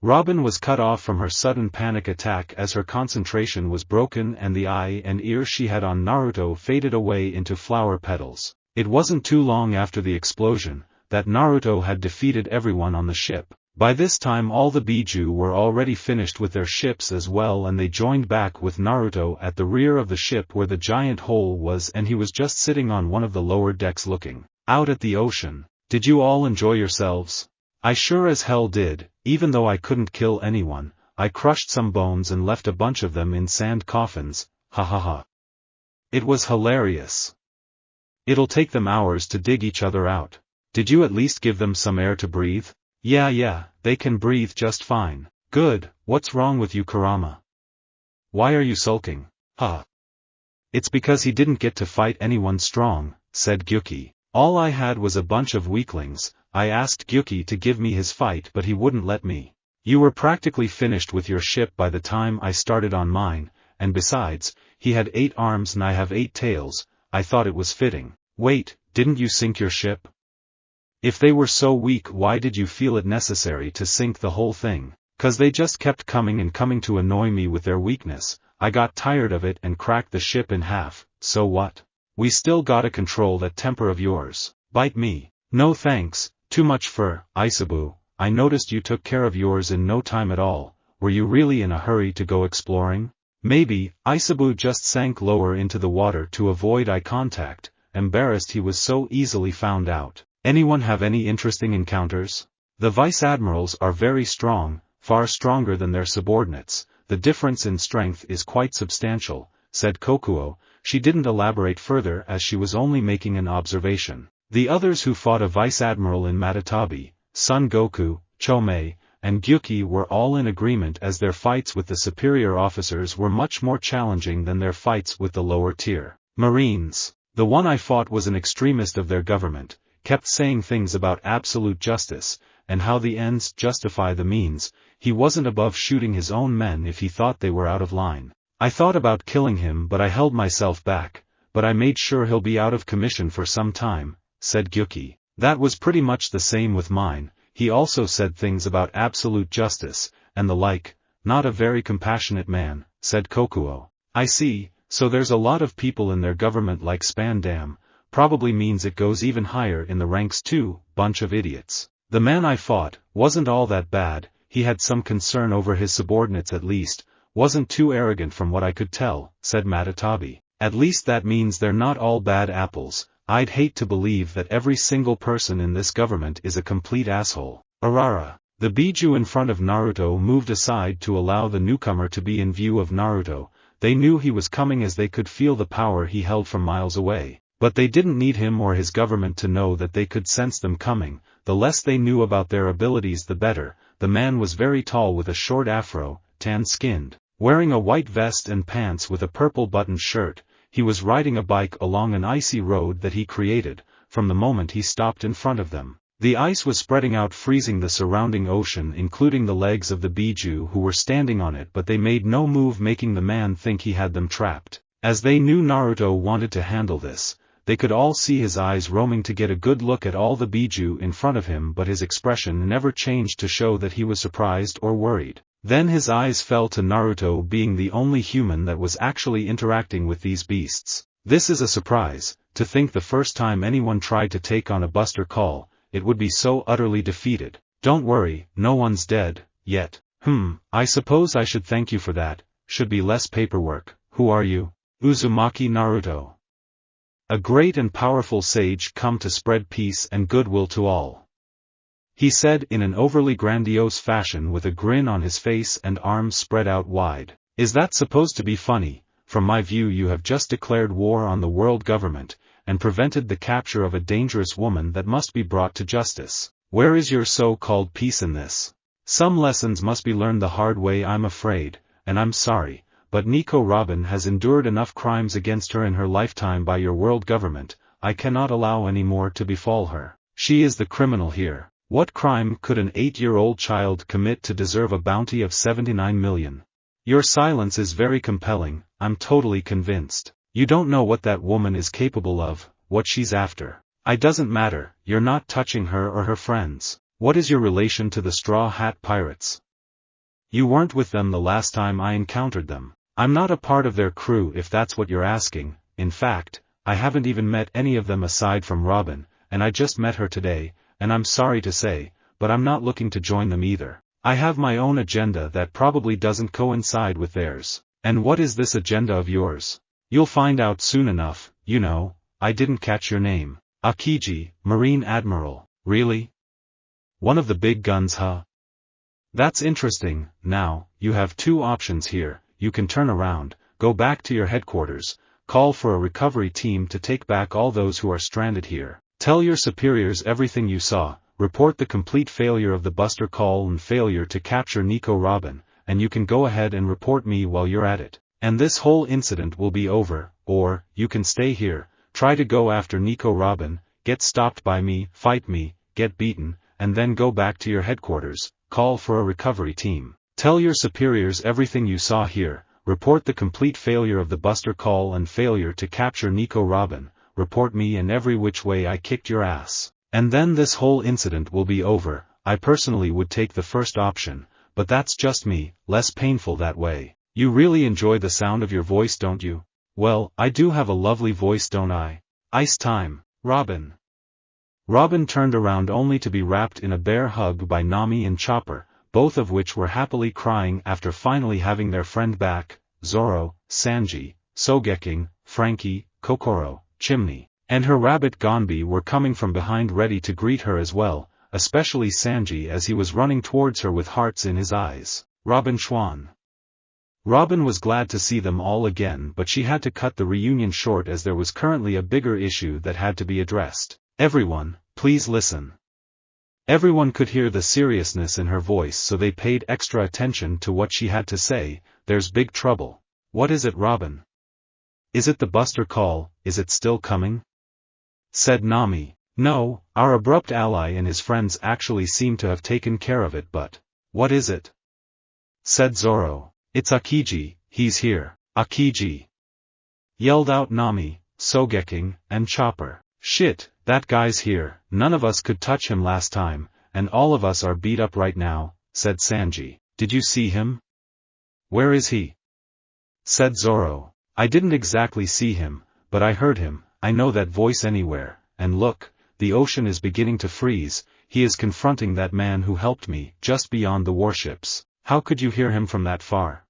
Robin was cut off from her sudden panic attack as her concentration was broken and the eye and ear she had on Naruto faded away into flower petals. It wasn't too long after the explosion that Naruto had defeated everyone on the ship. By this time all the Biju were already finished with their ships as well, and they joined back with Naruto at the rear of the ship where the giant hole was, and he was just sitting on one of the lower decks looking out at the ocean. Did you all enjoy yourselves? I sure as hell did. Even though I couldn't kill anyone, I crushed some bones and left a bunch of them in sand coffins. Ha ha ha. It was hilarious. It'll take them hours to dig each other out. Did you at least give them some air to breathe? Yeah, they can breathe just fine. Good. What's wrong with you, Kurama? Why are you sulking? Huh. It's because he didn't get to fight anyone strong, said Gyuki. All I had was a bunch of weaklings. I asked Gyuki to give me his fight but he wouldn't let me. You were practically finished with your ship by the time I started on mine, and besides, he had 8 arms and I have 8 tails. I thought it was fitting. Wait, didn't you sink your ship? If they were so weak, why did you feel it necessary to sink the whole thing? 'Cause they just kept coming and coming to annoy me with their weakness. I got tired of it and cracked the ship in half. So what? We still gotta control that temper of yours. Bite me. No thanks, too much fur. Isabu, I noticed you took care of yours in no time at all. Were you really in a hurry to go exploring? Maybe. Isabu just sank lower into the water to avoid eye contact, embarrassed he was so easily found out. Anyone have any interesting encounters? The vice admirals are very strong, far stronger than their subordinates. The difference in strength is quite substantial, said Kokuo. She didn't elaborate further as she was only making an observation. The others who fought a vice admiral in Matatabi, Son Goku, Chomei, and Gyuki were all in agreement as their fights with the superior officers were much more challenging than their fights with the lower tier Marines. The one I fought was an extremist of their government, kept saying things about absolute justice, and how the ends justify the means. He wasn't above shooting his own men if he thought they were out of line. I thought about killing him but I held myself back, but I made sure he'll be out of commission for some time, said Gyuki. That was pretty much the same with mine. he also said things about absolute justice, and the like. Not a very compassionate man, said Kokuo. I see, so there's a lot of people in their government like Spandam, probably means it goes even higher in the ranks too, bunch of idiots. The man I fought wasn't all that bad, he had some concern over his subordinates at least, wasn't too arrogant from what I could tell, said Matatabi. At least that means they're not all bad apples. I'd hate to believe that every single person in this government is a complete asshole. Arara. The Biju in front of Naruto moved aside to allow the newcomer to be in view of Naruto. They knew he was coming as they could feel the power he held from miles away. But they didn't need him or his government to know that they could sense them coming. The less they knew about their abilities the better. The man was very tall with a short afro, tan-skinned, wearing a white vest and pants with a purple buttoned shirt. He was riding a bike along an icy road that he created, from the moment he stopped in front of them. The ice was spreading out, freezing the surrounding ocean, including the legs of the Biju who were standing on it, but they made no move, making the man think he had them trapped. As they knew Naruto wanted to handle this, they could all see his eyes roaming to get a good look at all the Biju in front of him, but his expression never changed to show that he was surprised or worried. Then his eyes fell to Naruto, being the only human that was actually interacting with these beasts. This is a surprise, to think the first time anyone tried to take on a Buster Call, it would be so utterly defeated. Don't worry, no one's dead, yet. I suppose I should thank you for that, should be less paperwork. Who are you? Uzumaki Naruto. A great and powerful sage come to spread peace and goodwill to all. He said in an overly grandiose fashion with a grin on his face and arms spread out wide. Is that supposed to be funny? From my view you have just declared war on the world government, and prevented the capture of a dangerous woman that must be brought to justice. Where is your so-called peace in this? Some lessons must be learned the hard way, I'm afraid, and I'm sorry, but Nico Robin has endured enough crimes against her in her lifetime by your world government. I cannot allow any more to befall her. She is the criminal here. What crime could an 8-year-old child commit to deserve a bounty of 79 million? Your silence is very compelling, I'm totally convinced. You don't know what that woman is capable of, what she's after. It doesn't matter, you're not touching her or her friends. What is your relation to the Straw Hat Pirates? You weren't with them the last time I encountered them. I'm not a part of their crew if that's what you're asking. In fact, I haven't even met any of them aside from Robin, and I just met her today, and I'm sorry to say, but I'm not looking to join them either. I have my own agenda that probably doesn't coincide with theirs. And what is this agenda of yours? You'll find out soon enough. You know, I didn't catch your name. Akiji, Marine Admiral. Really? One of the big guns, huh? That's interesting. Now, you have two options here. You can turn around, go back to your headquarters, call for a recovery team to take back all those who are stranded here. Tell your superiors everything you saw, report the complete failure of the Buster Call and failure to capture Nico Robin, and you can go ahead and report me while you're at it. And this whole incident will be over, or, you can stay here, try to go after Nico Robin, get stopped by me, fight me, get beaten, and then go back to your headquarters, call for a recovery team. Tell your superiors everything you saw here, report the complete failure of the Buster Call and failure to capture Nico Robin, report me and every which way I kicked your ass. And then this whole incident will be over. I personally would take the first option, but that's just me, less painful that way. You really enjoy the sound of your voice, don't you? Well, I do have a lovely voice, don't I? Ice time, Robin. Robin turned around only to be wrapped in a bear hug by Nami and Chopper, both of which were happily crying after finally having their friend back. Zoro, Sanji, Sogeking, Frankie, Kokoro, Chimney, and her rabbit Gonbi were coming from behind ready to greet her as well, especially Sanji as he was running towards her with hearts in his eyes. Robin Schwan. Robin was glad to see them all again, but she had to cut the reunion short as there was currently a bigger issue that had to be addressed. Everyone, please listen. Everyone could hear the seriousness in her voice, so they paid extra attention to what she had to say. There's big trouble. What is it, Robin? Is it the Buster Call? Is it still coming? Said Nami. No, our abrupt ally and his friends actually seem to have taken care of it, but what is it? Said Zoro. It's Akiji, he's here. Akiji! Yelled out Nami, Sogeking, and Chopper. Shit, that guy's here. None of us could touch him last time, and all of us are beat up right now, said Sanji. Did you see him? Where is he? Said Zoro. I didn't exactly see him, but I heard him. I know that voice anywhere, and look, the ocean is beginning to freeze. He is confronting that man who helped me, just beyond the warships. How could you hear him from that far?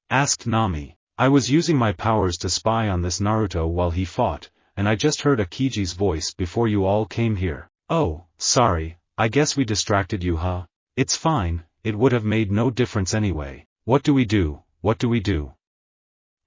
Asked Nami. I was using my powers to spy on this Naruto while he fought, and I just heard Akiji's voice before you all came here. Oh, sorry, I guess we distracted you, huh? It's fine, it would have made no difference anyway. What do we do? What do we do?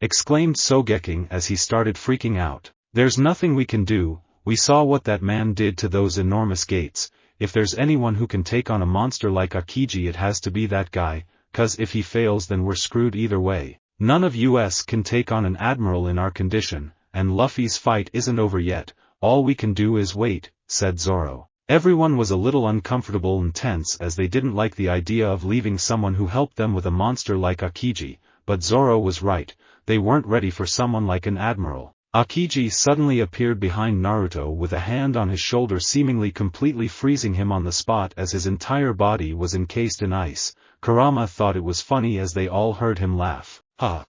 Exclaimed Sogeking as he started freaking out. There's nothing we can do. We saw what that man did to those enormous gates. If there's anyone who can take on a monster like Akiji, it has to be that guy, 'cause if he fails then we're screwed either way. None of us can take on an admiral in our condition, and Luffy's fight isn't over yet. All we can do is wait, said Zoro. Everyone was a little uncomfortable and tense as they didn't like the idea of leaving someone who helped them with a monster like Akiji, but Zoro was right, they weren't ready for someone like an admiral. Akiji suddenly appeared behind Naruto with a hand on his shoulder, seemingly completely freezing him on the spot as his entire body was encased in ice. Kurama thought it was funny as they all heard him laugh. Ha!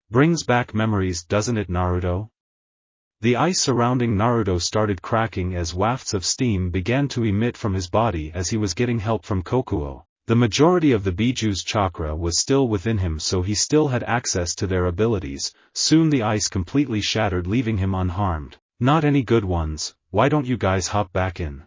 Brings back memories, doesn't it, Naruto? The ice surrounding Naruto started cracking as wafts of steam began to emit from his body as he was getting help from Kokuo. The majority of the Bijuu's chakra was still within him, so he still had access to their abilities. Soon the ice completely shattered, leaving him unharmed. Not any good ones. Why don't you guys hop back in?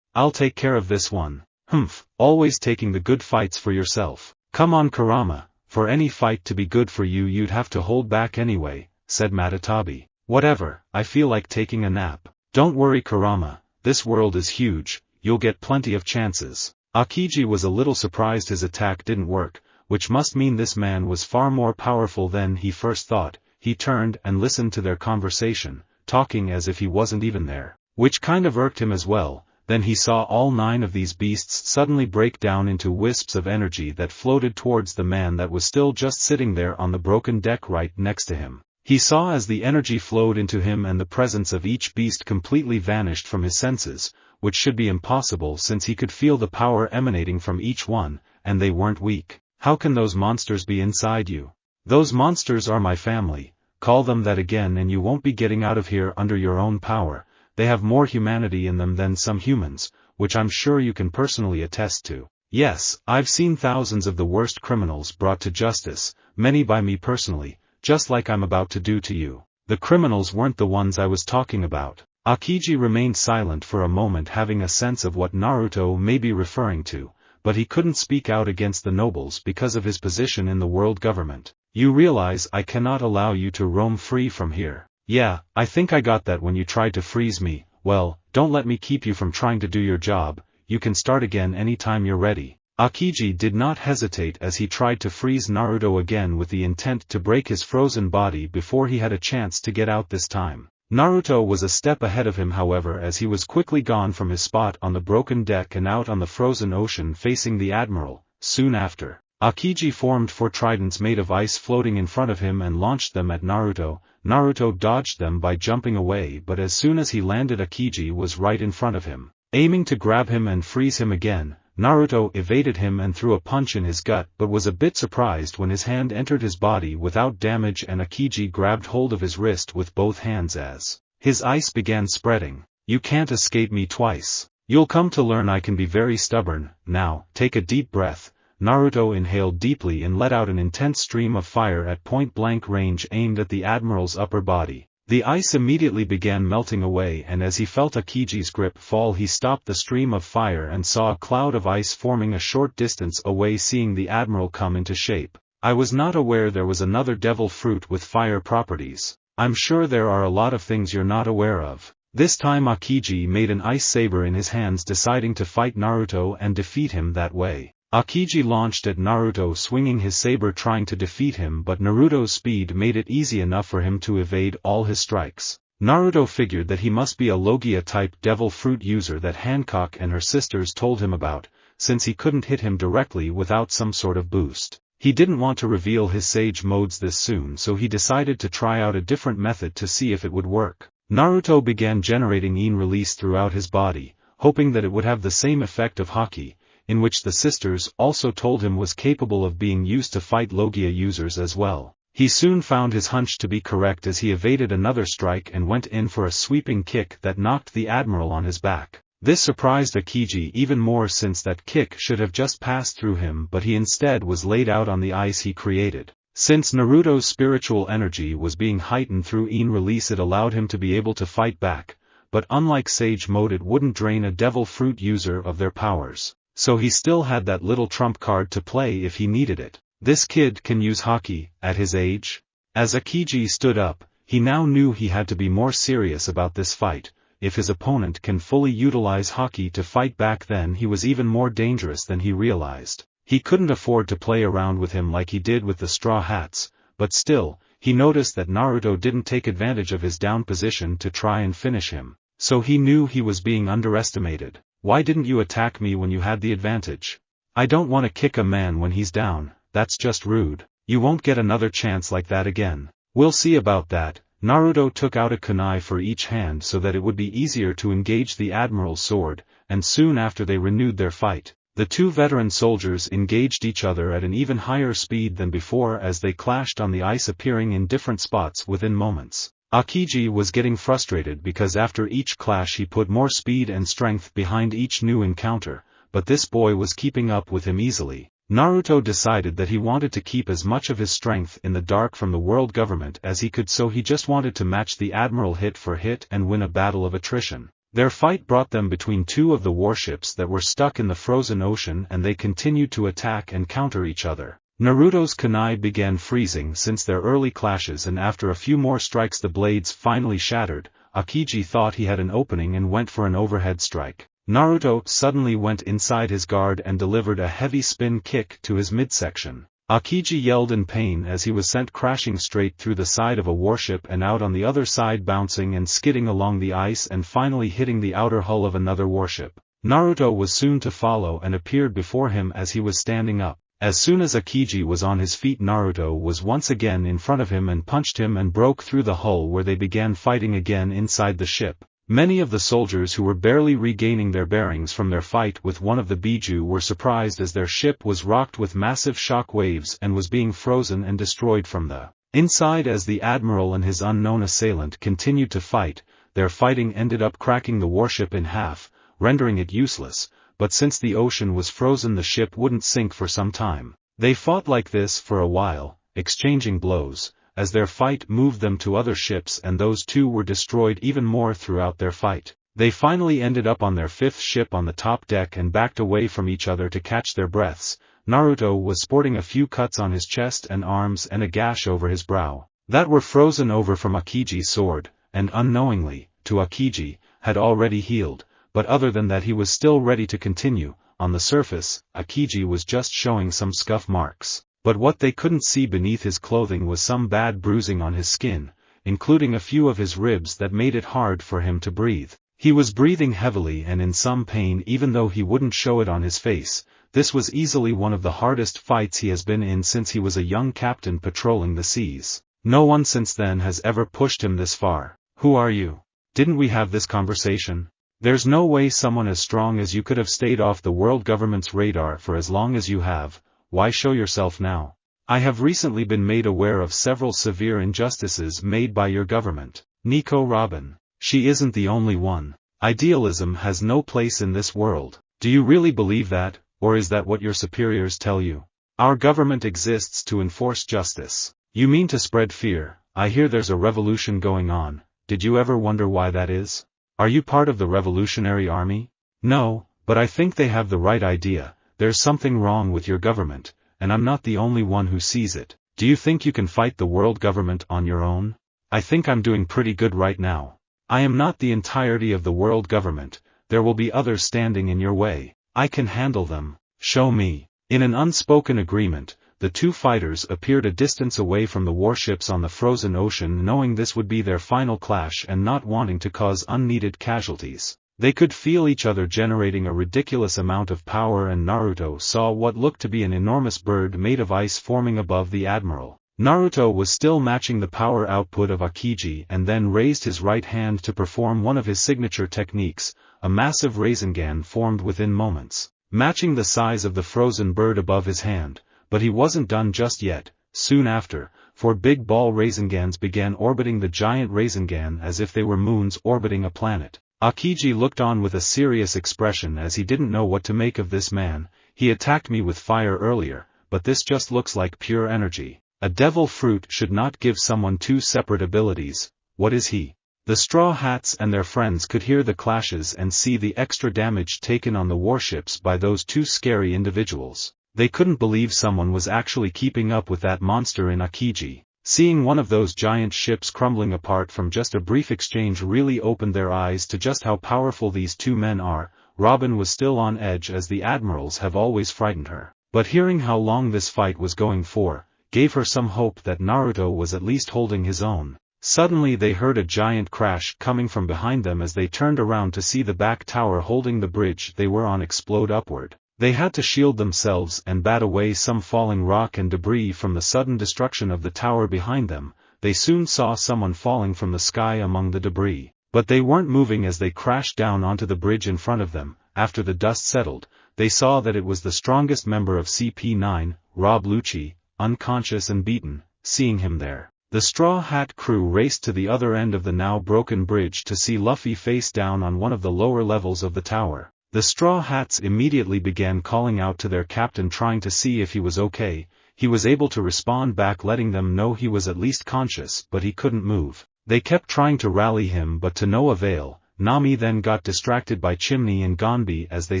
I'll take care of this one. Humph, always taking the good fights for yourself. Come on, Kurama. For any fight to be good for you you'd have to hold back anyway, said Matatabi. Whatever, I feel like taking a nap. Don't worry, Kurama, this world is huge, you'll get plenty of chances. Akiji was a little surprised his attack didn't work, which must mean this man was far more powerful than he first thought. He turned and listened to their conversation, talking as if he wasn't even there, which kind of irked him as well. Then he saw all 9 of these beasts suddenly break down into wisps of energy that floated towards the man that was still just sitting there on the broken deck right next to him. He saw as the energy flowed into him and the presence of each beast completely vanished from his senses, which should be impossible since he could feel the power emanating from each one, and they weren't weak. How can those monsters be inside you? Those monsters are my family. Call them that again and you won't be getting out of here under your own power. They have more humanity in them than some humans, which I'm sure you can personally attest to. Yes, I've seen thousands of the worst criminals brought to justice, many by me personally, just like I'm about to do to you. The criminals weren't the ones I was talking about. Akiji remained silent for a moment, having a sense of what Naruto may be referring to, but he couldn't speak out against the nobles because of his position in the world government. You realize I cannot allow you to roam free from here. Yeah, I think I got that when you tried to freeze me. Well, don't let me keep you from trying to do your job. You can start again anytime you're ready. Akiji did not hesitate as he tried to freeze Naruto again with the intent to break his frozen body before he had a chance to get out this time. Naruto was a step ahead of him, however, as he was quickly gone from his spot on the broken deck and out on the frozen ocean facing the admiral. Soon after, Akiji formed 4 tridents made of ice floating in front of him and launched them at Naruto. Naruto dodged them by jumping away, but as soon as he landed, Akiji was right in front of him. Aiming to grab him and freeze him again, Naruto evaded him and threw a punch in his gut, but was a bit surprised when his hand entered his body without damage and Akiji grabbed hold of his wrist with both hands as his ice began spreading. You can't escape me twice. You'll come to learn I can be very stubborn. Now, take a deep breath. Naruto inhaled deeply and let out an intense stream of fire at point-blank range aimed at the admiral's upper body. The ice immediately began melting away, and as he felt Akiji's grip fall, he stopped the stream of fire and saw a cloud of ice forming a short distance away. Seeing the admiral come into shape, I was not aware there was another devil fruit with fire properties. I'm sure there are a lot of things you're not aware of. This time Akiji made an ice saber in his hands, deciding to fight Naruto and defeat him that way. Akiji launched at Naruto, swinging his saber trying to defeat him, but Naruto's speed made it easy enough for him to evade all his strikes. Naruto figured that he must be a Logia-type devil fruit user that Hancock and her sisters told him about, since he couldn't hit him directly without some sort of boost. He didn't want to reveal his sage modes this soon, so he decided to try out a different method to see if it would work. Naruto began generating yin release throughout his body, hoping that it would have the same effect of Haki, in which the sisters also told him was capable of being used to fight Logia users as well. He soon found his hunch to be correct as he evaded another strike and went in for a sweeping kick that knocked the Admiral on his back. This surprised Akiji even more since that kick should have just passed through him, but he instead was laid out on the ice he created. Since Naruto's spiritual energy was being heightened through Ein release, it allowed him to be able to fight back, but unlike Sage Mode it wouldn't drain a Devil Fruit user of their powers, so he still had that little trump card to play if he needed it. This kid can use Haki, at his age? As Akiji stood up, he now knew he had to be more serious about this fight. If his opponent can fully utilize Haki to fight back, then he was even more dangerous than he realized. He couldn't afford to play around with him like he did with the Straw Hats, but still, he noticed that Naruto didn't take advantage of his down position to try and finish him, so he knew he was being underestimated. Why didn't you attack me when you had the advantage? I don't want to kick a man when he's down, that's just rude. You won't get another chance like that again. We'll see about that. Naruto took out a kunai for each hand so that it would be easier to engage the Admiral's sword, and soon after they renewed their fight. The two veteran soldiers engaged each other at an even higher speed than before as they clashed on the ice, appearing in different spots within moments. Akiji was getting frustrated because after each clash he put more speed and strength behind each new encounter, but this boy was keeping up with him easily. Naruto decided that he wanted to keep as much of his strength in the dark from the world government as he could, so he just wanted to match the Admiral hit for hit and win a battle of attrition. Their fight brought them between two of the warships that were stuck in the frozen ocean, and they continued to attack and counter each other. Naruto's kunai began freezing since their early clashes, and after a few more strikes the blades finally shattered. Akiji thought he had an opening and went for an overhead strike. Naruto suddenly went inside his guard and delivered a heavy spin kick to his midsection. Akiji yelled in pain as he was sent crashing straight through the side of a warship and out on the other side, bouncing and skidding along the ice and finally hitting the outer hull of another warship. Naruto was soon to follow and appeared before him as he was standing up. As soon as Akiji was on his feet, Naruto was once again in front of him and punched him and broke through the hull, where they began fighting again inside the ship. Many of the soldiers who were barely regaining their bearings from their fight with one of the Biju were surprised as their ship was rocked with massive shock waves and was being frozen and destroyed from the inside. As the Admiral and his unknown assailant continued to fight, their fighting ended up cracking the warship in half, rendering it useless, but since the ocean was frozen the ship wouldn't sink for some time. They fought like this for a while, exchanging blows, as their fight moved them to other ships, and those two were destroyed even more throughout their fight. They finally ended up on their fifth ship on the top deck and backed away from each other to catch their breaths. Naruto was sporting a few cuts on his chest and arms and a gash over his brow, that were frozen over from Akiji's sword, and unknowingly, to Akiji, had already healed, but other than that he was still ready to continue. On the surface, Akiji was just showing some scuff marks, but what they couldn't see beneath his clothing was some bad bruising on his skin, including a few of his ribs that made it hard for him to breathe. He was breathing heavily and in some pain, even though he wouldn't show it on his face. This was easily one of the hardest fights he has been in since he was a young captain patrolling the seas. No one since then has ever pushed him this far. Who are you? Didn't we have this conversation? There's no way someone as strong as you could have stayed off the world government's radar for as long as you have. Why show yourself now? I have recently been made aware of several severe injustices made by your government. Nico Robin. She isn't the only one. Idealism has no place in this world. Do you really believe that, or is that what your superiors tell you? Our government exists to enforce justice. You mean to spread fear? I hear there's a revolution going on. Did you ever wonder why that is? Are you part of the Revolutionary Army? No, but I think they have the right idea. There's something wrong with your government, and I'm not the only one who sees it. Do you think you can fight the world government on your own? I think I'm doing pretty good right now. I am not the entirety of the world government. There will be others standing in your way. I can handle them. Show me. In an unspoken agreement, the two fighters appeared a distance away from the warships on the frozen ocean, knowing this would be their final clash and not wanting to cause unneeded casualties. They could feel each other generating a ridiculous amount of power, and Naruto saw what looked to be an enormous bird made of ice forming above the Admiral. Naruto was still matching the power output of Akiji and then raised his right hand to perform one of his signature techniques. A massive Rasengan formed within moments, matching the size of the frozen bird above his hand, but he wasn't done just yet. Soon after, 4 big ball Rasengans began orbiting the giant Rasengan as if they were moons orbiting a planet. Akiji looked on with a serious expression as he didn't know what to make of this man. He attacked me with fire earlier, but this just looks like pure energy. A devil fruit should not give someone 2 separate abilities. What is he? The Straw Hats and their friends could hear the clashes and see the extra damage taken on the warships by those 2 scary individuals. They couldn't believe someone was actually keeping up with that monster in Akiji. Seeing one of those giant ships crumbling apart from just a brief exchange really opened their eyes to just how powerful these 2 men are. Robin was still on edge as the admirals have always frightened her, but hearing how long this fight was going for, gave her some hope that Naruto was at least holding his own. Suddenly they heard a giant crash coming from behind them as they turned around to see the back tower holding the bridge they were on explode upward. They had to shield themselves and bat away some falling rock and debris from the sudden destruction of the tower behind them. They soon saw someone falling from the sky among the debris, but they weren't moving as they crashed down onto the bridge in front of them. After the dust settled, they saw that it was the strongest member of CP9, Rob Lucci, unconscious and beaten. Seeing him there, the Straw Hat crew raced to the other end of the now broken bridge to see Luffy face down on one of the lower levels of the tower. The Straw Hats immediately began calling out to their captain trying to see if he was okay. He was able to respond back letting them know he was at least conscious but he couldn't move. They kept trying to rally him but to no avail. Nami then got distracted by Chimney and Gonbi as they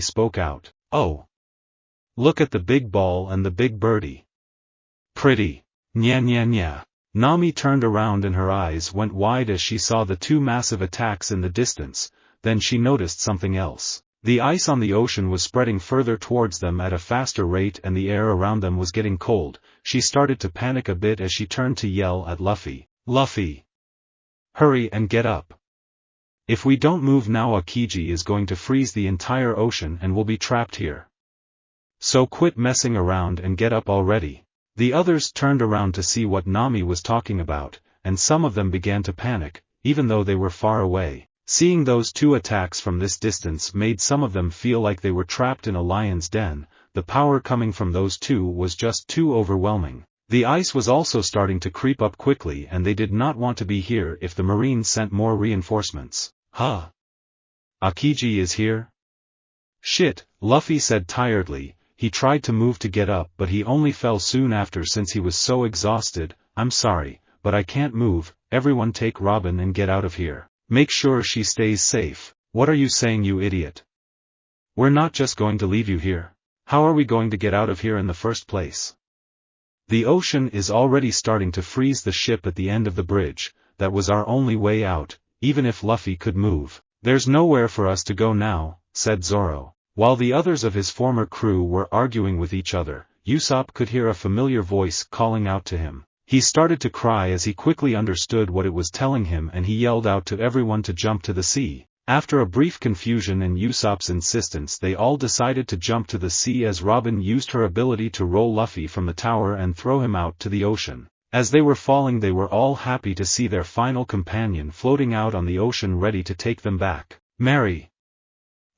spoke out. "Oh! Look at the big ball and the big birdie. Pretty. Nya nya nya." Nami turned around and her eyes went wide as she saw the 2 massive attacks in the distance. Then she noticed something else. The ice on the ocean was spreading further towards them at a faster rate and the air around them was getting cold. She started to panic a bit as she turned to yell at Luffy. "Luffy! Hurry and get up. If we don't move now Akiji is going to freeze the entire ocean and we'll be trapped here. So quit messing around and get up already." The others turned around to see what Nami was talking about, and some of them began to panic, even though they were far away. Seeing those 2 attacks from this distance made some of them feel like they were trapped in a lion's den. The power coming from those 2 was just too overwhelming. The ice was also starting to creep up quickly and they did not want to be here if the Marines sent more reinforcements. "Huh? Akiji is here? Shit," Luffy said tiredly. He tried to move to get up but he only fell soon after since he was so exhausted. "I'm sorry, but I can't move. Everyone take Robin and get out of here. Make sure she stays safe." "What are you saying, you idiot? We're not just going to leave you here. How are we going to get out of here in the first place? The ocean is already starting to freeze the ship at the end of the bridge. That was our only way out, even if Luffy could move." "There's nowhere for us to go now," said Zoro. While the others of his former crew were arguing with each other, Usopp could hear a familiar voice calling out to him. He started to cry as he quickly understood what it was telling him and he yelled out to everyone to jump to the sea. After a brief confusion and Usopp's insistence they all decided to jump to the sea as Robin used her ability to roll Luffy from the tower and throw him out to the ocean. As they were falling they were all happy to see their final companion floating out on the ocean ready to take them back. "Mary!"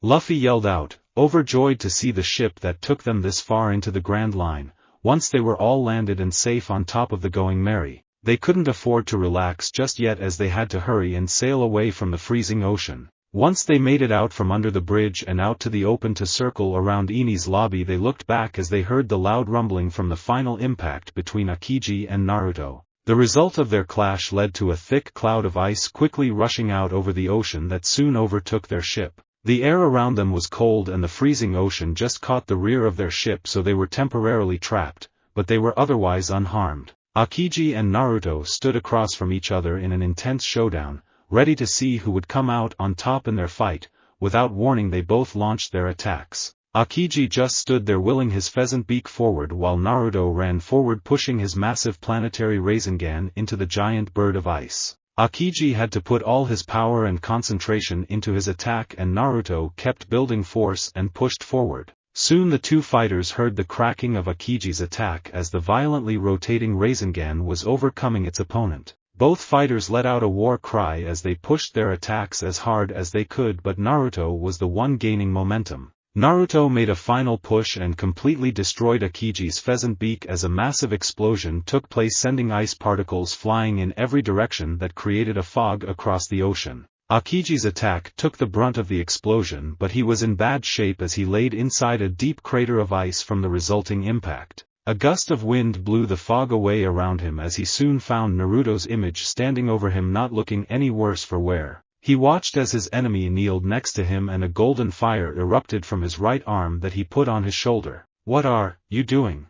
Luffy yelled out, overjoyed to see the ship that took them this far into the Grand Line. Once they were all landed and safe on top of the Going Merry, they couldn't afford to relax just yet as they had to hurry and sail away from the freezing ocean. Once they made it out from under the bridge and out to the open to circle around Eni's lobby they looked back as they heard the loud rumbling from the final impact between Akiji and Naruto. The result of their clash led to a thick cloud of ice quickly rushing out over the ocean that soon overtook their ship. The air around them was cold and the freezing ocean just caught the rear of their ship so they were temporarily trapped, but they were otherwise unharmed. Akiji and Naruto stood across from each other in an intense showdown, ready to see who would come out on top in their fight. Without warning they both launched their attacks. Akiji just stood there willing his pheasant beak forward while Naruto ran forward pushing his massive planetary Rasengan into the giant bird of ice. Akiji had to put all his power and concentration into his attack and Naruto kept building force and pushed forward. Soon the two fighters heard the cracking of Akiji's attack as the violently rotating Rasengan was overcoming its opponent. Both fighters let out a war cry as they pushed their attacks as hard as they could, but Naruto was the one gaining momentum. Naruto made a final push and completely destroyed Akiji's pheasant beak as a massive explosion took place, sending ice particles flying in every direction that created a fog across the ocean. Akiji's attack took the brunt of the explosion, but he was in bad shape as he laid inside a deep crater of ice from the resulting impact. A gust of wind blew the fog away around him as he soon found Naruto's image standing over him, not looking any worse for wear. He watched as his enemy kneeled next to him and a golden fire erupted from his right arm that he put on his shoulder. "What are you doing?"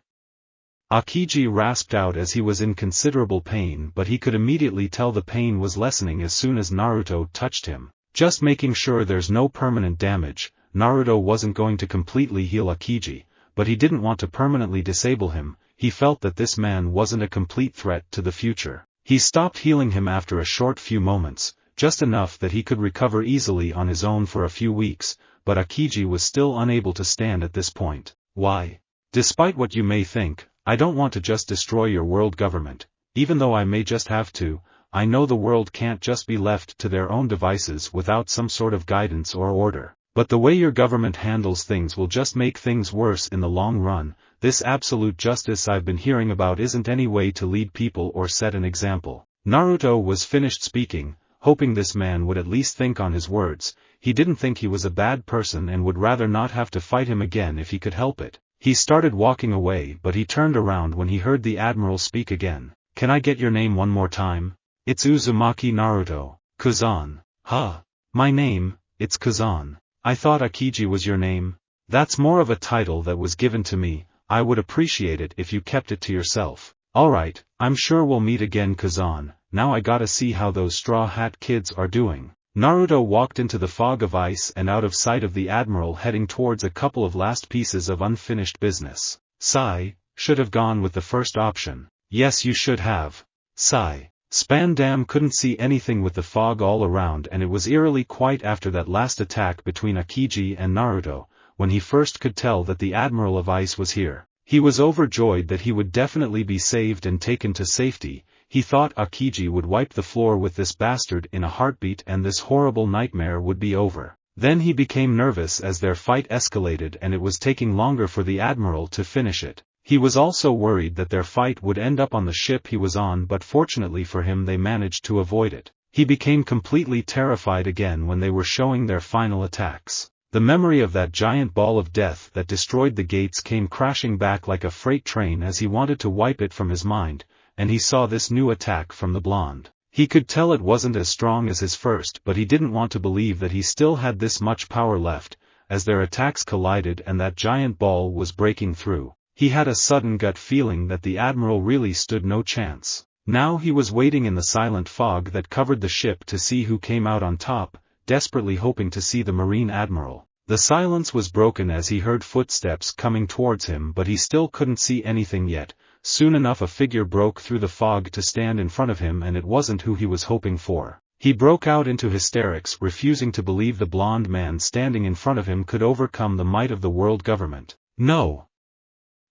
Akiji rasped out as he was in considerable pain, but he could immediately tell the pain was lessening as soon as Naruto touched him. Just making sure there's no permanent damage. Naruto wasn't going to completely heal Akiji, but he didn't want to permanently disable him. He felt that this man wasn't a complete threat to the future. He stopped healing him after a short few moments, just enough that he could recover easily on his own for a few weeks, but Akiji was still unable to stand at this point. "Why? Despite what you may think, I don't want to just destroy your world government. Even though I may just have to, I know the world can't just be left to their own devices without some sort of guidance or order. But the way your government handles things will just make things worse in the long run. This absolute justice I've been hearing about isn't any way to lead people or set an example." Naruto was finished speaking, hoping this man would at least think on his words. He didn't think he was a bad person and would rather not have to fight him again if he could help it. He started walking away, but he turned around when he heard the admiral speak again. "Can I get your name one more time?" "It's Uzumaki Naruto, Kazan." "Huh? My name, it's Kazan. I thought Akiji was your name." "That's more of a title that was given to me. I would appreciate it if you kept it to yourself." "Alright, I'm sure we'll meet again, Kazan. Now I gotta see how those Straw Hat kids are doing." Naruto walked into the fog of ice and out of sight of the admiral, heading towards a couple of last pieces of unfinished business. Sigh, should have gone with the first option. "Yes, you should have." Sigh. Spandam couldn't see anything with the fog all around, and it was eerily quiet after that last attack between Akiji and Naruto, when he first could tell that the Admiral of Ice was here. He was overjoyed that he would definitely be saved and taken to safety. He thought Akiji would wipe the floor with this bastard in a heartbeat and this horrible nightmare would be over. Then he became nervous as their fight escalated and it was taking longer for the Admiral to finish it. He was also worried that their fight would end up on the ship he was on, but fortunately for him they managed to avoid it. He became completely terrified again when they were showing their final attacks. The memory of that giant ball of death that destroyed the gates came crashing back like a freight train as he wanted to wipe it from his mind, and he saw this new attack from the blonde. He could tell it wasn't as strong as his first, but he didn't want to believe that he still had this much power left, as their attacks collided and that giant ball was breaking through. He had a sudden gut feeling that the Admiral really stood no chance. Now he was waiting in the silent fog that covered the ship to see who came out on top, desperately hoping to see the Marine Admiral. The silence was broken as he heard footsteps coming towards him, but he still couldn't see anything yet. Soon enough a figure broke through the fog to stand in front of him, and it wasn't who he was hoping for. He broke out into hysterics, refusing to believe the blonde man standing in front of him could overcome the might of the world government. No!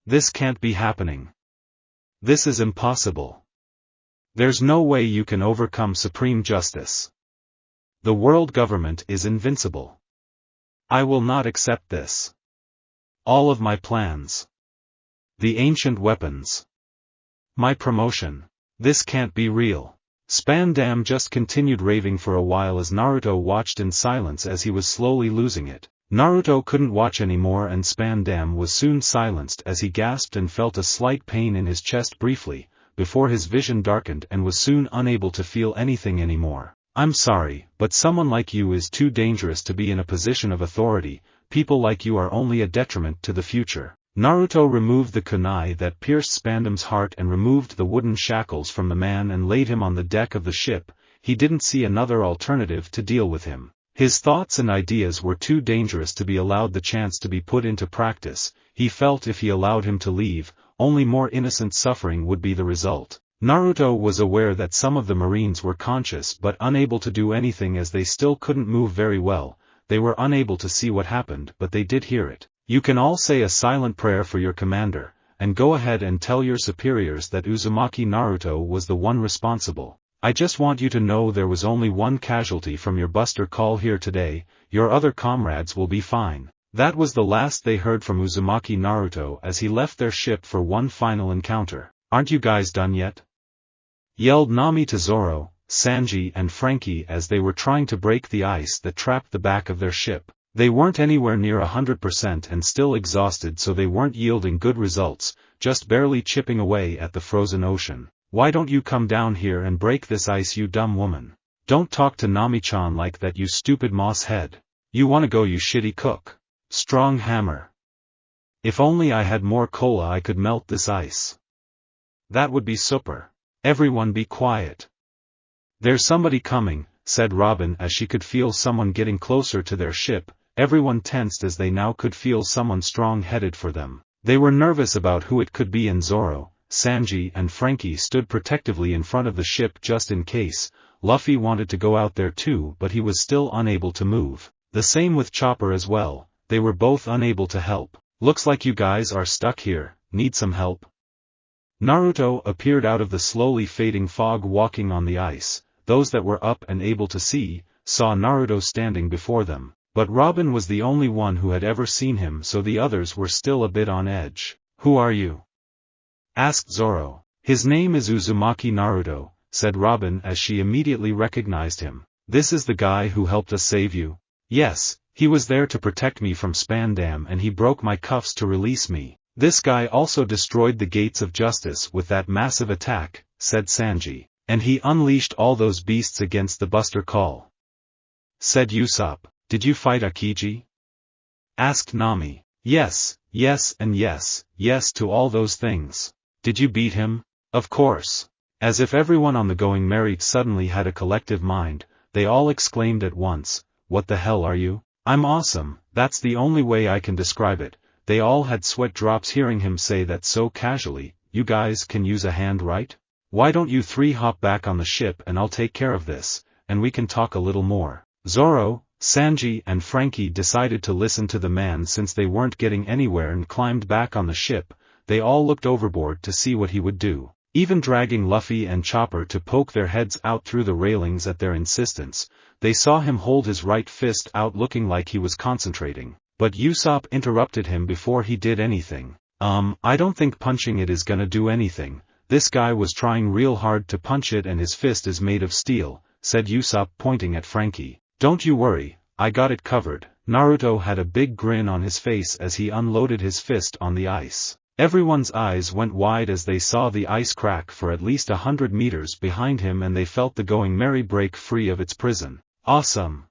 This can't be happening. This is impossible. There's no way you can overcome supreme justice. The world government is invincible. I will not accept this. All of my plans. The ancient weapons. My promotion. This can't be real. Spandam just continued raving for a while as Naruto watched in silence as he was slowly losing it. Naruto couldn't watch anymore and Spandam was soon silenced as he gasped and felt a slight pain in his chest briefly, before his vision darkened and was soon unable to feel anything anymore. I'm sorry, but someone like you is too dangerous to be in a position of authority. People like you are only a detriment to the future. Naruto removed the kunai that pierced Spandam's heart and removed the wooden shackles from the man and laid him on the deck of the ship. He didn't see another alternative to deal with him. His thoughts and ideas were too dangerous to be allowed the chance to be put into practice. He felt if he allowed him to leave, only more innocent suffering would be the result. Naruto was aware that some of the Marines were conscious but unable to do anything as they still couldn't move very well. They were unable to see what happened, but they did hear it. You can all say a silent prayer for your commander, and go ahead and tell your superiors that Uzumaki Naruto was the one responsible. I just want you to know there was only one casualty from your buster call here today, your other comrades will be fine. That was the last they heard from Uzumaki Naruto as he left their ship for one final encounter. Aren't you guys done yet? Yelled Nami to Zoro, Sanji and Frankie as they were trying to break the ice that trapped the back of their ship. They weren't anywhere near 100% and still exhausted, so they weren't yielding good results, just barely chipping away at the frozen ocean. Why don't you come down here and break this ice, you dumb woman? Don't talk to Nami-chan like that, you stupid moss head. You wanna go, you shitty cook. Strong hammer. If only I had more cola I could melt this ice. That would be super. Everyone be quiet. There's somebody coming, said Robin as she could feel someone getting closer to their ship. Everyone tensed as they now could feel someone strong headed for them. They were nervous about who it could be, and Zoro, Sanji and Frankie stood protectively in front of the ship just in case. Luffy wanted to go out there too, but he was still unable to move. The same with Chopper as well, they were both unable to help. Looks like you guys are stuck here, need some help? Naruto appeared out of the slowly fading fog walking on the ice. Those that were up and able to see, saw Naruto standing before them. But Robin was the only one who had ever seen him, so the others were still a bit on edge. Who are you? Asked Zoro. His name is Uzumaki Naruto, said Robin as she immediately recognized him. This is the guy who helped us save you? Yes, he was there to protect me from Spandam and he broke my cuffs to release me. This guy also destroyed the gates of justice with that massive attack, said Sanji. And he unleashed all those beasts against the Buster Call. Said Usopp. Did you fight Akiji? Asked Nami. Yes, yes and yes, yes to all those things. Did you beat him? Of course. As if everyone on the Going Merry suddenly had a collective mind, they all exclaimed at once, what the hell are you? I'm awesome, that's the only way I can describe it. They all had sweat drops hearing him say that so casually. You guys can use a hand, right? Why don't you three hop back on the ship and I'll take care of this, and we can talk a little more. Zoro, Sanji and Frankie decided to listen to the man since they weren't getting anywhere and climbed back on the ship. They all looked overboard to see what he would do, even dragging Luffy and Chopper to poke their heads out through the railings at their insistence. They saw him hold his right fist out looking like he was concentrating, but Usopp interrupted him before he did anything. I don't think punching it is gonna do anything. This guy was trying real hard to punch it and his fist is made of steel, said Usopp pointing at Frankie. Don't you worry, I got it covered. Naruto had a big grin on his face as he unloaded his fist on the ice. Everyone's eyes went wide as they saw the ice crack for at least 100 meters behind him and they felt the Going Merry break free of its prison. Awesome!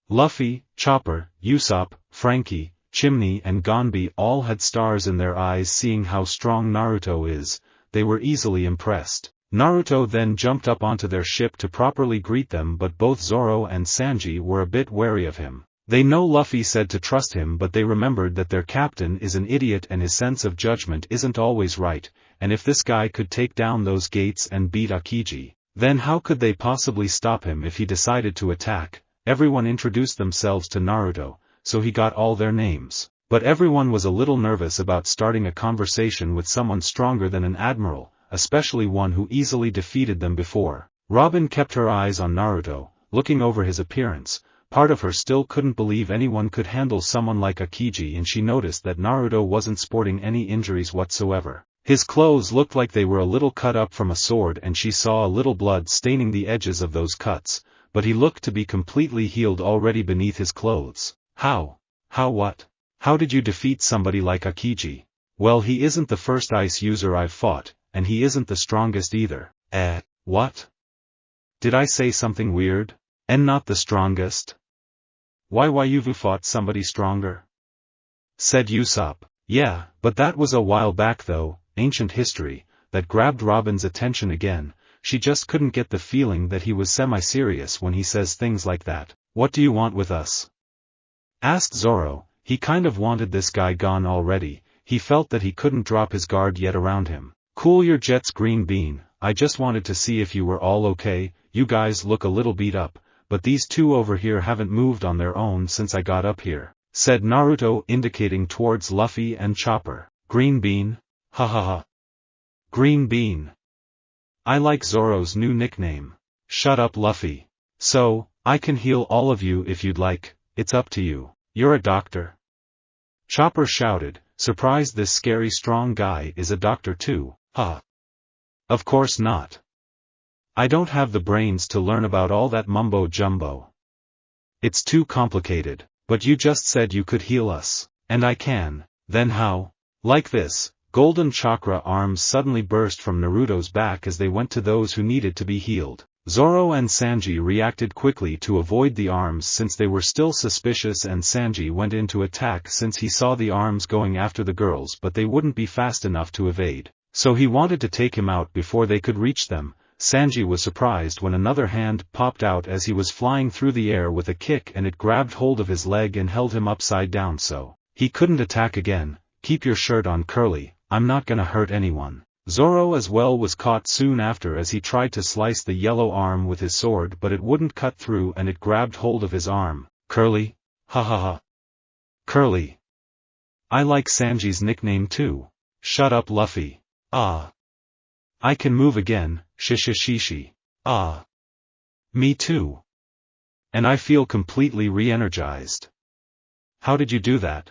Luffy, Chopper, Usopp, Frankie, Chimney and Gonbi all had stars in their eyes seeing how strong Naruto is. They were easily impressed. Naruto then jumped up onto their ship to properly greet them, but both Zoro and Sanji were a bit wary of him. They know Luffy said to trust him, but they remembered that their captain is an idiot and his sense of judgment isn't always right, and if this guy could take down those gates and beat Akiji, then how could they possibly stop him if he decided to attack? Everyone introduced themselves to Naruto, so he got all their names. But everyone was a little nervous about starting a conversation with someone stronger than an admiral, especially one who easily defeated them before. Robin kept her eyes on Naruto, looking over his appearance. Part of her still couldn't believe anyone could handle someone like Akiji, and she noticed that Naruto wasn't sporting any injuries whatsoever. His clothes looked like they were a little cut up from a sword and she saw a little blood staining the edges of those cuts, but he looked to be completely healed already beneath his clothes. What? How did you defeat somebody like Akiji? Well, he isn't the first ice user I've fought, and he isn't the strongest either. What? Did I say something weird? And not the strongest? Why you've fought somebody stronger? Said Usopp. Yeah, but that was a while back though, ancient history. That grabbed Robin's attention again. She just couldn't get the feeling that he was semi-serious when he says things like that. What do you want with us? Asked Zoro. He kind of wanted this guy gone already. He felt that he couldn't drop his guard yet around him. Cool your jets, Green Bean. I just wanted to see if you were all okay. You guys look a little beat up, but these two over here haven't moved on their own since I got up here. said Naruto indicating towards Luffy and Chopper. Green bean? Ha ha ha. Green bean. I like Zoro's new nickname. Shut up Luffy. So, I can heal all of you if you'd like, it's up to you. You're a doctor? Chopper shouted, surprised this scary strong guy is a doctor too. Ha. Of course not. I don't have the brains to learn about all that mumbo jumbo. It's too complicated, but you just said you could heal us, and I can. Then how? Like this. Golden chakra arms suddenly burst from Naruto's back as they went to those who needed to be healed. Zoro and Sanji reacted quickly to avoid the arms since they were still suspicious, and Sanji went in to attack since he saw the arms going after the girls, but they wouldn't be fast enough to evade. So he wanted to take him out before they could reach them. Sanji was surprised when another hand popped out as he was flying through the air with a kick, and it grabbed hold of his leg and held him upside down so he couldn't attack again. Keep your shirt on, Curly, I'm not gonna hurt anyone. Zoro as well was caught soon after as he tried to slice the yellow arm with his sword, but it wouldn't cut through and it grabbed hold of his arm. Curly? Ha ha ha. Curly. I like Sanji's nickname too. Shut up Luffy. Ah. I can move again, shishishishi. Ah. Me too. And I feel completely re-energized. How did you do that?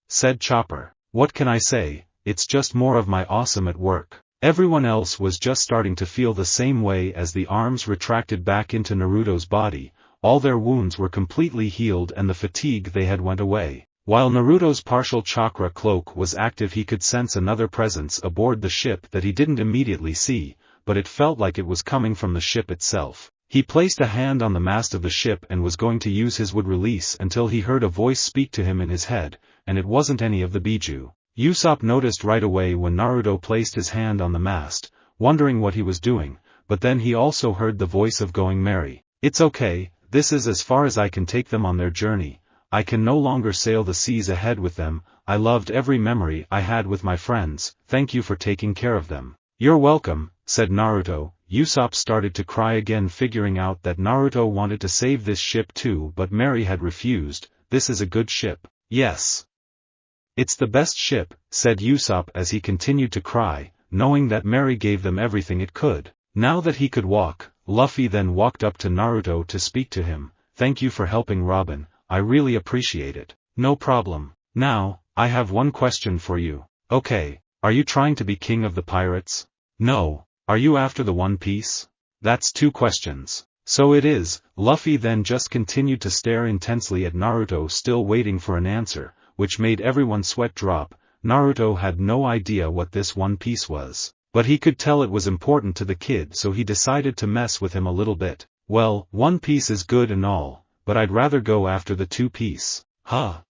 Said Chopper. What can I say? It's just more of my awesome at work. Everyone else was just starting to feel the same way as the arms retracted back into Naruto's body. All their wounds were completely healed and the fatigue they had went away. While Naruto's partial chakra cloak was active, he could sense another presence aboard the ship that he didn't immediately see, but it felt like it was coming from the ship itself. He placed a hand on the mast of the ship and was going to use his wood release until he heard a voice speak to him in his head, and it wasn't any of the Biju. Usopp noticed right away when Naruto placed his hand on the mast, wondering what he was doing, but then he also heard the voice of Going Merry. It's okay, this is as far as I can take them on their journey. I can no longer sail the seas ahead with them. I loved every memory I had with my friends, thank you for taking care of them. You're welcome, said Naruto. Usopp started to cry again, figuring out that Naruto wanted to save this ship too, but Merry had refused. This is a good ship. Yes. It's the best ship, said Usopp as he continued to cry, knowing that Merry gave them everything it could. Now that he could walk, Luffy then walked up to Naruto to speak to him. Thank you for helping Robin, I really appreciate it. No problem. Now, I have one question for you. Okay, are you trying to be king of the pirates? No. Are you after the One Piece? That's two questions. So it is. Luffy then just continued to stare intensely at Naruto, still waiting for an answer, which made everyone's sweat drop. Naruto had no idea what this One Piece was, but he could tell it was important to the kid, so he decided to mess with him a little bit. Well, One Piece is good and all, but I'd rather go after the Two Piece. Huh?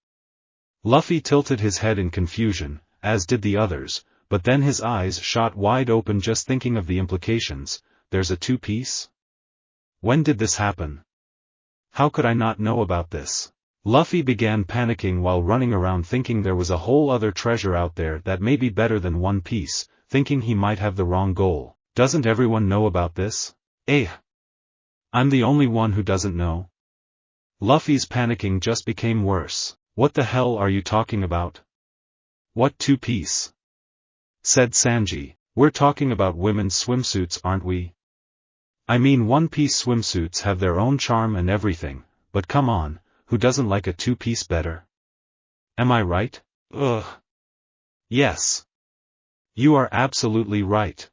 Luffy tilted his head in confusion, as did the others, but then his eyes shot wide open just thinking of the implications. There's a Two Piece? When did this happen? How could I not know about this? Luffy began panicking while running around, thinking there was a whole other treasure out there that may be better than One Piece, thinking he might have the wrong goal. Doesn't everyone know about this? I'm the only one who doesn't know? Luffy's panicking just became worse. What the hell are you talking about? What Two Piece? Said Sanji. We're talking about women's swimsuits, aren't we? I mean, One Piece swimsuits have their own charm and everything, but come on, who doesn't like a two-piece better? Am I right? Ugh. Yes. You are absolutely right.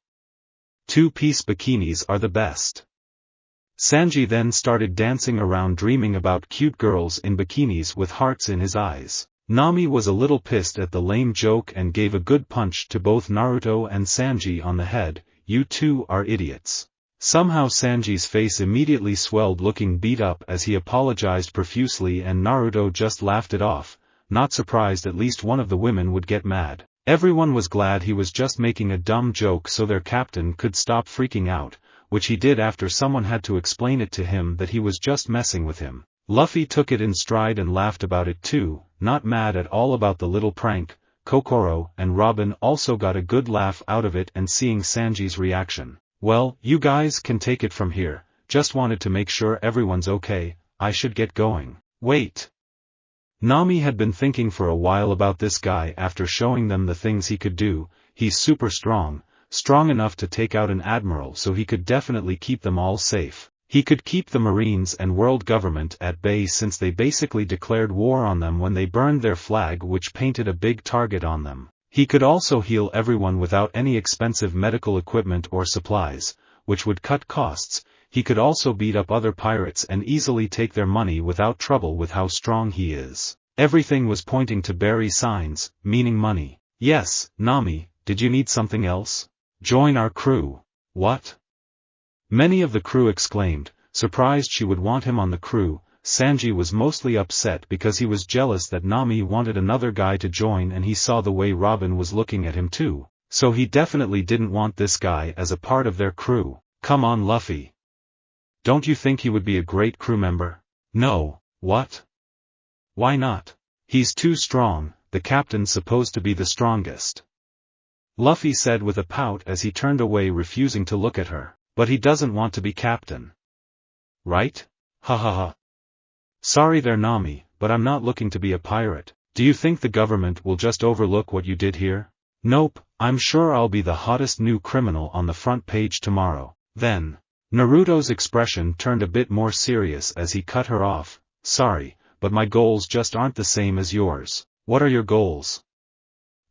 Two-piece bikinis are the best. Sanji then started dancing around, dreaming about cute girls in bikinis with hearts in his eyes. Nami was a little pissed at the lame joke and gave a good punch to both Naruto and Sanji on the head. You two are idiots. Somehow Sanji's face immediately swelled, looking beat up as he apologized profusely, and Naruto just laughed it off, not surprised at least one of the women would get mad. Everyone was glad he was just making a dumb joke so their captain could stop freaking out, which he did after someone had to explain it to him that he was just messing with him. Luffy took it in stride and laughed about it too, not mad at all about the little prank. Kokoro and Robin also got a good laugh out of it, and seeing Sanji's reaction. Well, you guys can take it from here. Just wanted to make sure everyone's okay. I should get going. Wait. Nami had been thinking for a while about this guy after showing them the things he could do. He's super strong, strong enough to take out an admiral, so he could definitely keep them all safe. He could keep the Marines and world government at bay since they basically declared war on them when they burned their flag, which painted a big target on them. He could also heal everyone without any expensive medical equipment or supplies, which would cut costs. He could also beat up other pirates and easily take their money without trouble with how strong he is. Everything was pointing to berry signs, meaning money. Yes, Nami, did you need something else? Join our crew. What? Many of the crew exclaimed, surprised she would want him on the crew. Sanji was mostly upset because he was jealous that Nami wanted another guy to join, and he saw the way Robin was looking at him too, so he definitely didn't want this guy as a part of their crew. Come on, Luffy. Don't you think he would be a great crew member? No. What? Why not? He's too strong. The captain's supposed to be the strongest. Luffy said with a pout as he turned away, refusing to look at her. But he doesn't want to be captain. Right? Ha ha ha. Sorry there, Nami, but I'm not looking to be a pirate. Do you think the government will just overlook what you did here? Nope, I'm sure I'll be the hottest new criminal on the front page tomorrow. Then, Naruto's expression turned a bit more serious as he cut her off. Sorry, but my goals just aren't the same as yours. What are your goals?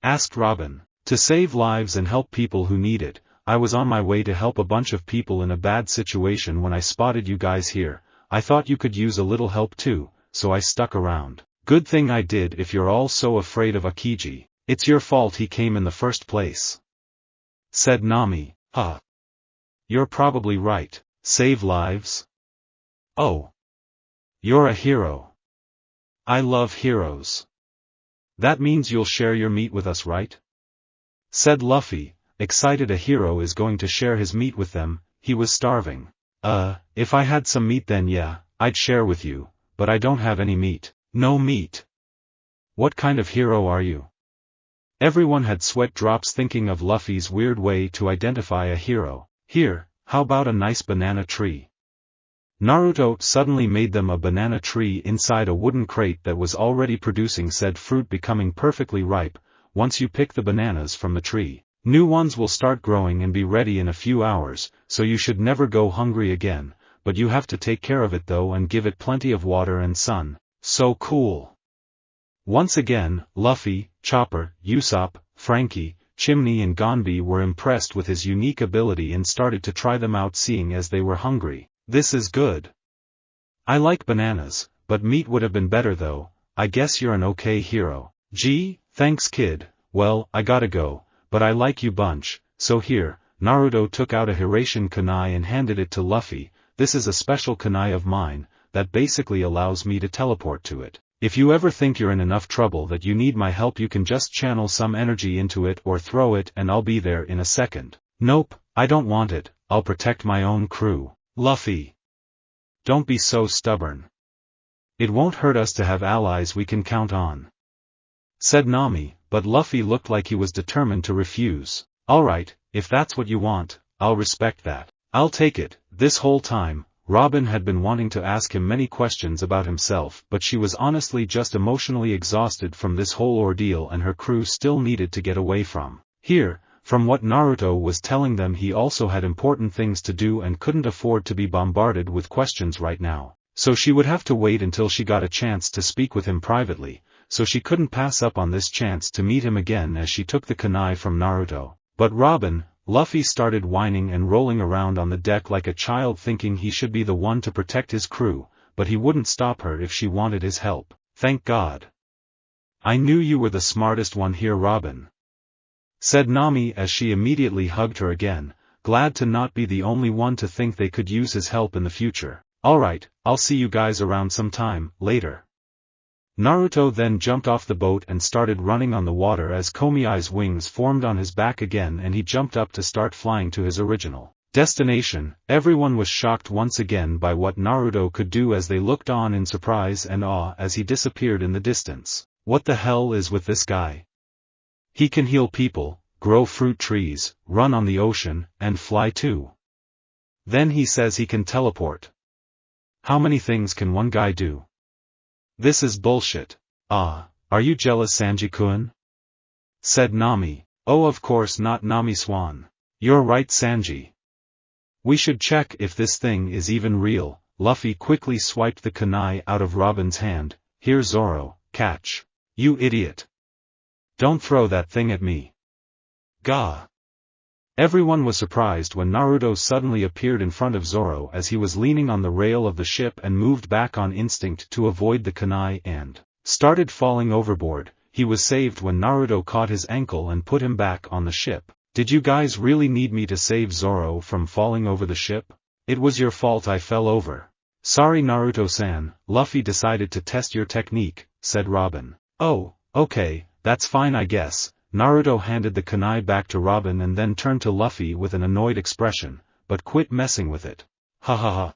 Asked Robin. To save lives and help people who need it. I was on my way to help a bunch of people in a bad situation when I spotted you guys here. I thought you could use a little help too, so I stuck around. Good thing I did if you're all so afraid of Akiji. It's your fault he came in the first place. Said Nami. Huh. You're probably right. Save lives? Oh. You're a hero. I love heroes. That means you'll share your meat with us, right? Said Luffy, excited. A hero is going to share his meat with them. He was starving. If I had some meat then yeah, I'd share with you, but I don't have any meat. No meat. What kind of hero are you? Everyone had sweat drops thinking of Luffy's weird way to identify a hero. Here, how about a nice banana tree? Naruto suddenly made them a banana tree inside a wooden crate that was already producing said fruit, becoming perfectly ripe. Once you pick the bananas from the tree, new ones will start growing and be ready in a few hours, so you should never go hungry again, but you have to take care of it though and give it plenty of water and sun. So cool. Once again, Luffy, Chopper, Usopp, Frankie, Chimney and Gonbi were impressed with his unique ability and started to try them out, seeing as they were hungry. This is good. I like bananas, but meat would have been better though. I guess you're an okay hero. Gee, thanks kid. Well, I gotta go, but I like you bunch, so here. Naruto took out a Hiraishin kunai and handed it to Luffy. This is a special kunai of mine, that basically allows me to teleport to it. If you ever think you're in enough trouble that you need my help, you can just channel some energy into it or throw it and I'll be there in a second. Nope, I don't want it, I'll protect my own crew. Luffy. Don't be so stubborn. It won't hurt us to have allies we can count on. Said Nami, but Luffy looked like he was determined to refuse. Alright, if that's what you want, I'll respect that. I'll take it. This whole time, Robin had been wanting to ask him many questions about himself, but she was honestly just emotionally exhausted from this whole ordeal, and her crew still needed to get away from here. From what Naruto was telling them, he also had important things to do and couldn't afford to be bombarded with questions right now. So she would have to wait until she got a chance to speak with him privately, so she couldn't pass up on this chance to meet him again as she took the kunai from Naruto. But Luffy started whining and rolling around on the deck like a child, thinking he should be the one to protect his crew, but he wouldn't stop her if she wanted his help. Thank God. I knew you were the smartest one here, Robin. Said Nami as she immediately hugged her again, glad to not be the only one to think they could use his help in the future. Alright, I'll see you guys around sometime later. Naruto then jumped off the boat and started running on the water as Komiai's wings formed on his back again and he jumped up to start flying to his original destination. Everyone was shocked once again by what Naruto could do as they looked on in surprise and awe as he disappeared in the distance. What the hell is with this guy? He can heal people, grow fruit trees, run on the ocean, and fly too. Then he says he can teleport. How many things can one guy do? This is bullshit. "Ah, are you jealous, Sanji-kun?" said Nami. "Oh, of course not, Nami-swan. You're right, Sanji. We should check if this thing is even real." Luffy quickly swiped the kunai out of Robin's hand. "Here, Zoro, catch. You idiot. Don't throw that thing at me." Gah! Everyone was surprised when Naruto suddenly appeared in front of Zoro as he was leaning on the rail of the ship and moved back on instinct to avoid the kunai and started falling overboard. He was saved when Naruto caught his ankle and put him back on the ship. "Did you guys really need me to save Zoro from falling over the ship? It was your fault I fell over." "Sorry, Naruto-san, Luffy decided to test your technique," said Robin. "Oh, okay, that's fine I guess." Naruto handed the kunai back to Robin and then turned to Luffy with an annoyed expression, "But quit messing with it." "Ha ha ha.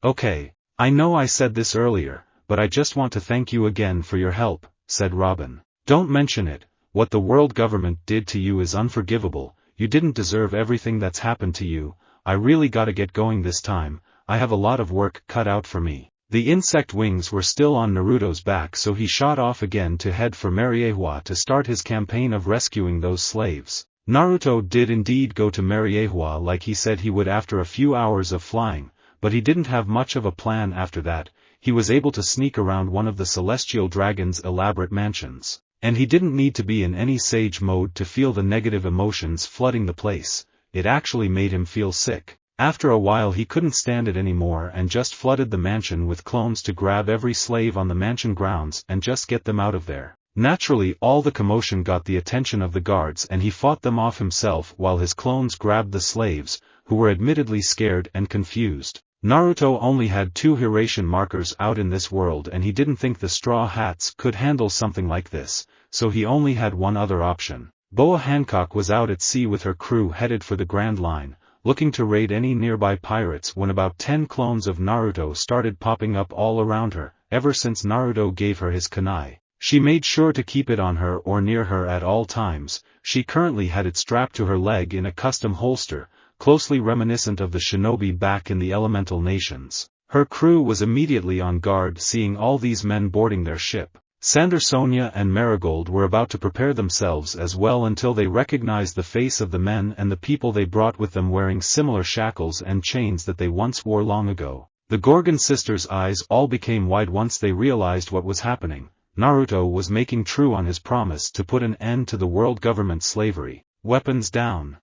Okay, I know I said this earlier, but I just want to thank you again for your help," said Robin. "Don't mention it, what the world government did to you is unforgivable, you didn't deserve everything that's happened to you. I really gotta get going this time, I have a lot of work cut out for me." The insect wings were still on Naruto's back, so he shot off again to head for Mariehua to start his campaign of rescuing those slaves. Naruto did indeed go to Mariehua like he said he would after a few hours of flying, but he didn't have much of a plan after that. He was able to sneak around one of the celestial dragon's elaborate mansions, and he didn't need to be in any sage mode to feel the negative emotions flooding the place. It actually made him feel sick. After a while he couldn't stand it anymore and just flooded the mansion with clones to grab every slave on the mansion grounds and just get them out of there. Naturally all the commotion got the attention of the guards and he fought them off himself while his clones grabbed the slaves, who were admittedly scared and confused. Naruto only had 2 Hiratian markers out in this world and he didn't think the Straw Hats could handle something like this, so he only had one other option. Boa Hancock was out at sea with her crew headed for the Grand Line, looking to raid any nearby pirates when about 10 clones of Naruto started popping up all around her. Ever since Naruto gave her his kunai, she made sure to keep it on her or near her at all times. She currently had it strapped to her leg in a custom holster, closely reminiscent of the shinobi back in the elemental nations. Her crew was immediately on guard seeing all these men boarding their ship. Sander, Sonia and Marigold were about to prepare themselves as well until they recognized the face of the men and the people they brought with them wearing similar shackles and chains that they once wore long ago. The Gorgon sisters' eyes all became wide once they realized what was happening. Naruto was making true on his promise to put an end to the world government slavery. "Weapons down.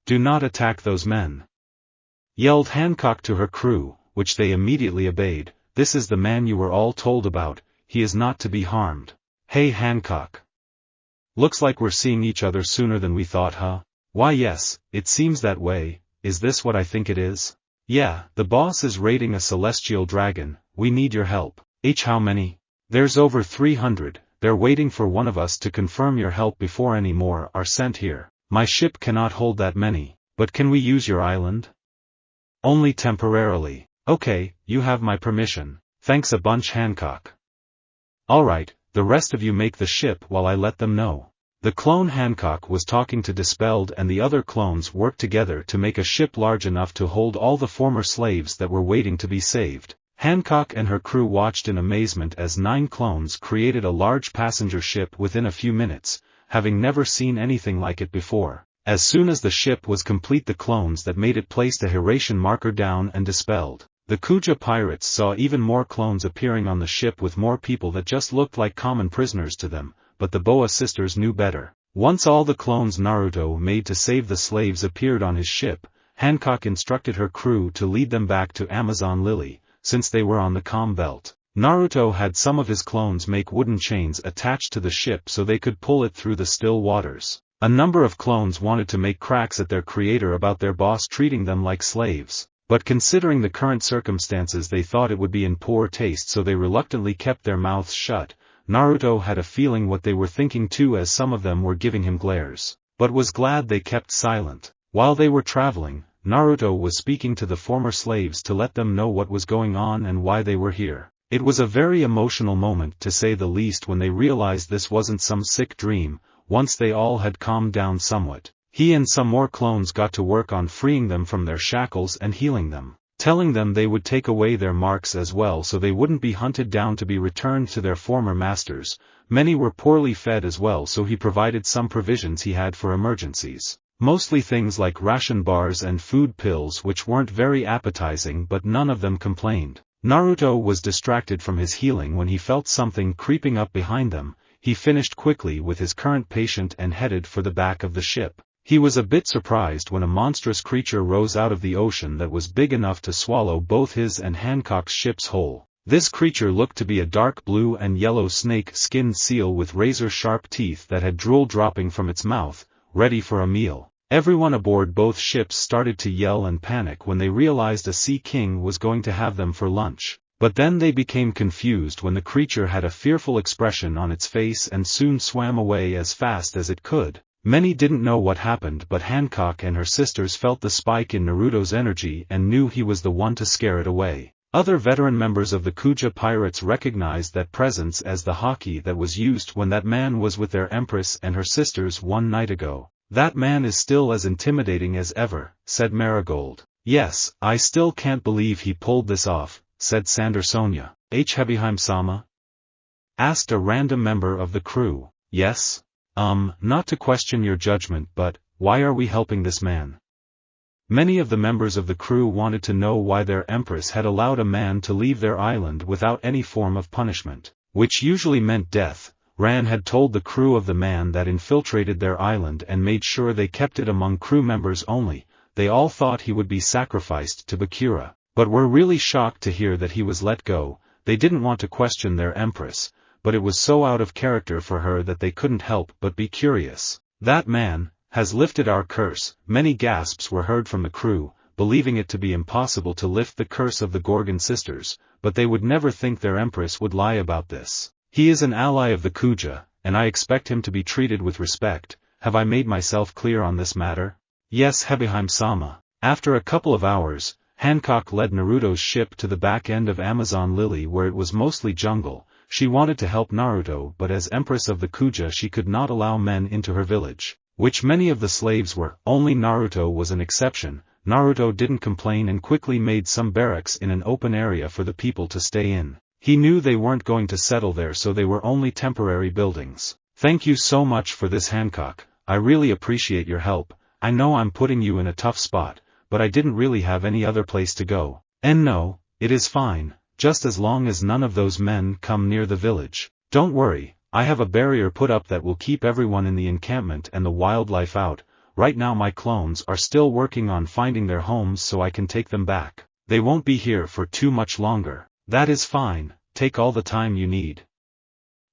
Do not attack those men," yelled Hancock to her crew, which they immediately obeyed. "This is the man you were all told about. He is not to be harmed." "Hey Hancock. Looks like we're seeing each other sooner than we thought, huh?" "Why yes, it seems that way. Is this what I think it is?" "Yeah, the boss is raiding a celestial dragon, we need your help." "How many?" "There's over 300, they're waiting for one of us to confirm your help before any more are sent here." "My ship cannot hold that many, but can we use your island?" "Only temporarily." "Okay, you have my permission. Thanks a bunch Hancock." "Alright, the rest of you make the ship while I let them know." The clone Hancock was talking to Dispelled and the other clones worked together to make a ship large enough to hold all the former slaves that were waiting to be saved. Hancock and her crew watched in amazement as 9 clones created a large passenger ship within a few minutes, having never seen anything like it before. As soon as the ship was complete, the clones that made it placed a Hiratian marker down and dispelled. The Kuja pirates saw even more clones appearing on the ship with more people that just looked like common prisoners to them, but the Boa sisters knew better. Once all the clones Naruto made to save the slaves appeared on his ship, Hancock instructed her crew to lead them back to Amazon Lily, since they were on the calm belt. Naruto had some of his clones make wooden chains attached to the ship so they could pull it through the still waters. A number of clones wanted to make cracks at their creator about their boss treating them like slaves, but considering the current circumstances they thought it would be in poor taste, so they reluctantly kept their mouths shut. Naruto had a feeling what they were thinking too, as some of them were giving him glares, but was glad they kept silent. While they were traveling, Naruto was speaking to the former slaves to let them know what was going on and why they were here. It was a very emotional moment to say the least when they realized this wasn't some sick dream. Once they all had calmed down somewhat, he and some more clones got to work on freeing them from their shackles and healing them. telling them they would take away their marks as well so they wouldn't be hunted down to be returned to their former masters. Many were poorly fed as well, so he provided some provisions he had for emergencies. Mostly things like ration bars and food pills which weren't very appetizing, but none of them complained. Naruto was distracted from his healing when he felt something creeping up behind them. He finished quickly with his current patient and headed for the back of the ship. He was a bit surprised when a monstrous creature rose out of the ocean that was big enough to swallow both his and Hancock's ship's whole. This creature looked to be a dark blue and yellow snake-skinned seal with razor-sharp teeth that had drool dropping from its mouth, ready for a meal. Everyone aboard both ships started to yell and panic when they realized a sea king was going to have them for lunch. But then they became confused when the creature had a fearful expression on its face and soon swam away as fast as it could. Many didn't know what happened, but Hancock and her sisters felt the spike in Naruto's energy and knew he was the one to scare it away. Other veteran members of the Kuja pirates recognized that presence as the haki that was used when that man was with their empress and her sisters one night ago. "That man is still as intimidating as ever," said Marigold. "Yes, I still can't believe he pulled this off," said Sander Sonia. Hebeheim-sama? Asked a random member of the crew. "Yes? Not to question your judgment, but why are we helping this man?" Many of the members of the crew wanted to know why their empress had allowed a man to leave their island without any form of punishment, which usually meant death. Ran had told the crew of the man that infiltrated their island and made sure they kept it among crew members only. They all thought he would be sacrificed to Bakura, but were really shocked to hear that he was let go. They didn't want to question their empress, but it was so out of character for her that they couldn't help but be curious. "That man has lifted our curse." Many gasps were heard from the crew, believing it to be impossible to lift the curse of the Gorgon sisters, but they would never think their empress would lie about this. "He is an ally of the Kuja, and I expect him to be treated with respect. Have I made myself clear on this matter?" "Yes, Hebeheim-sama." After a couple of hours, Hancock led Naruto's ship to the back end of Amazon Lily where it was mostly jungle. She wanted to help Naruto, but as Empress of the Kuja she could not allow men into her village, which many of the slaves were. Only Naruto was an exception. Naruto didn't complain and quickly made some barracks in an open area for the people to stay in. He knew they weren't going to settle there, so they were only temporary buildings. "Thank you so much for this, Hancock. I really appreciate your help. I know I'm putting you in a tough spot, but I didn't really have any other place to go." "And no, it is fine. Just as long as none of those men come near the village. Don't worry, I have a barrier put up that will keep everyone in the encampment and the wildlife out. Right now my clones are still working on finding their homes so I can take them back. They won't be here for too much longer." "That is fine, take all the time you need.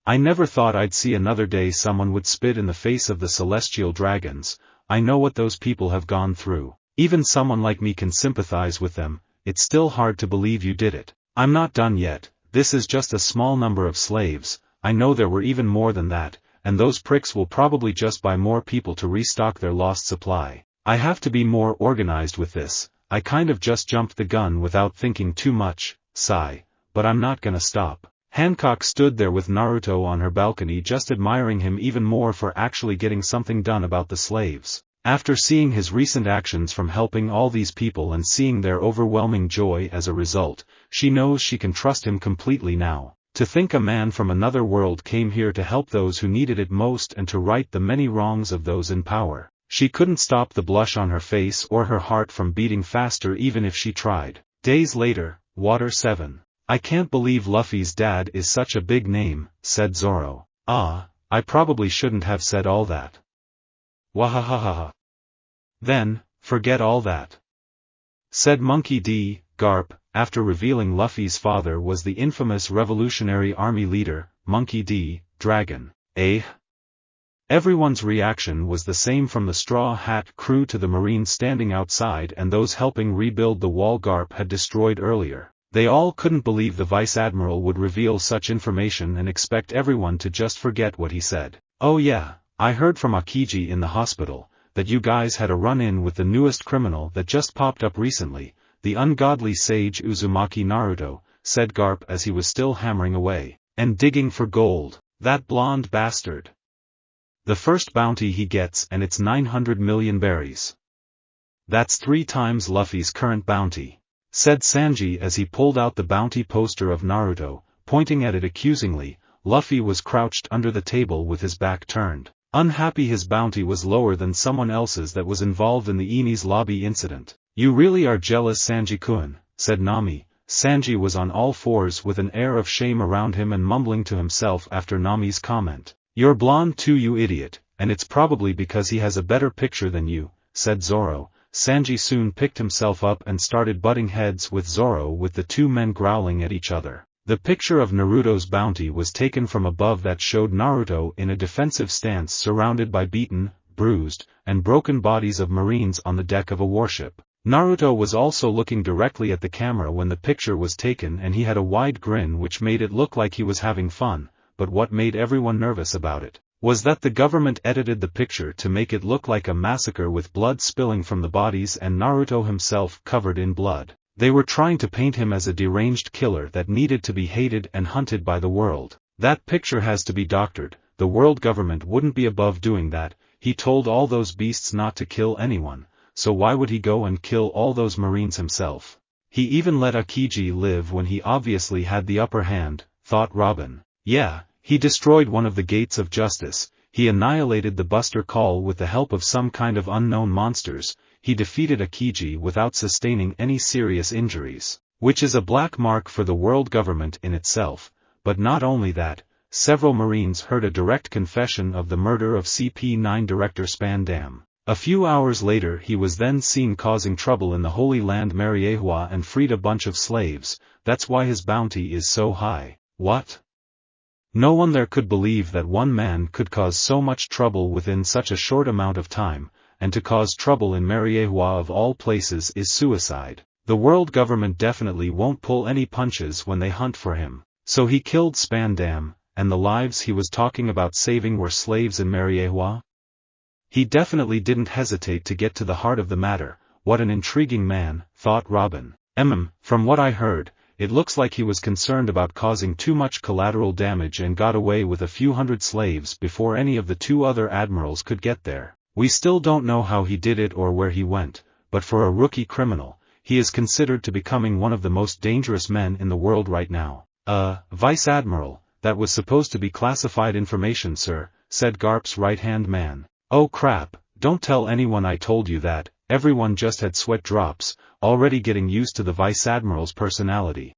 I never thought I'd see another day someone would spit in the face of the celestial dragons. I know what those people have gone through. Even someone like me can sympathize with them. It's still hard to believe you did it. I'm not done yet. This is just a small number of slaves. I know there were even more than that, and those pricks will probably just buy more people to restock their lost supply. I have to be more organized with this. I kind of just jumped the gun without thinking too much." Sigh. "But I'm not gonna stop." Hancock stood there with Naruto on her balcony, just admiring him even more for actually getting something done about the slaves. After seeing his recent actions from helping all these people and seeing their overwhelming joy as a result, she knows she can trust him completely now. To think a man from another world came here to help those who needed it most and to right the many wrongs of those in power. She couldn't stop the blush on her face or her heart from beating faster even if she tried. Days later, Water 7. "I can't believe Luffy's dad is such a big name," said Zoro. "Ah, I probably shouldn't have said all that." "Wahahaha. Then, forget all that," said Monkey D. Garp, after revealing Luffy's father was the infamous Revolutionary Army leader, Monkey D. Dragon. "Eh?" Everyone's reaction was the same, from the Straw Hat crew to the Marines standing outside and those helping rebuild the wall Garp had destroyed earlier. They all couldn't believe the Vice Admiral would reveal such information and expect everyone to just forget what he said. "Oh yeah, I heard from Akiji in the hospital, that you guys had a run-in with the newest criminal that just popped up recently, the ungodly sage Uzumaki Naruto," said Garp as he was still hammering away, and digging for gold. "That blonde bastard. The first bounty he gets and it's 900 million berries. That's 3 times Luffy's current bounty. said Sanji as he pulled out the bounty poster of Naruto, pointing at it accusingly. Luffy was crouched under the table with his back turned, unhappy his bounty was lower than someone else's that was involved in the Enies lobby incident. You really are jealous, Sanji-kun, said Nami. Sanji was on all fours with an air of shame around him and mumbling to himself after Nami's comment. You're blonde too, you idiot, and it's probably because he has a better picture than you, said Zoro. Sanji soon picked himself up and started butting heads with Zoro, with the two men growling at each other. The picture of Naruto's bounty was taken from above that showed Naruto in a defensive stance surrounded by beaten, bruised, and broken bodies of marines on the deck of a warship. Naruto was also looking directly at the camera when the picture was taken, and he had a wide grin which made it look like he was having fun, but what made everyone nervous about it was that the government edited the picture to make it look like a massacre with blood spilling from the bodies and Naruto himself covered in blood. They were trying to paint him as a deranged killer that needed to be hated and hunted by the world. That picture has to be doctored, the world government wouldn't be above doing that. He told all those beasts not to kill anyone, so why would he go and kill all those marines himself? He even let Akiji live when he obviously had the upper hand, thought Robin. Yeah, he destroyed one of the gates of justice, he annihilated the Buster Call with the help of some kind of unknown monsters. He defeated Akiji without sustaining any serious injuries, which is a black mark for the world government in itself. But not only that, several Marines heard a direct confession of the murder of CP9 director Spandam. A few hours later he was then seen causing trouble in the Holy Land Mariehua and freed a bunch of slaves. That's why his bounty is so high. What? No one there could believe that one man could cause so much trouble within such a short amount of time. And to cause trouble in Mariehua of all places is suicide. The world government definitely won't pull any punches when they hunt for him. So he killed Spandam, and the lives he was talking about saving were slaves in Mariehua? He definitely didn't hesitate to get to the heart of the matter. What an intriguing man, thought Robin. From what I heard, it looks like he was concerned about causing too much collateral damage and got away with a few hundred slaves before any of the two other admirals could get there. We still don't know how he did it or where he went, but for a rookie criminal, he is considered to becoming one of the most dangerous men in the world right now. Vice Admiral, that was supposed to be classified information, sir, said Garp's right-hand man. Oh crap, don't tell anyone I told you that. Everyone just had sweat drops, already getting used to the Vice Admiral's personality.